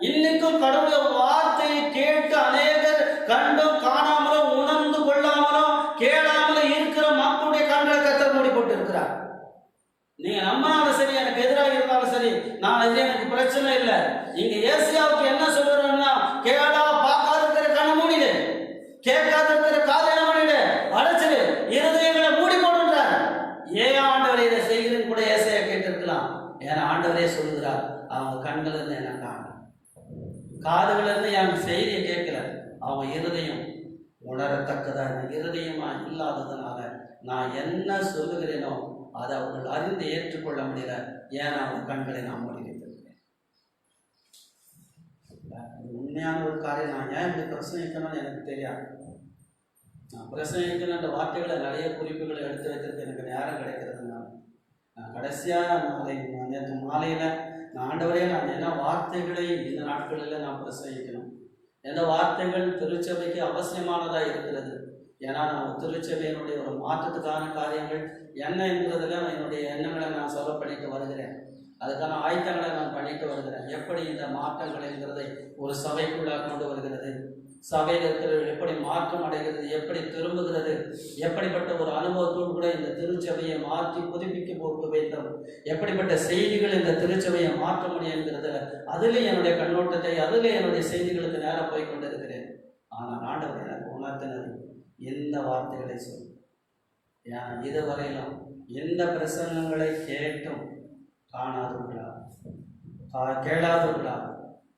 இன்னைக்கும் கடவுளுடைய வார்த்தையை கேட்டு அநேகர் கண்டும் காணாமலும் உணர்ந்து கொள்ளாமலும் கேளாமலும் இருக்கிற மக்களுடைய கண்களை கத்தர் மூடி போட்டு இருக்கிறார். நீங்க நம்பினாலும் சரி, எனக்கு எதிராக இருந்தாலும் சரி, நான் எதிரே எனக்கு பிரச்சனை இல்லை. இங்க ஏசியாவுக்கு என்ன சொல்றேன்னா, கேளா பார்க்காத இருக்கிற கண்ணை மூடிடு, கேட்காத இருக்கிற காதை மூடிடு, அடைச்சிடு, இருதயங்களை மூடி போடுன்றார். ஏன் ஆண்டவரை இதை செய்கிறேன்னு கூட ஏசையா கேட்டிருக்கலாம். ஏன்னா ஆண்டவரே சொல்லுகிறார், அவங்க கண்கள் இருந்து என்ன காண, காதுகள் இருந்து என் செய்தியை கேட்கல. அவங்க இருதயம் உணரத்தக்கதாக இருதயமா இல்லாததுனால நான் என்ன சொல்லுகிறேனோ அதை அவர்கள் அறிந்து ஏற்றுக்கொள்ள முடியல. ஏன்னா அவங்க கண்களை நான் மூடி வைத்திருக்கிறேன். உண்மையான ஒரு காரியம். நான் ஏன் இப்படி பிரசங்கிக்கணும்னு எனக்கு தெரியாது. நான் பிரசங்கிக்கணுன்ற வார்த்தைகளை நிறைய குறிப்புகளை எடுத்து வைத்திருக்க எனக்கு நேரம் கிடைக்கிறதுனால நான் கடைசியாக நேற்று மாலையில் நான் ஆண்டவரே, நான் என்ன வார்த்தைகளை இந்த நாட்களில் நான் பிரசங்கிக்கணும், எந்த வார்த்தைகள் திருச்சபைக்கு அவசியமானதாக இருக்கிறது. ஏன்னா நான் திருச்சபையினுடைய ஒரு மாற்றத்துக்கான காரியங்கள் என்ன என்கிறதுல என்னுடைய எண்ணங்களை நான் சொல்ல பண்ணிட்டு வருகிறேன். அதுக்கான ஆயத்தங்களை நான் பண்ணிட்டு வருகிறேன். எப்படி இந்த மாற்றங்கள்ங்கிறதை ஒரு சபைக்குள்ளாக கொண்டு வருகிறது, சபையில் இருக்கிறவர்கள் எப்படி மாற்றம் அடைகிறது, எப்படி திரும்புகிறது, எப்படிப்பட்ட ஒரு அனுபவத்தோடு கூட இந்த திருச்சபையை மாற்றி புதுப்பிக்க போக வேண்டும், எப்படிப்பட்ட செய்திகள் இந்த திருச்சபையை மாற்ற முடியுங்கிறதுல அதில் என்னுடைய கண்ணோட்டத்தை, அதில் என்னுடைய செய்திகளுக்கு நேரம் போய் கொண்டிருக்கிறேன். ஆனால் ஆண்டவர் எனக்கு உணர்த்தினது இந்த வார்த்தைகளை சொல். ஏன் இதுவரையிலும் எந்த பிரசங்கங்களை கேட்டும் காணாதவர்களா, கேளாதவர்களா,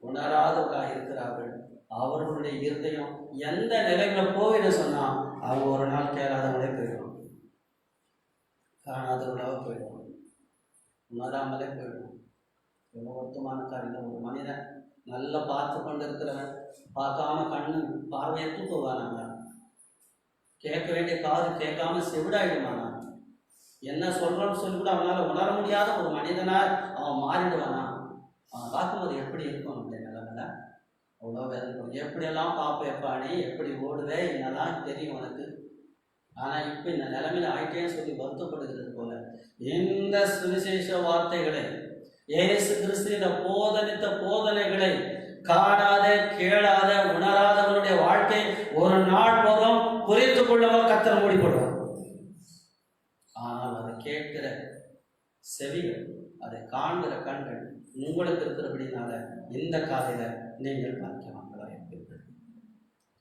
உணராதவர்களா இருக்கிறார்கள். அவர்களுடைய இருதயம் எந்த நிலைகளை போயின்னு சொன்னா அவங்க ஒரு நாள் கேளாதவங்களே போயிடுவாங்க, காணாதவர்களாக போயிடுவாங்க, உணராமலே போயிடுவாங்க. ரொம்ப வருத்தமான காரியம். ஒரு மனிதன் நல்லா பார்த்து கொண்டு இருக்கிறவன் பார்க்காம கண்ணு பார்வையை தூக்குவானாங்க, கேட்க வேண்டிய காது கேட்காம செவிடாயிடுவானா, என்ன சொல்றோன்னு சொல்லி கூட அவனால உணர முடியாத ஒரு மனிதனா அவன் மாறிடுவானா. அவன் பார்க்கும்போது எப்படி இருக்கும் நம்முடைய நிலைமையில? அவ்வளோ வேதனை. எப்படியெல்லாம் பார்ப்பேப்பா, நீ எப்படி ஓடுவே, என்னெல்லாம் தெரியும் உனக்கு. ஆனால் இப்போ இந்த நிலைமையில ஆயிட்டேன்னு சொல்லி வருத்தப்படுகிறது போல இந்த சுவிசேஷ வார்த்தைகளை, இயேசு கிறிஸ்துவின் போதனித்த போதனைகளை காணாத, கேளாத, உணராதவனுடைய வாழ்க்கை ஒரு நாள் வரும், புரிந்து கொள்ளவோ கர்த்தர் மூடிக்கொள்வார். ஆனால் அதை கேட்கிற செவிகள், அதை காண்கிற கண்கள் உங்களுக்கு இருக்கிறபடினால இந்த காலையில நீங்கள் பாக்கியவான்களாக இருப்பீர்கள்.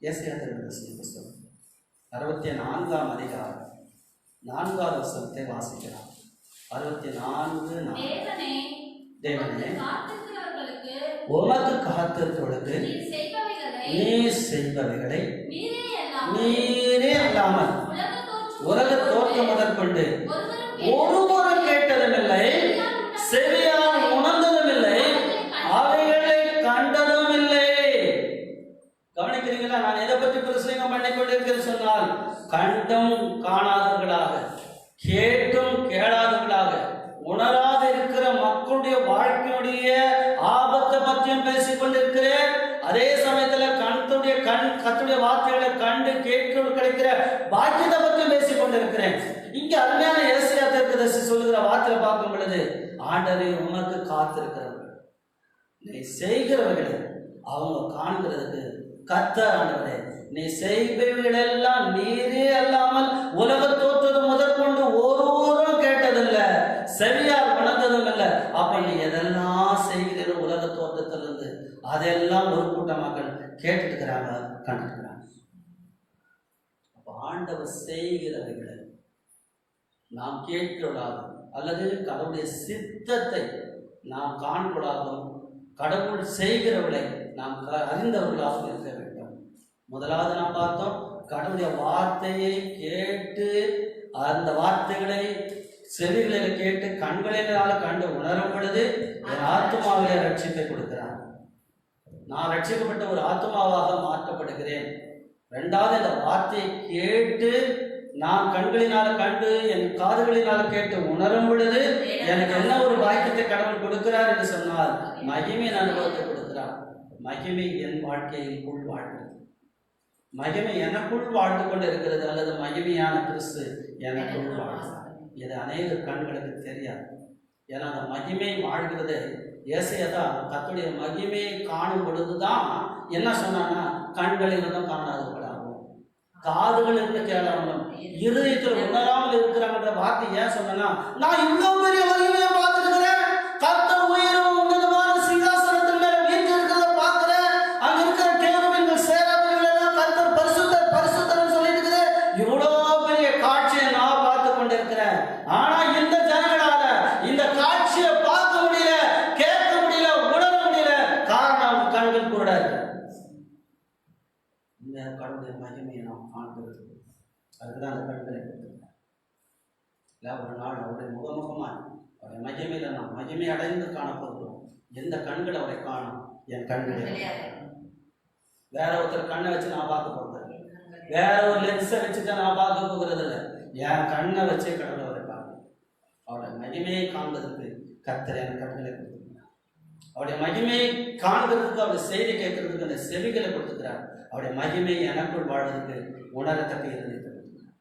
ஏசாயா தீர்க்கதரிசி புத்தகம் 64ஆம் அதிகாரம் 4வது வசனத்தை வாசிக்கலாம். 64:4. தேவனே, உமக்கு காத்திருக்கிறவர்களுக்கு நீ செய்பவைகளை நீரே அல்லாமல் உலக தோற்றம் முதற்கொண்டு ஒருவரும் கேட்டதுமில்லை, செவியால் உணர்ந்ததும் இல்லை, அவைகளை கண்டதும் இல்லை. கவனிக்கிறீங்களா? நான் எதை பற்றி பிரசங்கம் பண்ணி கொண்டிருக்கிறேன் சொன்னால், கண்டும் காணாதவர்களாக, கேட்டும் கேளாதவர்களாக, உணராத இருக்கிற மக்களுடைய வாழ்க்கையுடைய ஆபத்தை பற்றியும் பேசிக் கொண்டிருக்கிறேன். அதே சமயத்துல கர்த்தருடைய வார்த்தைகளை கண்டு கேட்க கிடைக்கிற பாக்கியத்தை பற்றியும் பேசிக் கொண்டிருக்கிறேன். இங்க அருமையான ஏசாயா தீர்க்கதரிசி சொல்லுகிற வார்த்தையை பார்க்கும் பொழுது, ஆண்டவரே உமக்கு காத்திருக்கிறவர்கள், நீ செய்கிறவர்களை அவங்க காண்கிறதுக்கு கர்த்தர் ஆண்டவரே, நீ செய்பவைகளெல்லாம் நீரே அல்லாமல் உலக தோற்றது முதற்கொண்டு ஒருவரும் கேட்டதில்லை, செவியால் உணர்ந்ததும் இல்லை. அப்ப நீ எதெல்லாம் செய்கிற உலக தோற்றத்திலிருந்து அதெல்லாம் ஒரு கூட்ட மக்கள் கேட்டுக்கிறாங்க, கண்டுக்கிறாங்க. அப்ப ஆண்டவர் செய்கிறவைகளை நாம் கேட்கிறவர்களாகும், அல்லது கடவுளுடைய சித்தத்தை நாம் காண்பவர்களாகவும், கடவுள் செய்கிறவர்களை நாம் அறிந்தவர்களாகவும் இருக்க வேண்டும். முதலாவது நாம் பார்த்தோம், கடவுளுடைய வார்த்தையை கேட்டு அந்த வார்த்தைகளை செவிகளில் கேட்டு கண்களினால் கண்டு உணரும் பொழுது என் ஆத்மாவிலே ரட்சிப்பை கொடுக்கிறான். நான் ரட்சிக்கப்பட்ட ஒரு ஆத்மாவாக மாற்றப்படுகிறேன். இரண்டாவது, இந்த வார்த்தையை கேட்டு நான் கண்களினால் கண்டு என் காதுகளினால் கேட்டு உணரும் பொழுது எனக்கு என்ன ஒரு பாக்கியத்தை கடவுள் கொடுக்கிறார் என்று சொன்னால், மகிமையின் அனுபவத்தை கொடுக்கிறார். மகிமை என் வாழ்க்கையில் உள் வாழ்கிறது, மகிமை எனக்குள் வாழ்ந்து கொண்டு இருக்கிறது, அல்லது மகிமையான கிறிஸ்து எனக்குள் வாழ்கிறது. இது அநேக கண்களுக்கு தெரியாது. ஏன்னா அந்த மகிமை வாழ்கிறது ஏசையதான் கர்த்தருடைய மகிமையை காணும் பொழுதுதான் என்ன சொன்னான்னா, கண்களில் இருந்தும் காணாதவர்களாகும், காதுகள் இருந்து கேளாமலும், இருதயத்தில் உணராமல் இருக்கிறாங்கன்ற வார்த்தை ஏன் சொன்னா, நான் இவ்வளவு பெரிய மகிமையை பார்த்துருக்கிறேன், கர்த்தர் உயரும் உன்னதமான சிங்காசனத்தின் மேல வீட்டு இருக்கிறத பார்க்கிறேன், அங்க இருக்கிற கேருபீன்கள் சேராபீன்கள் எல்லாம் கர்த்தர் பரிசுத்தர் பரிசுத்தர்னு சொல்லிட்டு இருக்குது, இவ்வளவு பெரிய காட்சியை நான் பார்த்து கொண்டிருக்கிறேன். ஆனா இந்த ஜனங்களால இந்த காட்சியை பார்க்க முடியல, கேட்க முடியல, உணர முடியல. காரணம் கண்கள் கூட இந்த கடவுளுடைய மகிமையை நாம் காண்கிறது. அதுக்குதான் அந்த கண்களை கொடுத்திருக்கார். இல்லை, ஒரு நாள் அவருடைய முகமுகமாய் அவருடைய மகிமையில நாம் மகிமை அடைந்து காணப்படுகிறோம். எந்த கண்கள் அவரை காணும்? என் கண்கள். வேற ஒருத்தர் கண்ணை வச்சு நான் பார்க்க போகிறது, வேற ஒரு லென்ஸை வச்சுட்டு நான் பார்க்க போகிறது இல்லை. என் கண்ணை வச்சே கடவுள் அவரை பார்க்கணும். அவருடைய மகிமையை காண்பதற்கு கர்த்தர் எனக்கு கண்களை கொடுத்திருக்கிறார். அவருடைய மகிமையை காண்கிறதுக்கு, அவருடைய செய்தி கேட்கறதுக்கு அந்த செவிகளை கொடுத்துக்கிறார். அவருடைய மகிமை எனக்குள் வாழ்வதற்கு உணரத்தக்க இருதயத்தை கொடுத்துக்கிறார்.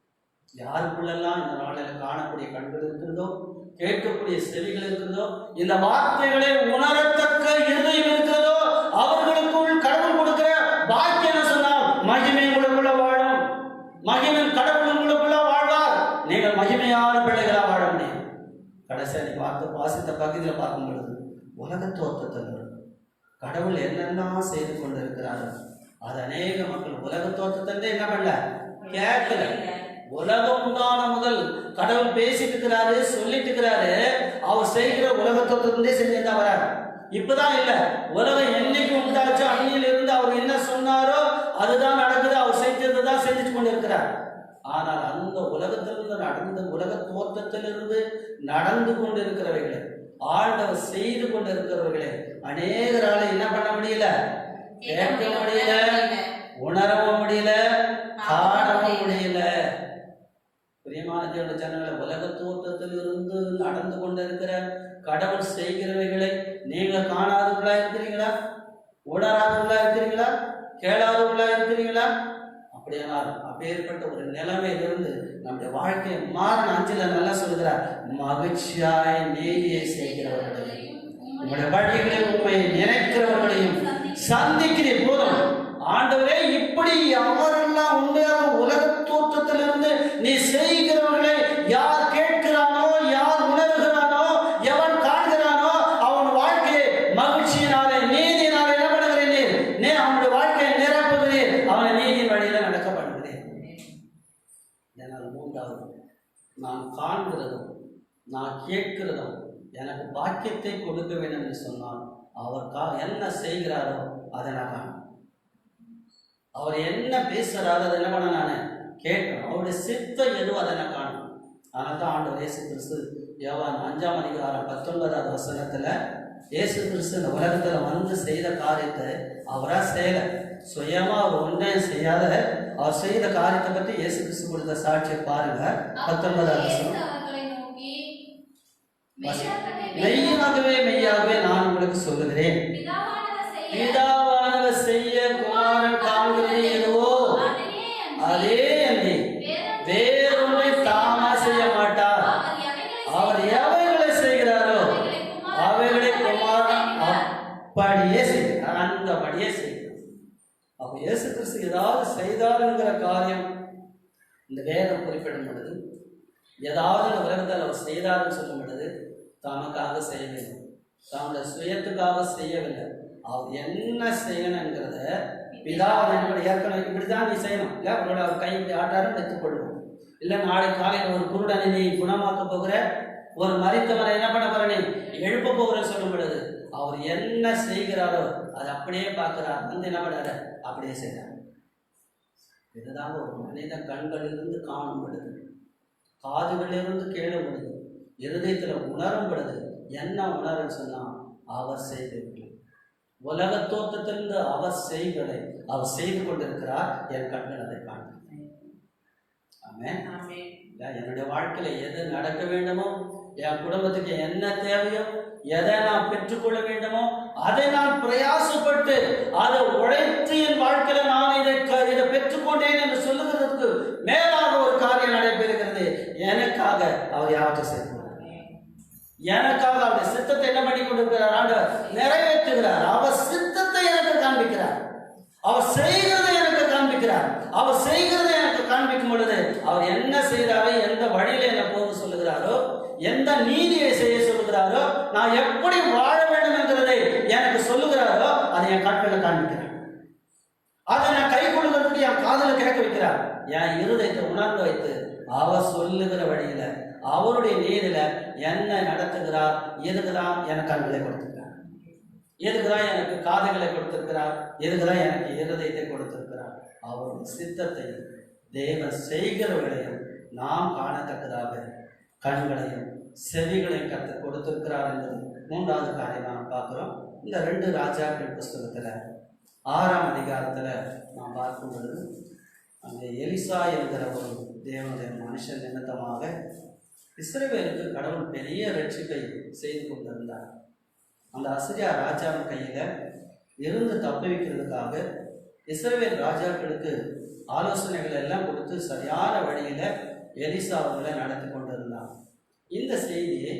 யாருக்குள்ளெல்லாம் இந்த நாளில் காணக்கூடிய கண்கள் இருக்கிறதோ, கேட்கக்கூடிய செவிகள் இருக்கிறதோ, இந்த வார்த்தைகளை உணரத்தக்க இருதயம் இருக்கிறதோ, அவர்களுக்குள் கடவுள் கொடுக்கிற பாக்கியம் சொன்னால் மகிமை உங்களுக்குள்ள வாழும். மகிமை கடவுள் உங்களுக்குள்ள வாழ்வார். நீங்கள் மகிமையான பிள்ளைகளா வாழ முடியும். கடைசியாக பார்த்து வாசித்த பகுதியில் பார்க்கும் பொழுது உலக தோற்றத்தில் கடவுள் என்னெல்லாம் செய்து கொண்டிருக்கிறார்கள் அது அநேக மக்கள் உலக தோற்றத்திலிருந்து என்ன பண்ணல, கேட்கல. உலகம் உண்டான முதல் கடவுள் பேசிட்டு இருக்கிறாரு, சொல்லிட்டு இருக்கிறாரு. அவர் செய்கிற உலக தோற்றத்திலே செஞ்சுட்டு வராரு. இப்பதான் இல்ல, உலகம் என்னைக்கு உண்டாச்சோ அன்னியிலிருந்து அவர் என்ன சொன்னாரோ அதுதான் நடக்குது. அவர் செஞ்சதுதான் செஞ்சுட்டு கொண்டு இருக்கிறார். ஆனால் அந்த உலகத்திலிருந்து நடந்த உலக தோற்றத்திலிருந்து நடந்து கொண்டு இருக்கிறவைகளை, ஆண்டவர் செய்து கொண்டு இருக்கிறவர்களை அநேகரால என்ன பண்ண முடியல, கேட்க முடியல, உணரவும் முடியல, காணவும் முடியல. பிரியமான தேவனுடைய ஜனங்களை, உலக தோற்றத்தில் இருந்து நடந்து கொண்டிருக்கிற கடவுள் செய்கிறவைகளை நீங்கள் காணாதவர்களா இருக்கிறீங்களா? உணராதவர்களா இருக்கிறீங்களா? கேளாதவர்களா இருக்கிறீங்களா? அப்படியானால் அப்பேற்பட்ட ஒரு நிலைமையிலிருந்து நம்முடைய வாழ்க்கையை மாறன் 5ல் நல்லா சொல்கிறார், மகிழ்ச்சியாய் நீதியை செய்கிறவர்களையும் உங்களுடைய வழிகளை உண்மையை நினைக்கிறவர்களையும் சந்திக்கிறீர். போதும் ஆண்டவரே, இப்படி அவரெல்லாம் உண்மையாக உலக தோற்றத்திலிருந்து நீ செய்கிறவர்களை யார் கேட்கிறானோ, யார் உணர்கிறானோ, எவன் காண்கிறானோ, அவன் வாழ்க்கையை மகிழ்ச்சியினாலே நீதியினாலே என்ன பண்ணுகிறீர்? நீ அவனுடைய வாழ்க்கையை நிரப்புகிறீர், அவனை நீதியின் வழியில நடக்க பண்ணுகிறேன். என்னால் 3வது, நான் காண்கிறதும் நான் கேட்கிறதும் எனக்கு பாக்கியத்தை கொடுக்க வேண்டும் என்று சொன்னால் அவர் என்ன செய்கிறாரோ அதை நான் காணும். அவர் என்ன பேசுறாரோ அதை என்ன பண்ண நான் கேட்கணும். அவருடைய சித்தம் எதுவும் அதை நான் காணும். அதனால தான் ஆண்டவர் இயேசு கிறிஸ்து யோவான் 5ஆம் அதிகாரம் 19வது வசனத்துல இயேசு கிறிஸ்து இந்த உலகத்துல வந்து செய்த காரியத்தை அவரா செய்யல, சுயமா அவர் ஒன்றையும் செய்யாத அவர் செய்த காரியத்தை பற்றி இயேசு கிறிஸ்து கொடுத்த சாட்சியை பாருங்க. 19வது வசனம், மெய்யாகவே மெய்யாகவே நான் உங்களுக்கு சொல்லுகிறேன், பிதாவானவர் செய்ய குமாரன் காண்கிறது எதுவோ அதே அன்றி வேறொன்றை தாமா செய்ய மாட்டார். அவர் எவைகளை செய்கிறாரோ அவைகளை குமாரன் அப்படியே செய்கிறார், அந்தபடியே செய்கிறார். அப்ப இயேசு கிறிஸ்து ஏதாவது செய்தாருங்கிற காரியம் இந்த வேதம் குறிப்பிடும் பொழுது, ஏதாவது இந்த உலகத்தில் அவர் செய்தாருன்னு சொல்லும் பொழுது தமக்காக செய்யவில்லை, தம்முடைய சுயத்துக்காக செய்யவில்லை. அவர் என்ன செய்யணுங்கிறத பிதாவை ஏற்கனவே இப்படிதான் நீ செய்யணும், இல்லை அவரோட அவர் கை இப்படி ஆட்டாரும் எடுத்துக்கொள்வோம், இல்லை நாளை காலையில் ஒரு குருடனை நீ குணமாக்க போகிற, ஒரு மரித்தவனை என்ன பண்ண போற நீ எழுப்ப போகிற சொல்லும் பொழுது அவர் என்ன செய்கிறாரோ அதை அப்படியே பார்க்கிறார், வந்து என்ன பண்ணாரு அப்படியே செய்கிறார். இதுதான் ஒரு மனித கண்களிலிருந்து காணும் பொழுது, காதுகளிலிருந்து கேளும் பொழுது, இருதயத்தில் உணரும் பொழுது என்ன உணர்ன்னு சொன்னா அவர் செய்திருக்கிறார். உலக தோற்றத்திலிருந்து அவர் செய்களை அவர் செய்து கொண்டிருக்கிறார். என் கண்கள் அதை காண்கிறேன். ஆமென். என்னுடைய வாழ்க்கையில எது நடக்க வேண்டுமோ, என் குடும்பத்துக்கு என்ன தேவையோ, எதை நான் பெற்றுக்கொள்ள வேண்டுமோ அதை நான் பிரயாசப்பட்டு அதை உழைத்து என் வாழ்க்கையில நான் இதை பெற்றுக்கொண்டேன் என்று சொல்லுகிறதுக்கு மேலாக ஒரு காரியம் நடைபெறுகிறது. எனக்காக அவர் யாவற்றை செய்கிறார், எனக்காக அவருடைய சித்தத்தை என்ன பண்ணி கொண்டிருக்கிறார், ஆண்டவர் நிறைவேற்றுகிறார். அவர் சித்தத்தை எனக்கு காண்பிக்கிறார், அவர் செய்கிறதை எனக்கு காண்பிக்கிறார். அவர் செய்கிறதை எனக்கு காண்பிக்கும் பொழுது அவர் என்ன செய்கிறாரோ, எந்த வழியில என்ன போக சொல்லுகிறாரோ, எந்த நீதியை செய்ய சொல்லுகிறாரோ, நான் எப்படி வாழ வேண்டும் என்கிறதை எனக்கு சொல்லுகிறாரோ அதை என் கண்களை காண்பிக்கிறார். அதை நான் கை கொள்ளுகிறதுக்கு என் காதல கேட்க வைக்கிறார். என் இருதயத்தை உணர்ந்து வைத்து அவர் சொல்லுகிற வழியில அவருடைய நீதியில என்ன நடத்துகிறார், எதுக்குதான் எனக்கு கண்களை கொடுத்திருக்கிறார், எதுக்குதான் எனக்கு காதுகளை கொடுத்திருக்கிறார், எதுக்குதான் எனக்கு இருதயத்தை கொடுத்திருக்கிறார். அவருடைய சித்தத்தை தேவன் செய்கிறவர்களையும் நாம் காணத்தக்கதாக கண்களையும் செவிகளையும் கற்றுக் கொடுத்திருக்கிறார் என்பது 3வது காரியம் நாம் பார்க்கிறோம். இந்த 2 ராஜாக்கள் புஸ்தகத்துல 6ஆம் அதிகாரத்துல நாம் பார்க்கும் பொழுது அங்கே எலிசா என்கிற ஒரு தேவனுடைய மனுஷன் நிமித்தமாக இஸ்ரவேலுக்கு கடவுள் பெரிய ரட்சிப்பை செய்து கொண்டிருந்தார். அந்த அசிரியா ராஜாவின் கையில இருந்து தப்புவிக்கிறதுக்காக இஸ்ரவேல் ராஜாக்களுக்கு ஆலோசனைகளை எல்லாம் கொடுத்து சரியான வழியில எலிசா அவர்களை நடத்தி கொண்டிருந்தார். இந்த செய்தியை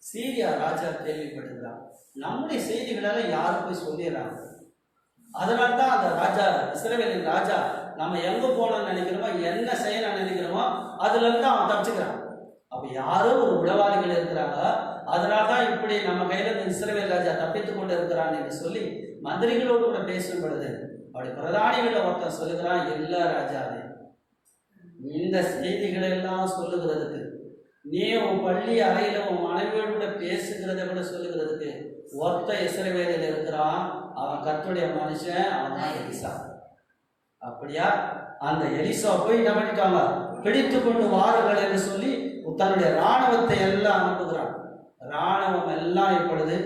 சீரியா ராஜா கேள்விப்பட்டிருந்தார். நம்முடைய செய்திகளெல்லாம் யாரும் போய் சொல்லிடுறாங்க. அதனால தான் அந்த ராஜா, இஸ்ரவேலின் ராஜா, நம்ம எங்க போகணும்னு நினைக்கிறோமோ, என்ன செய்யணும்னு நினைக்கிறோமோ அதுல இருந்து அவன் தப்பிச்சுக்கிறான். அப்ப யாரோ ஒரு உளவாளிகள் இருக்கிறாங்க, அதனால தான் இப்படி நம்ம கையில இருந்து இஸ்ரவேல் ராஜா தப்பித்து கொண்டு இருக்கிறான் என்று சொல்லி மந்திரிகளோடு கூட பேசும் பொழுது அப்படி பிரதானிகளை ஒருத்தன் சொல்லுகிறான், எல்லா ராஜாவே, இந்த செய்திகளை எல்லாம் சொல்லுகிறதுக்கு, நீ உன் பள்ளி அறையில உன் மனைவியோடு கூட பேசுகிறத கூட சொல்லுகிறதுக்கு ஒருத்த இஸ்ரவேலில் இருக்கிறான், அவன் கர்த்தருடைய மனுஷன், அவன் தான் எலிசா. அப்படியா? அந்த எலிசா போய் என்ன பண்ணிட்டாங்க, பிடித்து கொண்டு வாருங்கள் என்று சொல்லி தன்னுடைய இராணுவத்தை எல்லாம் அனுப்புகிறான். இராணுவம் எல்லாம் இப்பொழுது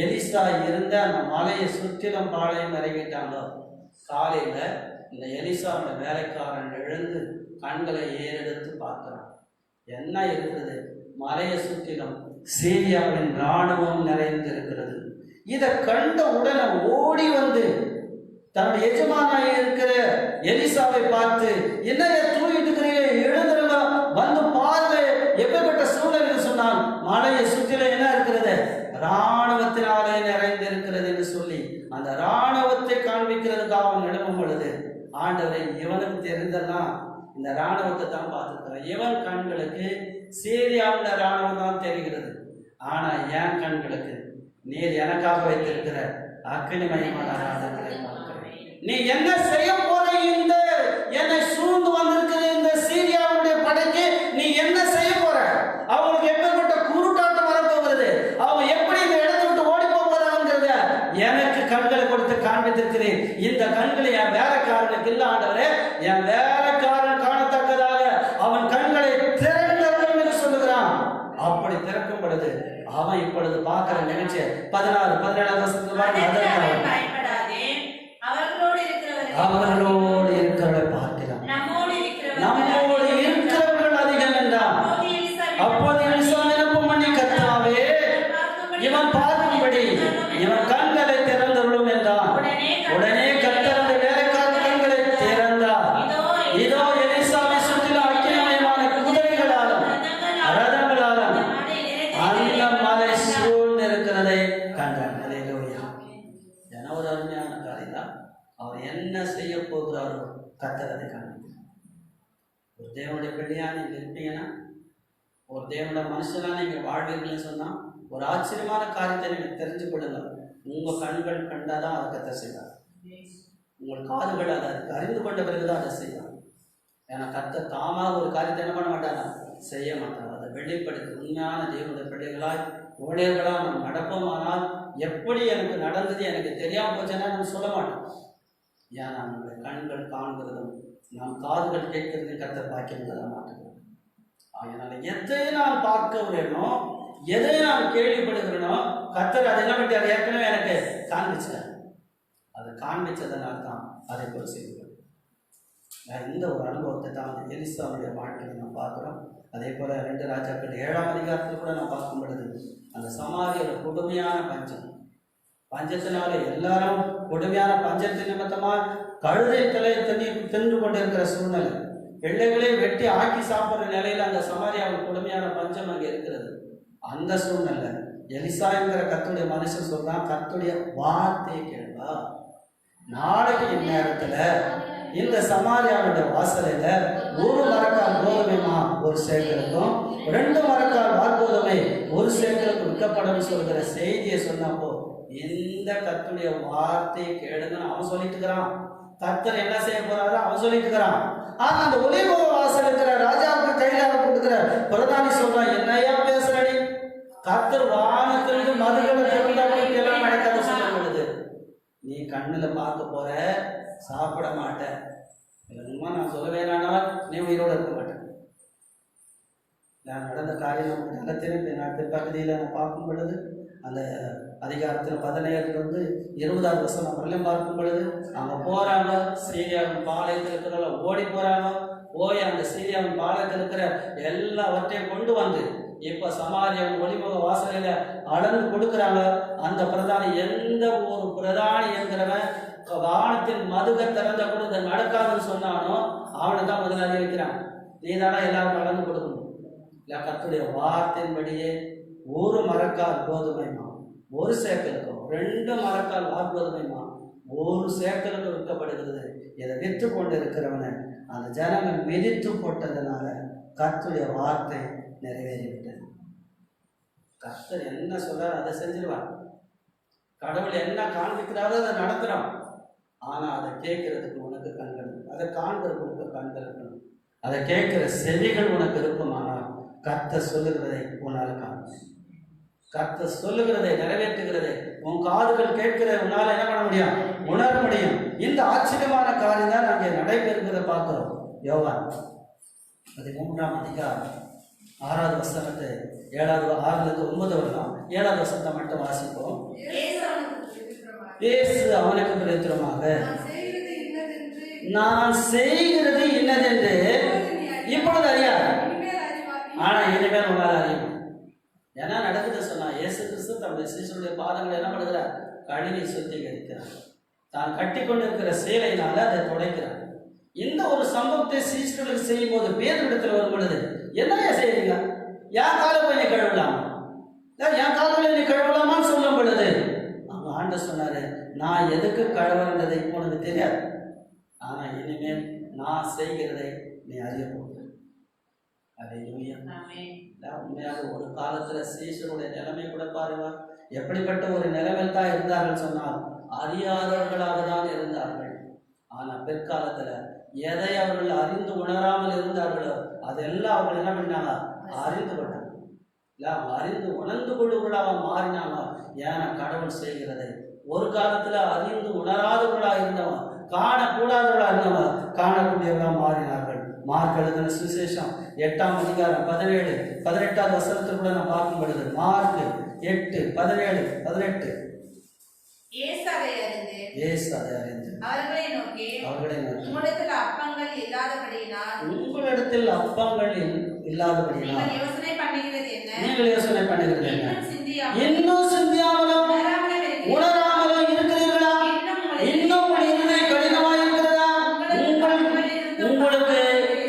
எலிசா இருந்த அந்த மலையை சுற்றிலும் பாளையம் இறங்கிட்டாங்க. காலையில இந்த எலிசாவுடைய வேலைக்காரன் எழுந்து கண்களை ஏறெடுத்து பார்க்கிறான். என்ன இருக்கிறது? மலையை சுற்றிலும் சீரியாவின் இராணுவம் நிறைந்திருக்கிறது. இதை கண்ட உடனே ஓடி வந்து தன்னுடைய எஜமானாக இருக்கிற எலிசாவை பார்த்து, என்னைய தூங்கிட்டு இருக்கிறீங்க, எழுந்துருங்க, வந்து பாருங்க எப்பேற்பட்ட சூழ்நிலை சொன்னால், மலையை சுற்றில என்ன இருக்கிறது? இராணுவத்தினாலே நிறைந்து இருக்கிறது என்று சொல்லி அந்த இராணுவத்தை காண்பிக்கிறதுக்காக அவன் எழுப்பும் பொழுது, ஆண்டவரை இவனுக்கு தெரிந்தெல்லாம் இந்த இராணுவத்தை தான் பார்த்துருக்கிறான். இவன் கண்களுக்கு சீரியாவில் இராணுவம் தான் தெரிகிறது. ஆனா என் கண்களுக்கு நீர் எனக்காக வைத்திருக்கிற அக்கினிமயமான ராஜாக்களை பார்க்கிறேன். நீ என்ன செய்ய போற? இந்த என்னை சூழ்ந்து வந்திருக்கிற இந்த சீரியாவுடைய படைக்கு நீ என்ன செய்ய போற? அவங்களுக்கு எப்பேற்பட்ட குருட்டாட்டம் வரப்போகிறது, அவங்க எப்படி இந்த இடத்தை விட்டு ஓடி போகிறாங்கிறத எனக்கு கண்களை கொடுத்து காண்பித்திருக்கிறேன். இந்த கண்களை என் வேலைக்காரனுக்கு இல்ல ஆண்டவரே, என் வேலைக்காரன் காணத்தக்கதாக அவன் கண்களை திறந்தவன் என்று சொல்லுகிறான். அப்படி திறக்கும் பொழுது அவன் இப்பொழுது பார்க்கிற நிகழ்ச்சி 16-17 அவர்களோடு இருக்கிறவர்களை பார்க்கிறான். நம்மோடு இருக்கிறவர்கள் அதிகம் என்றான். அப்போது எலிசா விண்ணப்பம் பண்ணி, கர்த்தாவே இவன் பார்க்கும்படி இவன் கண்களை திறந்தருளும் என்றான். உடனே கர்த்தருடைய வேலைக்கார கண்களை திறந்தார். இதோ எலிசாவை சுற்றிலும் அக்கினிமயமான குதிரைகளாலும் ரதங்களாலும் அந்த மலை சூழ்ந்திருக்கிறதை கண்டார். என ஒரு அருமையான காரியம். அவர் என்ன செய்ய போகிறாரோ கர்த்தர் அதை காண்பிக்கிறார். ஒரு தேவனுடைய பிள்ளையா நீங்க இருப்பீங்கன்னா, ஒரு தேவனுடைய மனுஷனா நீங்க வாழ்வீங்கன்னு சொன்னா, ஒரு ஆச்சரியமான காரியத்தை நீங்க தெரிஞ்சு கொள்ளுங்க. உங்க கண்கள் கண்டாதான் அதை கர்த்தர் செய்வார். உங்கள் காதுகள் அதை அறிந்து கொண்ட பிறகுதான் அதை செய்வார். ஏன்னா கர்த்தர் தாமாக ஒரு காரியத்தை என்ன பண்ண மாட்டாரா? செய்ய மாட்டார். அதை வெளிப்படுத்தி உண்மையான தேவனுடைய பிள்ளைகளாய் ஊழியர்களா நாம் நடப்போமானால், எப்படி எனக்கு நடந்தது எனக்கு தெரியாம போச்சுன்னா நம்ம சொல்ல மாட்டோம். ஏன் நம்முடைய கண்கள் காண்கிறதும் நம் காதுகள் கேட்கறதும் கர்த்தர் பாக்கியங்களை மாற்றுகிறோம். அதனால எதை நான் பார்க்க வேணும், எதை நான் கேள்விப்படுகிறேனோ கர்த்தர் அதை என்ன பண்ணி அதை ஏற்கனவே எனக்கு காண்பிச்சார். அதை காண்பிச்சதனால தான் அதை போல் செய்கிறோம். இந்த ஒரு அனுபவத்தை தான் எலிசாவுடைய வாழ்க்கையில் நாம் பார்க்குறோம். அதே போல 2 ராஜாக்கள் 7ஆம் அதிகாரத்தில் கூட நான் பார்க்கும் பொழுது அந்த சமாரியோட கொடுமையான பஞ்சத்தினால எல்லாரும் கொடுமையான பஞ்சத்தின் நிமித்தமா கழுதை தலை தண்ணீர் தின்று கொண்டிருக்கிற சூழ்நிலை, பிள்ளைகளே வெட்டி ஆக்கி சாப்பிட்ற நிலையில அந்த சமாரியாவில் கொடுமையான பஞ்சம் அங்கே இருக்கிறது. அந்த சூழ்நிலை எலிசா என்கிற கர்த்தருடைய மனுஷன் சொல்றான், கர்த்தருடைய வார்த்தையை கேட்பா, நாளைக்கு இந்நேரத்துல இந்த சமாரியாவுடைய வாசலையில 1 மரக்கால் கோதுமைமா 1 சேக்கலுக்கும் 2 மரக்கால் வார்கோதுமை 1 சேக்கலுக்கும் விற்கப்படும் சொல்கிற செய்தியை சொன்னப்போ இந்த கர்த்தருடைய வார்த்தையை கேளுங்கன்னு அவன் சொல்லிட்டு இருக்கிறான். கர்த்தர் என்ன செய்ய போறாரு அவன் சொல்லிட்டு இருக்கிறான். ஆனா அந்த ஒலிவ வாசல் இருக்கிற ராஜாவுக்கு கையில கொடுக்கிற பிரதானி சொல்றான், என்னையா பேசுறடி? கர்த்தர் வானத்திலிருந்து மதுகளை திறந்தவங்களுக்கு எல்லாம் நடக்காத சொல்லும் பொழுது நீ கண்ணுல பார்க்க போற, சாப்பிட மாட்டேன். நான் சொல்ல வேணானால் நீ உயிரோடு இருக்க மாட்டேன். நான் நடந்த காரியம் நமக்கு நாட்டு பகுதியில் நான் பார்க்கும் பொழுது அந்த அதிகாரத்தில் 17 20 வருஷம் வரலையும் பார்க்கும் பொழுது அவங்க போறாங்க, சீரியாவின் பாளையத்தில் இருக்கிறவங்க ஓடி போறாங்க. போய் அந்த சீரியாவின் பாளையத்தில் இருக்கிற எல்லாவற்றையும் கொண்டு வந்து இப்போ சமாரியாவின் ஒளிமுக வாசலையில அளந்து கொடுக்குறாங்க. அந்த பிரதானி எந்த ஒரு பிரதானி என்கிறவன் வானத்தின் மதுக திறந்த கூட இதை நடக்காதுன்னு சொன்னானோ அவனை தான் முதலாளி வைக்கிறான். நீ தானே எல்லாருக்கும் அளந்து கொடுக்கணும். இல்லை கர்த்தருடைய வார்த்தையின்படியே 1 மரக்கால் கோதுமைமா 1 சேக்கலுக்கும் 2 மரக்கால் வார்கோதுமைமா 1 சேக்கலுக்கும் விற்கப்படுகிறது. இதை விற்று கொண்டு இருக்கிறவனை அந்த ஜனங்கள் மிதித்து போட்டதுனால கர்த்தருடைய வார்த்தை நிறைவேறிவிட்டது. கர்த்தர் என்ன சொல்றாரு அதை செஞ்சிருவார். கடவுள் என்ன காண்பிக்கிறாரோ அதை நடத்துறான். ஆனா அதை கேட்கறதுக்கு உனக்கு கண்கள், அதை காண்கிறதுக்கு உனக்கு கண்கள் இருக்கணும். அதை கேட்கிற செவிகள் உனக்கு இருக்குமானால் கர்த்தர் சொல்லுகிறதை உன்னால் காணும். கர்த்தர் சொல்லுகிறதை நிறைவேற்றுகிறதை உன் காதுகள் கேட்கிற உன்னால என்ன பண்ண முடியும்? உணர முடியும். இந்த ஆச்சரியமான காரியம் தான் அங்கே நடைபெறுகிறத பார்க்கிறோம். யோவான் 13ஆம் அதிகாரம் 6வது வசனத்தை 6-9 வரலாம். 7வது வசனத்தை மட்டும் வாசிப்போம். இயேசு அவனுக்கு பிரதித்திரமாக, நான் செய்கிறது இன்னதென்று இப்பொழுது அறியார், ஆனா இனிமேல் உங்களால் அறியும். ஏன்னா நடக்குது சொன்னா இயேசு கிறிஸ்து தம்முடைய சீஷருடைய பாதங்களை என்ன பண்ணுகிறார்? கழுவி சுத்திகரிக்கிறார். தான் கட்டி கொண்டிருக்கிற சேலையினால அதை துடைக்கிறார். இந்த ஒரு சம்பவத்தை சீஷர்களுக்கு செய்யும் போது பேரிடத்தில் வரும் பொழுது என்ன செய்யறீங்க? என் காலை போய் நீ கழுவலாம், என் கால்களை நீ கழுவலாமான்னு சொல்லும் பொழுது அவங்க ஆண்டவர் சொன்னாரு, நான் எதுக்கு கழுவுறதை இப்போ உனக்கு தெரியாது, ஆனா இனிமேல் நான் செய்கிறதை நீ அறிய போகிற. உண்மையாக ஒரு காலத்துல சீஷருடைய நிலைமை கூட பாருங்க, எப்படிப்பட்ட ஒரு நிலைமையில் தான் இருந்தார்கள் சொன்னால் அறியாதவர்களாக தான் இருந்தார்கள். ஆனா பிற்காலத்துல எதை அவர்கள் அறிந்து உணராமல் இருந்தார்களோ அதெல்லாம் அவர்கள் என்ன பண்ணாங்க? அறிந்து கொண்டாங்க. அறிந்து உணர்ந்து கொள்ளுகளாக மாறினாங்க. ஏன்னா கடவுள் செய்கிறதை ஒரு காலத்துல அறிந்து உணராதவர்களா இருந்தவன், காணக்கூடாதவர்களா இருந்தவன் காணக்கூடியவர்களா மாறினார்கள். மார்க் எழுதின சுவிசேஷம் 8ஆம் அதிகாரம் 17, 18ஆவது வசனத்தில் கூட நான் பார்க்கும் பொழுது மார்க் 8, 17, 18 இயேசு அதை அறிந்து அவர்களை நோக்கி உங்களிடத்தில் அப்பங்கள் இல்லாதபடியினால் நீங்கள் யோசனை பண்ணுகிறது என்ன? இன்னும் சிந்தியாமலும் உணராமலும் இருக்கிறீர்களா? இன்னும் கடினமாக இருக்கிறதா? உங்களுக்கு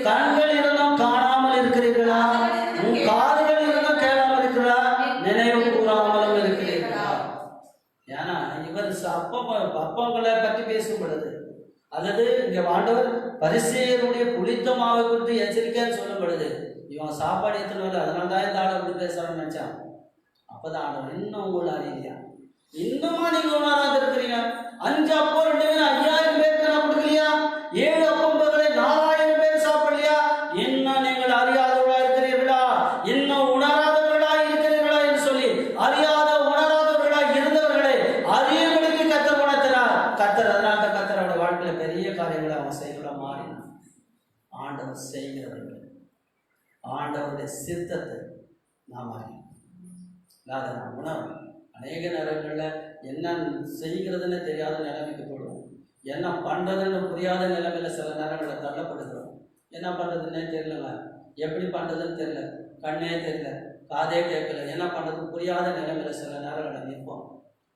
கண்கள் இருந்தும் காணாமல் இருக்கிறீர்களா? காதுகள் இருந்தும் கேளாமல் இருக்கிறா? நினைவு கூறாமலும் இருக்கிறீர்களா? ஏன்னா இவர் அப்பங்களை பற்றி பேசும் பொழுது, அல்லது இங்க ஆண்டவர் பரிசேயருடைய புளித்த மாவை குறித்து எச்சரிக்கைன்னு சொல்லும் பொழுது இவன் சாப்பாடு எத்தனை, அதனால தான் இந்த ஆளை அப்படி பேசுறான்னு நினைச்சான். அப்பதான் ஆண்டவர் இன்னும் உங்களை அறியலையா? இன்னுமா நீங்க உணராது இருக்கிறீங்க? 5 அப்பம் 2 மீன் 5000 பேருக்கு நான் கொடுக்கலையா? 7 அப்பம்பங்களை 4000 பேர் சாப்பிடலையா? இன்னும் நீங்கள் அறியாதவர்களா இருக்கிறீர்களா? இன்னும் உணராதவர்களா இருக்கிறீர்களா என்று சொல்லி அறியாத உணராதவர்களா இருந்தவர்களை அறியபடிக்கு கத்தர் உணர்த்தினார். கத்தர் அதனால கத்தரோட வாழ்க்கையில பெரிய காரியங்களை அவன் செய்யல மாறினான். ஆண்டவர் செய்கிறவர்கள் ஆண்டவருடைய சித்தத்தை நாம் அறியும். இல்லாத நாம் உணர்வு அநேக நேரங்களில் என்ன செய்கிறதுன்னு தெரியாத நிலைமைக்கு போடுவோம். என்ன பண்ணுறதுன்னு புரியாத நிலைமையில் சில நேரங்களில் தள்ளப்படுகிறோம். என்ன பண்ணுறதுன்னே தெரியலங்க, எப்படி பண்ணுறதுன்னு தெரியல, கண்ணே தெரியல, காதே கேட்கல, என்ன பண்ணுறது புரியாத நிலைமையில் சில நேரங்களில் நிற்போம்.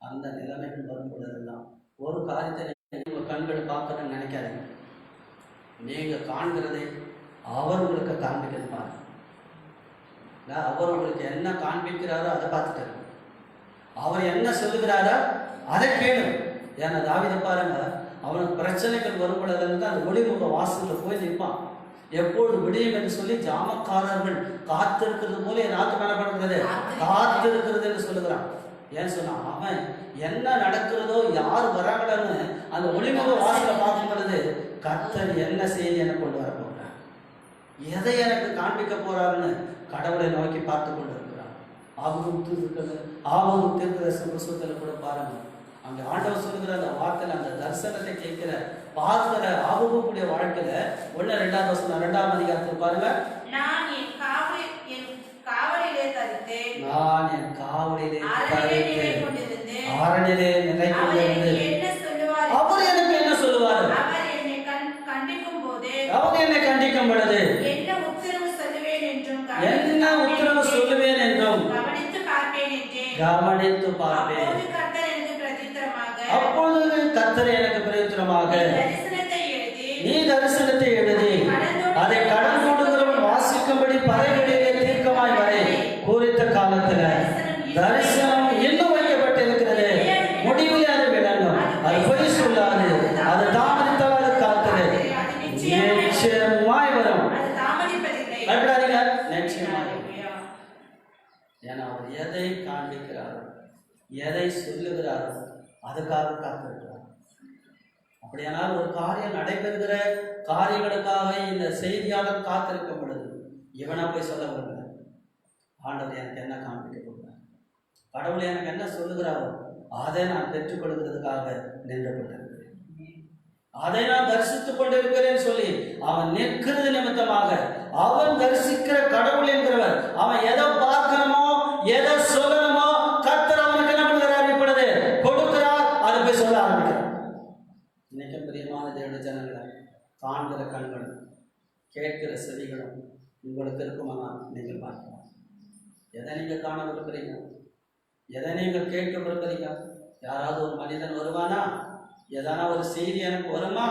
அந்த நிலைமைகள் வரும் பொழுதெல்லாம் ஒரு காரியத்தை உங்கள் கண்கள் பார்க்கணும்னு நினைக்காதீங்க. நீங்கள் காண்கிறதை அவர் உங்களுக்கு காண்பிக்கிறார். அவர் உங்களுக்கு என்ன காண்பிக்கிறாரோ அதை பார்த்துட்டாரு. அவர் என்ன சொல்லுகிறாரோ அதை கேளு. ஏன்னா தாவீதை பாருங்க, அவனுக்கு பிரச்சனைகள் வரும் பொழுதுன்னு அந்த ஒளிமுக வாசல்ல போய் நிற்பான். எப்போது விடியும் என்று சொல்லி ஜாமக்காரர்கள் காத்திருக்கிறது போல என் ஆத்து மேலப்படுகிறது காத்திருக்கிறது என்று சொல்லுகிறான். ஏன் சொன்னா அவன் என்ன நடக்கிறதோ யார் வராங்கன்னு அந்த ஒளிமுக வாசலை பார்க்கும் பொழுது கர்த்தர் என்ன செய்தி எனக்கு கொண்டு வர போறார், எதை எனக்கு காண்பிக்க போறாருன்னு கடவுளை நோக்கி பார்த்து கொண்டு இருக்கிறான். ஆபத்து தீர்க்கதரிசன புத்தகத்தில் கூட பாருங்க, அங்க ஆண்டவர் சொல்லுகிற அந்த வார்த்தையில அந்த தரிசனத்தை கேட்கிற பார்க்கிற ஆபத்துடைய வாழ்க்கையில 1-2 வசனம் 2ஆம் அதிகாரத்தில் பாருங்க, நான் என் காவலிலே தரித்தேன், அரணிலே நிலை கொண்டிருந்து அவர் எனக்கு என்ன சொல்லுவார்? அவர் என்னை கண்டிக்கும் போது, அவர் என்னை கண்டிக்கும் பொழுது என்ன உத்தரவு சொல்லுவேன் என்றும் கவனித்து பார்ப்பேன். அப்பொழுது கர்த்தர் எனக்கு பிரதித்திரமாக நீ தரிசனத்தை எழுதி அதை கடன் கொண்டுகிறவன் வாசிக்கும்படி பறைகளிலே தீர்க்கமாய் வரை குறித்த காலத்துல தரிசனம் இன்னும் வைக்கப்பட்டிருக்கிறது, முடிவில் அது விளங்கும், அது பொய் சொல்லாது, அது தாமதித்தால் அது காத்தது நிச்சயமாய் வரும். நிச்சயமாய். ஏன்னா அவர் எதை காண்பிக்கிறாரோ எதை சொல்லுகிறாரோ அதுக்காக காத்திருக்கிறார். அப்படியானால் ஒரு காரியம் நடைபெறுகிற காரியங்களுக்காக இந்த செய்தியாளர் காத்திருக்கும் பொழுது இவனா போய் சொல்ல விரும்புகிறார், ஆண்டவர் எனக்கு என்ன காண்பிக்க போகிறார், கடவுள் எனக்கு என்ன சொல்லுகிறாரோ அதை நான் பெற்றுக் கொடுக்கிறதுக்காக நின்று கொண்டிருக்கிறேன், அதை நான் தரிசித்துக் கொண்டிருக்கிறேன் சொல்லி அவன் நிற்கிறது நிமித்தமாக அவன் தரிசிக்கிற கடவுள் என்கிறவர் அவன் எதை பார்க்கணுமோ எதை சொல்லணுமோ கர்த்தர் அவனுக்கு என்ன பண்ணுகிறார், இப்பொழுது கொடுக்கிறார், அதை போய் சொல்ல ஆரம்பிக்கிறார். இன்னைக்கு பிரியமான தேவனுடைய ஜனங்களை காண்கிற கண்களும் கேட்கிற செவிகளும் உங்களுக்கு இருக்குமானா நீங்கள் பார்க்கலாம். எதை நீங்கள் காண விரும்புகிறீங்க? எதை நீங்கள் கேட்க விரும்புகிறீங்க? யாராவது ஒரு மனிதன் வருவானா? எதனா ஒரு செய்தி எனக்கு வருமா?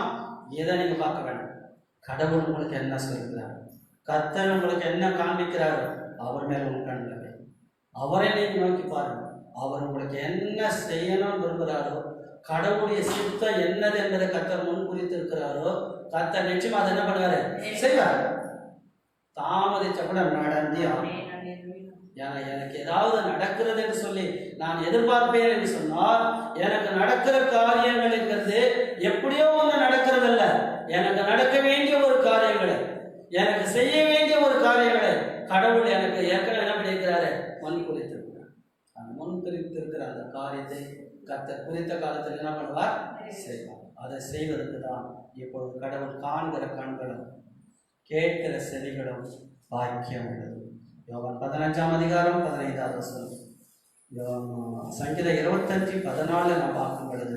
எதை நீங்கள் பார்க்க வேண்டாம். கடவுள் உங்களுக்கு என்ன சொல்கிறார், கர்த்தர் உங்களுக்கு என்ன காண்பிக்கிறாரோ அவர் மேலே உங்கள் கண்ணில் அவரை நீங்கள் நோக்கி பாருங்கள். அவர் உங்களுக்கு என்ன செய்யணும்னு விரும்புகிறாரோ, கடவுளுடைய சித்தம் என்னது என்பதை கர்த்தர் முன் குறித்து இருக்கிறாரோ, கர்த்தர் நிச்சயமா அதை என்ன பண்ணுவாரு? செய்வார். தாமதிச்ச கூட நடந்தே ஆகும். எனக்கு ஏதாவது நடக்கிறது என்று சொல்லி நான் எதிர்பார்ப்பேன் என்று சொன்னால், எனக்கு நடக்கிற காரியங்களுங்கிறது எப்படியோ ஒன்று நடக்கிறது இல்லை. எனக்கு நடக்க வேண்டிய ஒரு காரியங்களை, எனக்கு செய்ய வேண்டிய ஒரு காரியங்களை கடவுள் எனக்கு ஏற்கனவே என்ன பண்ணியிருக்கிறாரு? முன் குறித்திருக்கிறார். அந்த முன் குறித்திருக்கிற அந்த காரியத்தை கர்த்தர் குறித்த காலத்தில் என்ன பண்ணுவார்? செய்வார். அதை செய்வதற்கு தான் இப்பொழுது கடவுள் காண்கிற கண்களும் கேட்கிற செவிகளும் பாக்கியம் உள்ளது. யோவான் 15ஆம் அதிகாரம் 15வது வசனம், சங்கீதம் 25:14 நான் பார்க்கும் பொழுது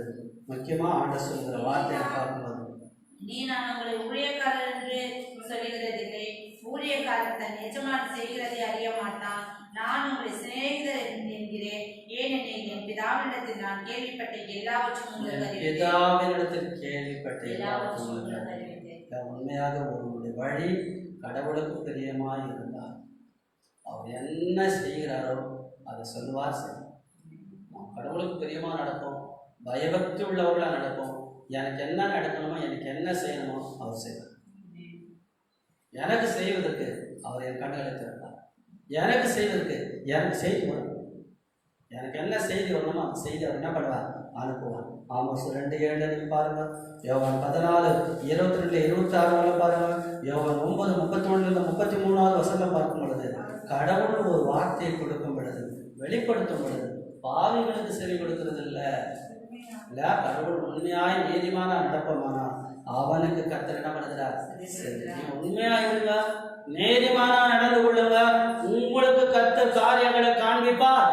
முக்கியமா ஆண்டவர் சொல்கிற வார்த்தையை பார்க்கும்போது, நீ நான் உங்களை ஊழியக்காரர் என்று சொல்லுகிறதில்லை, ஊழியக்காரர் தன் எஜமான் செய்கிறதை அறிய மாட்டான். நான் உங்களை சிநேகிதர் என்கிறேன், ஏனெனில் என் பிதாவினிடத்தில் நான் கேள்விப்பட்ட எல்லாவற்றும் உங்களுக்கு உண்மையாக ஒருவருடைய வழி கடவுளுக்கு பிரியமாய் இருந்தார். அவர் என்ன செய்கிறாரோ அதை சொல்லுவார். நாம் கடவுளுக்கு பிரியமா நடப்போம், பயபக்தி உள்ளவர்களாக நடப்போம். எனக்கு என்ன நடக்கணுமோ, எனக்கு என்ன செய்யணுமோ அவர் செய்வார். எனக்கு செய்வதற்கு அவர் என் கண்களை திறந்தார். எனக்கு செய்வதற்கு எனக்கு செய்தி வரும். எனக்கு என்ன செய்தி வரணுமோ அந்த செய்தி அவர் என்ன பண்ணுவார்? அனுப்புவார். ஆமோஸ் 2:7 பாருங்க, யோவான் 14:22-26 பாருங்க, யோவான் 9:31-33 வசனம் பார்க்கும் பொழுது கடவுள் ஒரு வார்த்தையை கொடுக்கும் பொழுது, வெளிப்படுத்தும் பொழுது பாவிகளுக்கு செவி கொடுக்கிறது இல்லை. கடவுள் உண்மையாய் நீதிமான நடப்பமானா அவனுக்கு கர்த்தர் என்ன பண்ணுகிறார்? உண்மையா இருங்க, நீதிமானா நடந்து கொள்ளுங்க, உங்களுக்கு கர்த்தர் காரியங்களை காண்பிப்பார்.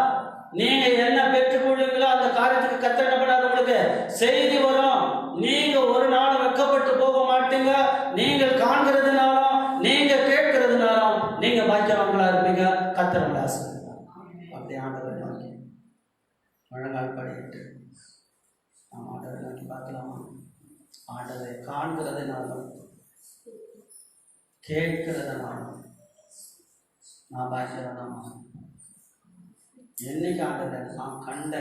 நீங்க என்ன பெற்றுக் கொள்வீங்களோ அந்த காரியத்துக்கு கர்த்தர் என்ன பண்ணாரு? உங்களுக்கு செய்தி வரும். நீங்க ஒரு நாள் வெட்கப்பட்டு போக மாட்டீங்க. நீங்கள் காண்கிறதுனாலும் நீங்க கேட்கிறதுனாலும் நீங்க பாக்கியவான்களா இருப்பீங்க. கர்த்தர் உங்களை ஆசீர்வதிப்பார். அப்படி ஆண்டவரை நோக்கி முழங்கால் படிட்டு நாம் ஆண்டவரை நோக்கி பார்க்கலாமா? ஆண்டவரை காண்கிறதுனாலும் கேட்கிறதுனாலும் நான் பாக்கியவானா? என்னைக்கு ஆண்டவரை நான் கண்ட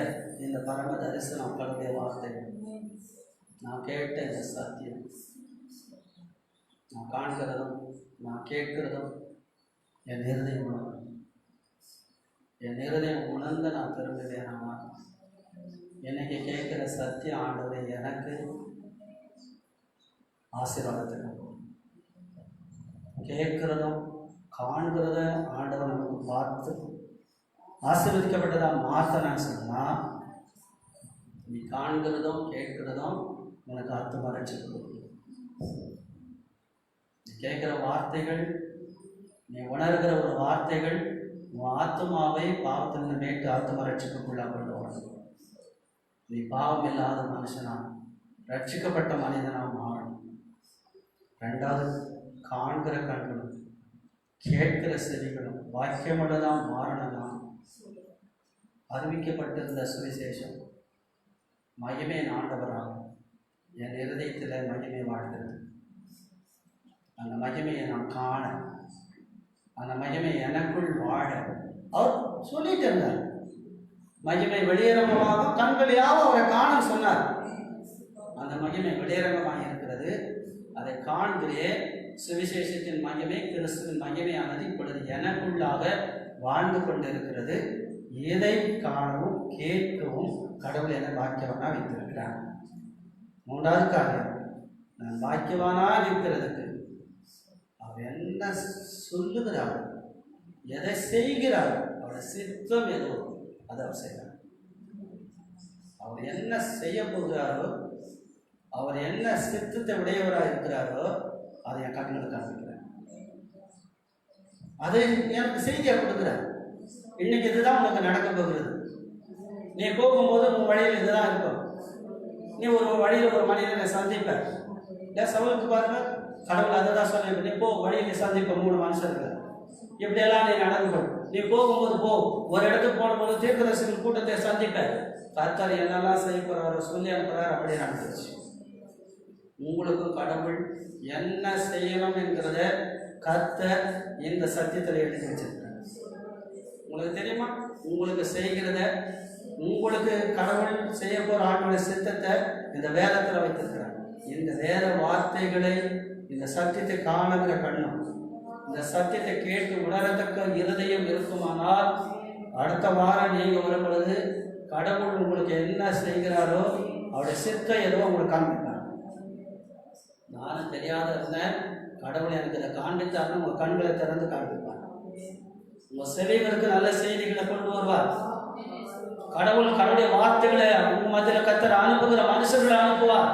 இந்த பரம தரிசனம், கடவுளுடைய வார்த்தை, நான் கேட்ட இந்த சத்தியம், நான் காண்கிறதும் நான் கேட்கிறதும் என் இருதயம் உணர்வு, என் இருதயம் உணர்ந்து நான் திரும்புவேனாமா? என்னைக்கு கேட்கிற சத்தியம் ஆண்டவரை எனக்கு ஆசீர்வாதத்தை கேட்கிறதும் காண்கிறத ஆண்டவர் நமக்கு பார்த்து ஆசீர்வதிக்கப்பட்டதா மாற்றணும்னு சொன்னால், நீ காண்கிறதும் கேட்கிறதும் உனக்கு ஆத்துமா ரட்சிப்பு. நீ கேட்கிற வார்த்தைகள், நீ உணர்கிற ஒரு வார்த்தைகள் உன் ஆத்துமாவை பாவத்திலிருந்து மேட்டு ஆத்துமா ரட்சிப்புக்குள்ளா கொண்டு வரணும். நீ பாவம் இல்லாத மனுஷனா, ரட்சிக்கப்பட்ட மனிதனா மாறணும். ரெண்டாவது, காண்கிற கண்களும் கேட்கிற செவிகளும் வாக்கியமுள்ளதான் மாறணும். அறிவிக்கப்பட்டிருந்த சுவிசேஷம் மகிமை ஆண்டவராக என் இருதயத்தில் மகிமை வாழ்கிறது. அந்த மகிமையை நான் காண, அந்த மகிமை எனக்குள் வாழ அவர் சொல்லிட்டு இருந்தார். மகிமை வெளியரங்கமாக கண்களையாக அவரை காண சொன்னார். அந்த மகிமை வெளியரங்கமாக இருக்கிறது. அதை காண்கிறே சுவிசேஷத்தின் மகிமை, கிறிஸ்துவின் மகிமையானது இப்பொழுது எனக்குள்ளாக வாழ்ந்து கொண்டிருக்கிறது. எதை காணவும் கேட்கவும் கடவுள் என பாக்கியவானா வைத்திருக்கிறார். மூன்றாவது காரியம், நான் பாக்கியவானா இருக்கிறதுக்கு அவர் என்ன சொல்லுகிறார், எதை செய்கிறார், அவருடைய சித்தம் ஏதோ அதை அவர் செய்கிறார். அவர் என்ன செய்ய போகிறாரோ, அவர் என்ன சித்தத்தை உடையவராக இருக்கிறாரோ அதை என் கண்களுக்கு காண்பிக்கிறார். அதை எனக்கு செய்தியாக கொடுக்குறார். இன்னைக்கு இதுதான் உனக்கு நடக்க போகிறது. நீ போகும்போது உன் வழியில் இதுதான் இருக்கும். நீ ஒரு வழியில் ஒரு மனிதனை சந்திப்ப. சவுலுக்கு பாருங்க, கடவுள் அதை தான் சொன்ன, நீ போ வழியில் சந்திப்ப 3 மனுஷர்கள். இப்படியெல்லாம் நீ நடந்து கொள். நீ போகும்போது போ, ஒரு இடத்துக்கு போகும்போது தீர்க்கதரிசிகள் கூட்டத்தை சந்திப்ப, கர்த்தர் என்னெல்லாம் செய்ய போறாரோ சொல்லி அனுப்புறாரு, அப்படியே நடந்துச்சு. உங்களுக்கும் கடவுள் என்ன செய்யணும் என்கிறத கர்த்தர் இந்த சத்தியத்தில் எழுதி வச்சிருக்காரு. உங்களுக்கு தெரியுமா? உங்களுக்கு செய்கிறத, உங்களுக்கு கடவுள் செய்ய போற ஆண்டோட சித்தத்தை இந்த வேதத்தில் வைத்திருக்கிறார். இந்த வேத வார்த்தைகளை, இந்த சத்தியத்தை காணுகிற கண்ணும், இந்த சத்தியத்தை கேட்டு உணரத்தக்க இருதயம் இருக்குமானால், அடுத்த வாரம் நீங்க வரும் பொழுது கடவுள் உங்களுக்கு என்ன செய்கிறாரோ அவருடைய சித்தம் எதுவும் உங்களுக்கு காண்பிப்பார். நானும் தெரியாத இருந்தேன், கடவுள் எனக்கு இதை காண்பித்தாருன்னு உங்க கண்களை திறந்து காண்பிப்பார். உங்க செவிகளுக்கு நல்ல செய்திகளை கொண்டு வருவார். கடவுள் கடவுளுடைய வார்த்தைகளை உங்க மத்தியில் கர்த்தர் அனுப்புகிற மனுஷர்களை அனுப்புவார்.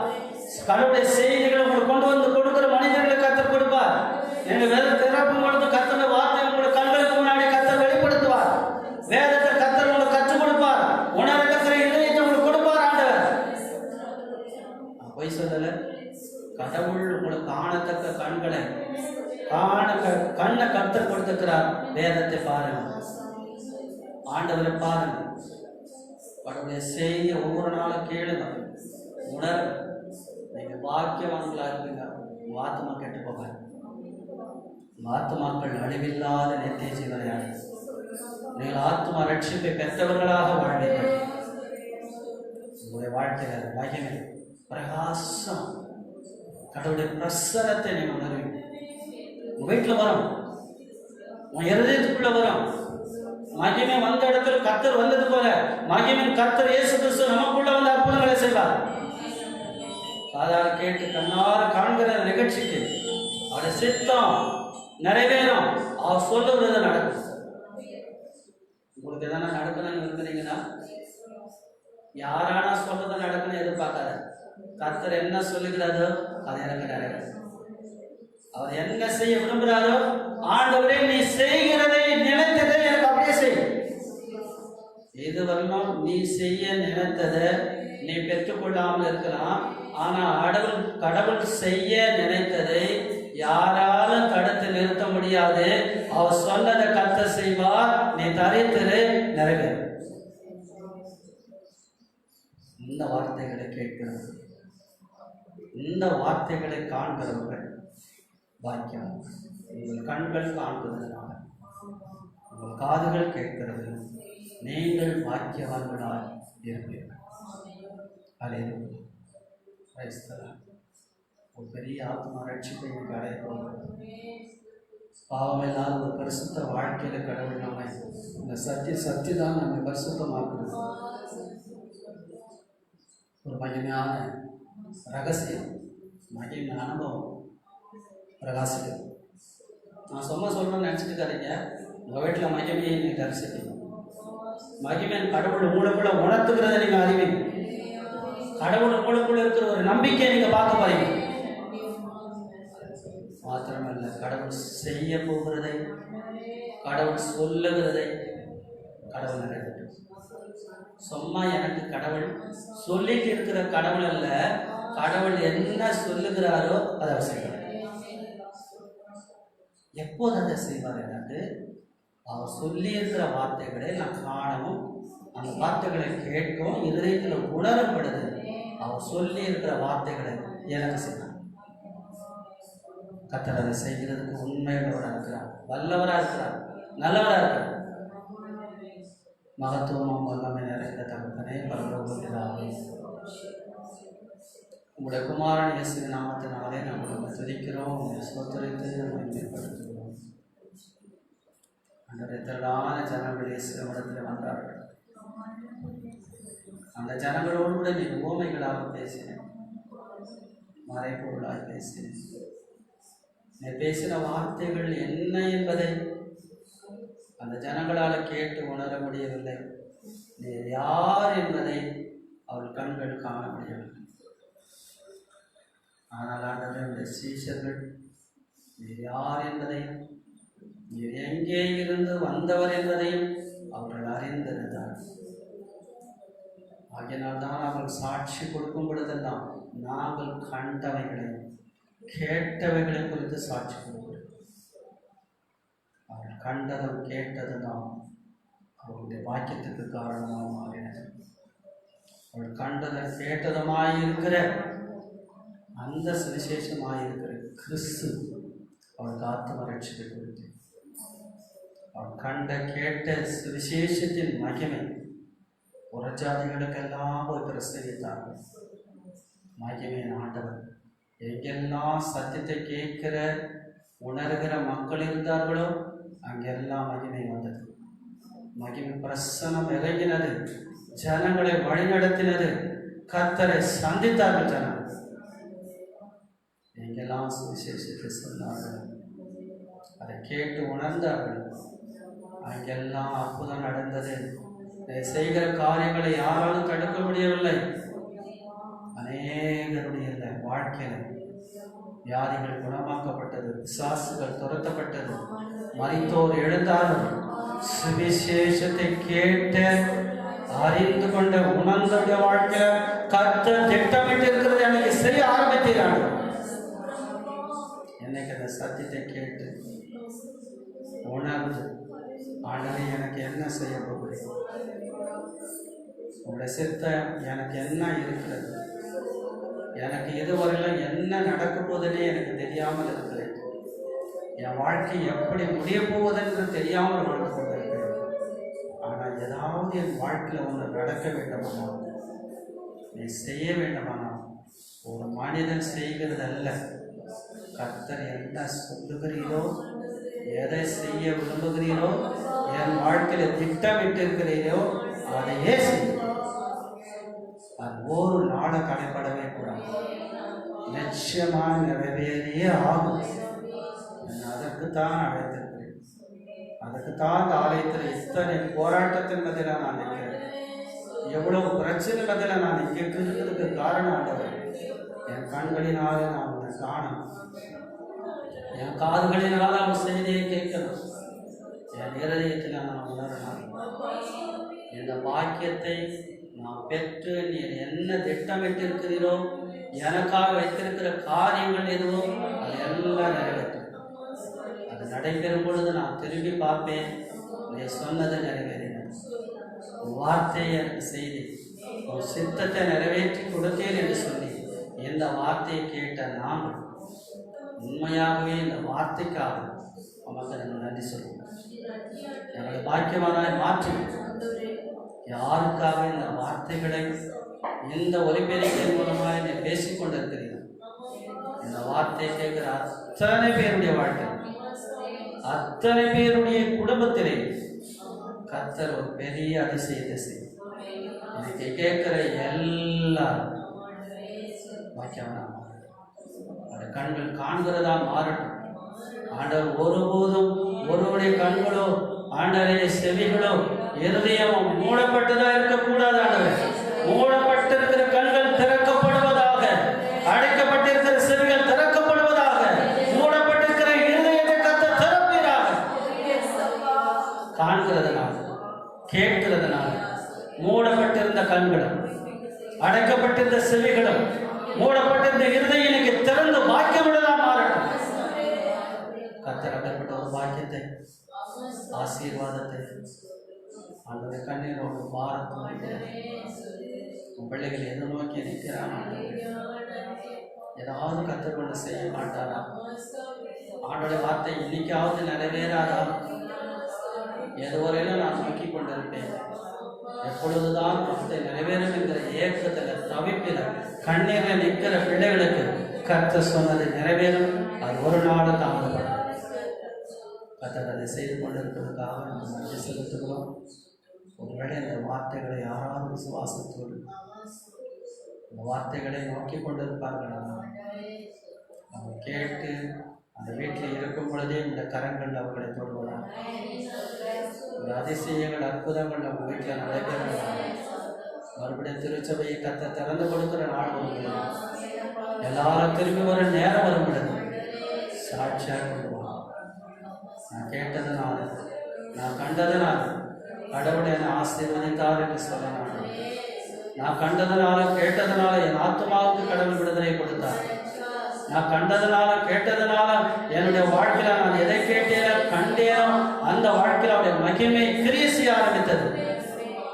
கடவுளுடைய செய்திகளை உங்களுக்கு கொண்டு வந்து கொடுக்கிற மனிதர்களை கர்த்தர் கொடுப்பார். எங்க வேத திறப்பும் பொழுது கர்த்தருடைய வார்த்தை உங்களுக்கு கண்களுக்கு முன்னாடி கர்த்தர் வெளிப்படுத்துவார். வேதத்தை கர்த்தர் உங்களுக்கு கற்றுக் கொடுப்பார். உணரத்தக்க இதயத்தை உங்களுக்கு கொடுப்பார் ஆண்டவர். பொய் சொல்லல. கடவுள் உங்களுக்கு காணத்தக்க கண்களை கண்ணை கர்த்தர் கொடுத்திருக்கிறார். வேதத்தை பாருங்க, ஆண்டவரை பாருங்க, கடவுளுடைய செய்தியை ஒவ்வொரு நாளும் கேளுங்க, உணர. நீங்க பாக்கியவான்களா இருப்பீங்க. உங்க ஆத்மா கெட்டு போகாது. உங்க ஆத்மாக்கள் அழிவில்லாத நித்திய ஜீவனை அடையும். நீங்கள் ஆத்மா ரட்சிப்பை பெற்றவர்களாக வாழ்வீர்கள். உங்களுடைய வாழ்க்கையில மகிமை, பிரகாசம், கடவுளுடைய பிரசனத்தை நீங்க உணர்வீங்க. உங்க வீட்டில் வரும், உன் இருதயத்துக்குள்ள வரும். மகிமை வந்த இடத்துல கர்த்தர் வந்தது போல மகிமையின் கர்த்தர் இயேசு கிறிஸ்து நமக்குள்ள வந்து அற்புதங்களை செய்வார். காதால கேட்டு கண்ணார காண்கிற நிகழ்ச்சிக்கு அவருடைய சித்தம் நிறைவேறும். அவர் சொல்லுறது நடக்கும். உங்களுக்கு எதனா நடக்கணும்னு இருக்கிறீங்கன்னா யாரானா சொல்றதை நடக்கணும்னு எதிர்பார்க்காத. கர்த்தர் என்ன சொல்லுகிறாரோ அது எனக்கு நிறைவேறும். அவர் என்ன செய்ய விரும்புகிறாரோ, ஆண்டவரே நீ செய்கிறதை நினைத்ததை எனக்கு அப்படியே செய். இதுவரையும் நீ செய்ய நினைத்ததை நீ பெற்றுக்கொள்ளாமல் இருக்கலாம். ஆனா கடவுள் செய்ய நினைத்ததை யாராலும் தடுத்து நிறுத்த முடியாது. அவர் சொன்னதை கர்த்தர் செய்வார். நீ தரித்திரு, நிறைவேறும். இந்த வார்த்தைகளை கேட்கிறது, இந்த வார்த்தைகளை காண்கிறவர்கள் பாக்கியம். உங்கள் கண்கள் காண்பதனால, உங்கள் காதுகள் கேட்கிறது, நீங்கள் பாக்கியவான்களால் இருப்பீர்கள். அல்லேலூயா. கிறிஸ்தவ ஒரு பெரிய ஆத்மா ரட்சிப்பை அடைய போகிறது. பாவம் இல்லாத ஒரு பரிசுத்த வாழ்க்கையில கடவுள் நம்மை இந்த சக்தி தான் நம்மை பரிசுத்தமாக்குறது. ஒரு மகிமையான ரகசியம், மகிமை அனுபவம் பிரகாசிக்கும். நான் சொல்றேன்னு நினச்சிட்டு தரீங்க. உங்கள் வீட்டில் மகிமையை நீங்கள் தரிசிக்கணும். மகிமையின் கடவுள் உங்களுக்குள்ள உணர்த்துக்கிறத நீங்கள் அறிவீங்க. கடவுள் உங்களுக்குள்ள இருக்கிற ஒரு நம்பிக்கையை நீங்கள் பார்க்க போறீங்க. மாத்திரமல்ல, கடவுள் செய்ய போகிறதை, கடவுள் சொல்லுகிறதை கடவுள் நிறைவேற்றும். சும்மா எனக்கு கடவுள் சொல்லிட்டு இருக்கிற கடவுள் அல்ல, கடவுள் என்ன சொல்லுகிறாரோ அதை அவர் செய்வார். எப்போது அதை செய்வார்? எனக்கு அவர் சொல்லி இருக்கிற வார்த்தைகளை நான் காணவும், அந்த வார்த்தைகளை கேட்கவும், இருதயத்தில் உணரப்படுது. அவர் சொல்லி இருக்கிற வார்த்தைகளை எனக்கு செய்வார். கர்த்தர் அதை செய்கிறதுக்கு உண்மையுள்ளவராக இருக்கிறார், வல்லவராக இருக்கிறார், நல்லவராக இருக்கிறார். மகத்துவமும் வல்லமை நிறைந்த தகப்பனே, பரலோகத்திலே உங்களுடைய குமாரன் இயேசு நாமத்தினாலே நாங்கள் துதிக்கிறோம், ஸ்தோத்திரித்து மேம்படுத்துகிறோம். அந்த திரளான ஜனங்கள் இயேசுவிடத்தில் வந்தார்கள். அந்த ஜனங்களோடு கூட நீ உவமைகளாக பேசினேன், மறைப்பொருளாக பேசினேன். நீ பேசின வார்த்தைகள் என்ன என்பதை அந்த ஜனங்களால் கேட்டு உணர முடியவில்லை. நீ யார் என்பதை அவள் கண்கள் காண முடியவில்லை. ஆனால் ஆண்டவருடைய சீஷர்கள் நீர் யார் என்பதையும், நீர் எங்கே இருந்து வந்தவர் என்பதையும் அவர்கள் அறிந்திருந்தார். ஆகையினால் தான் அவர்கள் சாட்சி கொடுக்கும் பொழுதெல்லாம் நாங்கள் கண்டவைகளையும் கேட்டவைகளை குறித்து சாட்சி கொடுக்கிறோம். அவர்கள் கண்டதும் கேட்டதும் தான் அவருடைய வாக்கியத்துக்கு காரணமாக மாறினது. அவள் கண்டதும் கேட்டதுமாயிருக்கிற அந்த சுவிசேஷமாயிருக்கிற கிறிஸ்து அவளுக்கு ஆத்ம ரட்சிப்பை கொடுத்து அவள் கண்ட கேட்ட சுவிசேஷத்தின் மகிமை புறஜாதிகளுக்கெல்லாம் போய் பிரசவித்தார்கள். மகிமையின் ஆண்டவர் எங்கெல்லாம் சத்தியத்தை கேட்கிற உணர்கிற மக்கள் இருந்தார்களோ அங்கெல்லாம் மகிமை வந்தது. மகிமை பிரசனம் இறங்கினது, ஜனங்களை வழிநடத்தினது, கர்த்தரை சந்தித்தார்கள். ஜனம் எங்கெல்லாம் சுவிசேஷத்தை சொன்னார்கள், அதை கேட்டு உணர்ந்தார்கள், அங்கெல்லாம் அற்புதம் நடந்தது. செய்கிற காரியங்களை யாராலும் தடுக்க முடியவில்லை. அநேகருடைய வாழ்க்கையில் வியாதிகள் குணமாக்கப்பட்டது, பிசாசுகள் துரத்தப்பட்டது, மரித்தோர் எழுந்தார்கள். சுவிசேஷத்தை கேட்டு அறிந்து கொண்ட உணர்ந்த வாழ்க்கை கர்த்தர் திட்டமிட்டு இருக்கிறது எனக்கு செய்ய ஆரம்பித்தார்கள். என்னைக்கு அந்த சத்தியத்தை கேட்டு உணர்ந்து ஆண்டவரே எனக்கு என்ன செய்ய போகிறேன், உங்களுடைய சித்தம் எனக்கு என்ன இருக்கிறது, எனக்கு இதுவரையிலும் என்ன நடக்க போகுதுன்னே எனக்கு தெரியாமல் இருக்கிறேன், என் வாழ்க்கை எப்படி முடிய போவதென்று தெரியாமல் வாழ்ந்து கொண்டிருக்கிறேன். ஆனால் ஏதாவது என் வாழ்க்கையில் ஒன்று நடக்க வேண்டுமானா, நீ செய்ய வேண்டுமானா, ஒரு மனிதன் செய்கிறது அல்ல, கர்த்தர் என்ன சொல்லுகிறீரோ, எதை செய்ய விரும்புகிறீரோ, என் வாழ்க்கையில் திட்டமிட்டிருக்கிறீரோ அதையே செய்ய. அது ஒரு நாளை கடைப்படவே கூடாது, நிச்சயமாக நிறைவேறியே ஆகும். அதற்குத்தான் அழைத்திருக்கிறேன். அதுக்குத்தான் இந்த ஆலயத்தில் இத்தனை போராட்டத்தின் மத்தியில் நான் நிற்கிறேன். எவ்வளவு பிரச்சனை மத்தியில் நான் இங்கே இருக்கிறதுக்கு காரணம் ஆண்டவர். என் கண்களினாலே நான் உன்னை காணணும், என் காதுகளினால அவன் செய்தியை கேட்கணும், என் இருதயத்தில் நான் உணரணும். இந்த பாக்கியத்தை நான் பெற்று நீர் என்ன திட்டமிட்டிருக்கிறீரோ, எனக்காக வைத்திருக்கிற காரியங்கள் எதுவோ அது எல்லாம் நிறைவேற்றும். அது நடைபெறும் பொழுது நான் திரும்பி பார்ப்பேன், நீ சொன்னது நிறைவேறினது, உன் வார்த்தையை எனக்கு செய்தி, உன் சித்தத்தை நிறைவேற்றி கொடுத்தேன் என்று சொல்லி இந்த வார்த்தையை கேட்ட நாங்கள் உண்மையாகவே இந்த வார்த்தைக்காக நமக்கு நாங்கள் நன்றி சொல்லுவோம். எங்களை பாக்கியவானாய் மாற்றி யாருக்காக இந்த வார்த்தைகளை இந்த ஒலிபெருக்கின் மூலமாக நீ பேசிக்கொண்டிருக்கிறீர்கள். இந்த வார்த்தையை கேட்கிற அத்தனை பேருடைய வாழ்க்கை, அத்தனை பேருடைய குடும்பத்திலே கர்த்தர் ஒரு பெரிய அதிசயத்தை செய்யும். இன்னைக்கு கேட்கிற எல்லாரும் பாக்கியவானா கண்கள் காண்கிறதா மாறட்டும். ஆண்டவர் ஒருபோதும் ஒருவருடைய கண்களோ ஆண்டவருடைய செவிகளோ இருதயம் மூடப்பட்டதா இருக்கக்கூடாது. ஆண்டவர் மூடப்பட்டிருக்கிற கண்கள் திறக்கப்படுவதாக, அடைக்கப்பட்டிருக்கிற செவிகள் திறக்கப்படுவதாக, மூடப்பட்டிருக்கிற இருதயத்தை கர்த்தர் திறப்பீராக. காண்கிறதுனால கேட்கிறதுனால மூடப்பட்டிருந்த கண்களும் அடைக்கப்பட்டிருந்த செவிகளும் மூடப்பட்டிருந்த இருதயனுக்கு திறந்து பாக்கியமுள்ளதாக மாறட்டும். கர்த்தர் அப்படிப்பட்ட ஒரு பாக்கியத்தை, ஆசீர்வாதத்தை அந்த கண்ணீரோடு பாரத்தோடு உன் பிள்ளைகள் எதை நோக்கி நிற்கிறான், ஏதாவது கர்த்தர் கொண்டு செய்ய மாட்டாரா? ஆண்டோட வார்த்தை இன்னைக்காவது நிறைவேறாதா? எதுவரையிலும் நான் நோக்கி கொண்டிருப்பேன், எப்பொழுதுதான் வார்த்தை நிறைவேறும் என்கிற ஏக்கத்தில் தவிப்பில் கண்ணீரில் நிற்கிற பிள்ளைகளுக்கு கர்த்தர் சொன்னது நிறைவேறும். அது ஒரு நாடு தாமதப்படும். கர்த்தர் அதை செய்து கொண்டிருப்பதற்காக நம்ம நன்றி செலுத்துகிறோம். ஒருவேளை இந்த வார்த்தைகளை யாராவது விசுவாசத்தோடு இந்த வார்த்தைகளை நோக்கி கொண்டிருப்பார்கள், அவங்க கேட்டு அந்த வீட்டில் இருக்கும் பொழுதே இந்த கரங்கள் அவர்களை தொடுவதாக, ஒரு அதிசயங்கள் அற்புதங்கள் நம்ம வீட்டில் நடைபெறுவதாக, மறுபடியும் திருச்சபையை கர்த்தர் திறந்து கொடுக்கிற நாள் வருகிறது. எல்லாரும் திரும்பி வர நேரம் வரும் பொழுது சாட்சியாக கொள்வாங்க. நான் கேட்டதுனால, நான் கண்டதுனால கடவுளை என்னை ஆசீர்வதித்தார் என்று சொல்லலாம். நான் கண்டதுனால கேட்டதுனால என் ஆத்மாவுக்கு கடவுள் விடுதலை கொடுத்தார். நான் கண்டதுனால கேட்டதுனால என்னுடைய வாழ்க்கையில நான் எதை கேட்டேனோ கண்டேனோ அந்த வாழ்க்கையில் அவருடைய மகிமை கிரியை செய்ய ஆரம்பித்தது.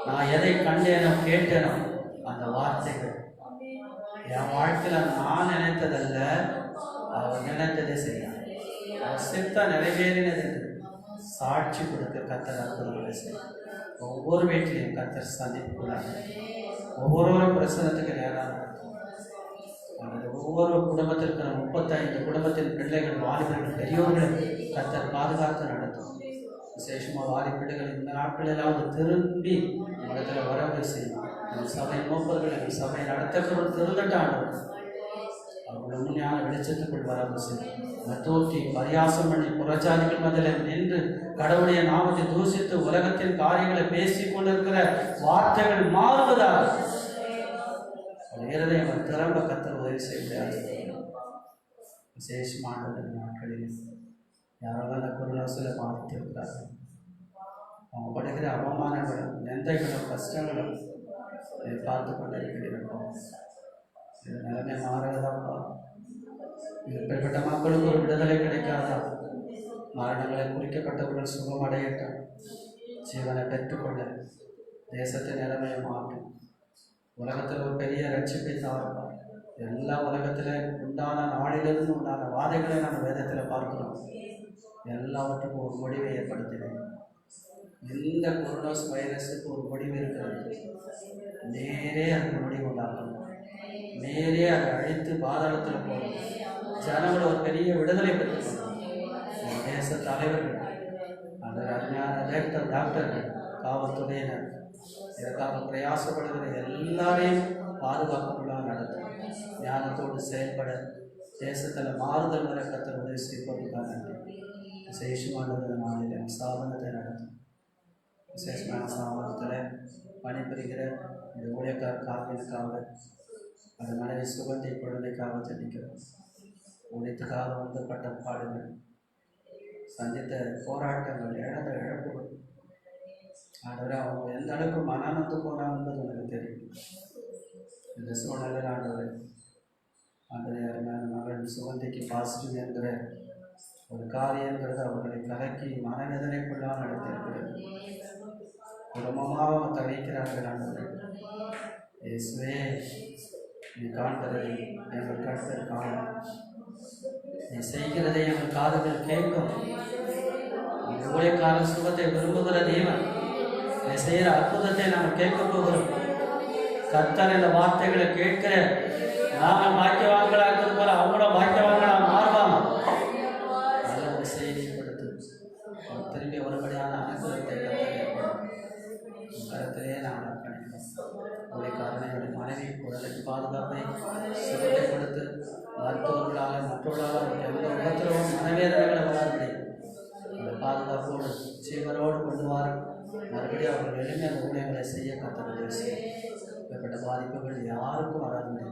நான் எதை கண்டேனோ கேட்டேனோ அந்த வார்த்தைகள் என் வாழ்க்கையில நான் நினைத்ததல்ல, அவர் நினைத்ததே செய்ய அவர் சித்த நிறைவேறினது என்று சாட்சி கொடுக்க கர்த்தர் அற்புதங்களை செய்யும். ஒவ்வொரு வீட்டிலையும் கர்த்தர் சந்திப்புள்ளாங்க. ஒவ்வொரு பிரசனத்துக்கு நேராக ஒவ்வொரு குடும்பத்திற்கு 35 குடும்பத்தின் பிள்ளைகள், வாலிபர்கள், பெரியோர்கள் கர்த்தர் பாதுகாத்து நடத்தும். விசேஷமாக வாலிபிள்ளைகள் இந்த நாட்களிலாவது திரும்பி இடத்துல வரவு செய்யும். நம் சபை மூப்பர்கள், எங்கள் சபை நடத்தக்கிறோம் திருந்தட்டாண்டு அவர்கள் உண்மையான வெளிச்சத்துக்குள் வரவு செய்யும். தூக்கி பரியாசம் பண்ணி புறஜாதிகள் மதியில் நின்று கடவுளுடைய நாமத்தை தூசித்து உலகத்தின் காரியங்களை பேசிக் கொண்டிருக்கிற வார்த்தைகள் மாறுவதாக இருதயம் திறம்ப கர்த்தர் உதவி செய்ய முடியாது. விசேஷமான நாட்களில் யாரெல்லாம் அந்த குருநாசில பாதித்திருக்கிறார்கள், அவங்க படுகிற அவமானங்களும் நிந்தைகளும் கஷ்டங்களும் இதை பார்த்து கொண்டிருக்கிறோம். இது நிலைமை மாறுவதாப்பா. இப்படிப்பட்ட மக்களுக்கு ஒரு விடுதலை கிடைக்காதா? மரணங்களை குறிக்கப்பட்டவர்கள் சுகமடையட்டும், ஜீவனை பெற்றுக்கொள்ள தேசத்தின் நிலைமையை மாற்றும். உலகத்தில் ஒரு பெரிய ரட்சிப்பை தாருப்பார். எல்லா உலகத்தில் உண்டான நாளிலிருந்து உண்டான வாதைகளை நம்ம வேதத்தில் பார்க்கிறோம். எல்லாவற்றுக்கும் ஒரு முடிவை ஏற்படுத்தினேன். இந்த கொரோனா வைரஸுக்கு ஒரு முடிவு இருக்கிறது. நேரே அந்த முடிவு உண்டாகணும். நேரே அதை அழித்து பாதாளத்தில் போகணும். ஜனங்களை ஒரு பெரிய விடுதலை பெற்றுக்கணும். தேச தலைவர்கள், அந்த அருமையான டாக்டர்கள், காவல்துறையினர், இதற்காக பிரயாசப்படுகிற எல்லாரையும் பாதுகாப்புகளாக நடத்தும். ஞானத்தோடு செயல்பட தேசத்தில் மாறுதல் வர கர்த்தர் உதவி செய்வதற்காக விசேஷமானது நாளில் ஸ்தாபனத்தை நடத்தும். விசேஷமான ஸ்தாபனத்தில் பணிபுரிகிற இந்த ஊழியக்கார காப்பிற்காக, அந்த மனைவி சுகந்தை குழந்தைக்காக தெரிவிக்கிறோம். ஊழியத்துக்காக வந்துப்பட்ட பாடுகள், சந்தித்த போராட்டங்கள், இழந்த இழப்புகள், ஆண்டவரை அவங்க எந்த அளவுக்கு மனநொந்து போனாங்க என்பது எனக்கு தெரியும். இந்த சூழ்நிலையில் ஆண்டவரை அருமையான மகள் சுகந்திக்கு பாசிட்டிவ் என்கிற ஒரு காரியங்கிறது அவர்களை கலக்கி மனவேதனைக்குள்ளாக நடத்தியிருக்கிறது. குடும்பமாக தவிக்கிறார்கள். ஆண்டவரை இயேசுவே, நீ காண்கிறதை எங்கள் கண்கள் காணும், நீ செய்கிறதை எங்கள் காதுகள் கேட்கும். ஊழியக்கார சுகத்தை விரும்புகிற தேவன், நீ செய்கிற அற்புதத்தை நாம் கேட்க போகிறோம். கர்த்தர் இந்த வார்த்தைகளை கேட்கிற நாங்கள் பாக்கியவான்களாக இருக்கிறது போல அவங்களும் பாக்கியவான்களாக மாறுவாங்க. நல்ல ஒரு செய்தியை கொடுத்து திரும்பி ஒருபடியான அனுகூலத்தை கருத்திலே நாங்கள் அர்ப்பணிக்கிறோம். ஊழியக்காரனை மனைவி குழந்தைக்கு பாதுகாப்பை சுகத்தை கொடுத்து மருத்துவர்களால் மற்றவர்களால் எந்த உபத்திரவும் மனவேதனைகளை வராது அந்த பாதுகாப்போடு ஜீவனோடு கொண்டு வார மறுபடியும் அவர்கள் எளிமையான ஊழியங்களை செய்ய கர்த்தர் செய்யும். இப்படிப்பட்ட பாதிப்புகள் யாருக்கும் வராது.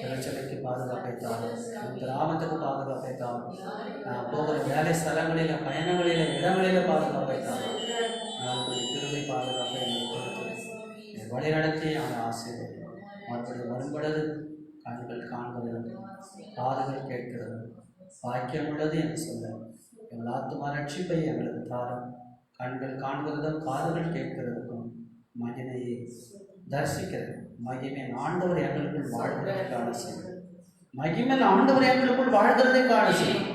திருச்சபைக்கு பாதுகாப்பை தாரும், கிராமத்துக்கு பாதுகாப்பை தாரும், போகிற வேலை ஸ்தலங்களில், பயணங்களில், இடங்களில் பாதுகாப்பை தாரும். நாளுடைய திருவை பாதுகாப்பை கொடுத்து வழிநடத்தி அவனை ஆசீர்வதிக்கும். மறுபடியும் வரும்பொழுது கண்கள் காண்கிறது, காதுகள் கேட்கிறது, பாக்கியம் உள்ளது என்று சொல்ல எங்கள் ஆத்துமா ரட்சிப்பை எங்களுக்கு தாரும். கண்கள் காண்கிறதும் காதுகள் கேட்கிறதுக்கும் மகிமையை தரிசிக்கிறது. மகிமையின் ஆண்டவர் எங்களுக்குள் வாழ்கிறதை காண செய்யும். மகிமையின் ஆண்டவர் எங்களுக்குள் வாழ்கிறதை காண செய்யும்.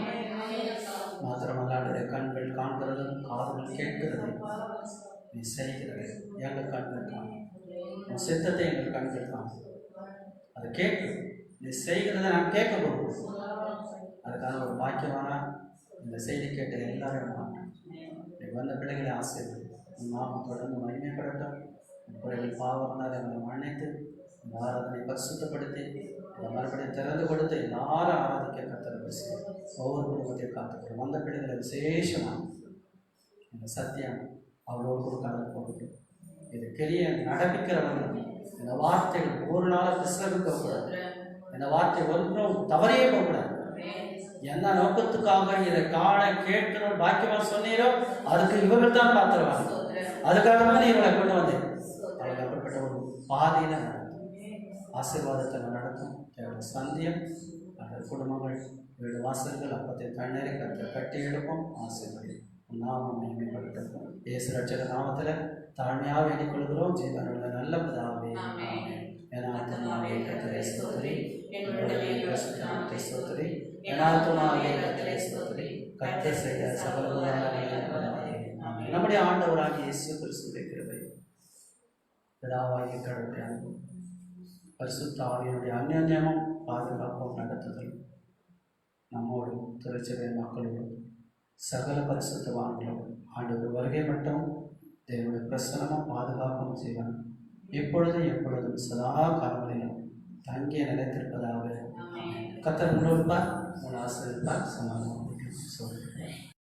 மாத்திரமல்ல, கண்கள் காண்கிறதும் காதுகள் கேட்கிறது, நீ செய்கிறது எங்கள் கண்கள் காணும். உன் சித்தத்தை எங்கள் கண்கள் காணும். அதை கேட்கும், நீ செய்கிறத நான் கேட்க போகிறோம். அதுக்கான ஒரு பாக்கியமான இந்த செய்தி கேட்ட எல்லாரும் வந்த பிள்ளைகளை ஆசைப்படும். நாமும் தொடர்ந்து மகிமைப்படட்டும். பிள்ளைகள் பாவம் இருந்தால் எங்களை மன்னித்து இந்த ஆராதனை பரிசுத்தப்படுத்தி இந்த மறுபடியும் திறந்து கொடுத்து எல்லாரும் ஆராதிக்க கர்த்தர் பேசி ஒவ்வொரு குடும்பத்தையும் காத்துக்கிறோம். வந்த பிள்ளைகளை விசேஷமாக இந்த சத்தியம் அவ்வளோ கொடுக்காத போகட்டும். இது பெரிய நடப்பிக்கிறவங்க இந்த வார்த்தைகள் ஒரு நாள் விசிறக்கூடாது. இந்த வார்த்தை ஒன்றும் தவறே போகக்கூடாது. எந்த நோக்கத்துக்காக இதை காண கேட்கணும் பாக்கியமாக சொன்னீரோ அதுக்கு இவர்கள் தான் பார்த்துருவாங்க. அதுக்காக தான் இவங்களை கொண்டு வந்தேன். அவர்கள் அப்படிப்பட்ட ஒரு பாதையில் நடத்தும், ஆசீர்வாதத்தில் நடத்தும். சந்தியம் அந்த குடும்பங்கள் வீடு வாசல்கள் அப்பத்தை தண்ணீரை கட்டி எடுப்போம். ஆசைப்படி நாமம் மேம்படுத்தப்படும். இயேசு ரட்சக நாமத்தில் தாழ்மையாக வேண்டிக் கொள்கிறோம். ஜீவனுள்ள நல்ல பிதாவே, என் ஆத்துமாவே கர்த்தரை ஸ்தோத்திரி, என் உடலே பரிசுத்த நாமத்தை ஸ்தோத்திரி, என் ஆத்துமாவே கர்த்தரை ஸ்தோத்திரி, கர்த்தர் செய்த சகல உபகாரங்களையும் ஆமென். நம்முடைய ஆண்டவராகிய இயேசு கிறிஸ்துவின் கிருபை, பிதாவாகிய கடவுளுடைய அன்பு, பரிசுத்த ஆவியினுடைய அந்யோன்யமும் பாதுகாப்பும் நடத்துதல் நம்மோடு திருச்சபை மக்களோடு சகல பரிசுத்தவான்களோடு ஆண்டவர் வருகை மட்டும் தேவனுடைய பிரசனமும் பாதுகாப்பும் செய்வான் இப்பொழுதும் எப்பொழுதும் சதா காலங்களிலும் தங்கிய நிலைத்திருப்பதாக கர்த்தர் உங்களோடு உங்கள் ஆசிரியப்பார் சமாதானம் சொல்கிறேன்.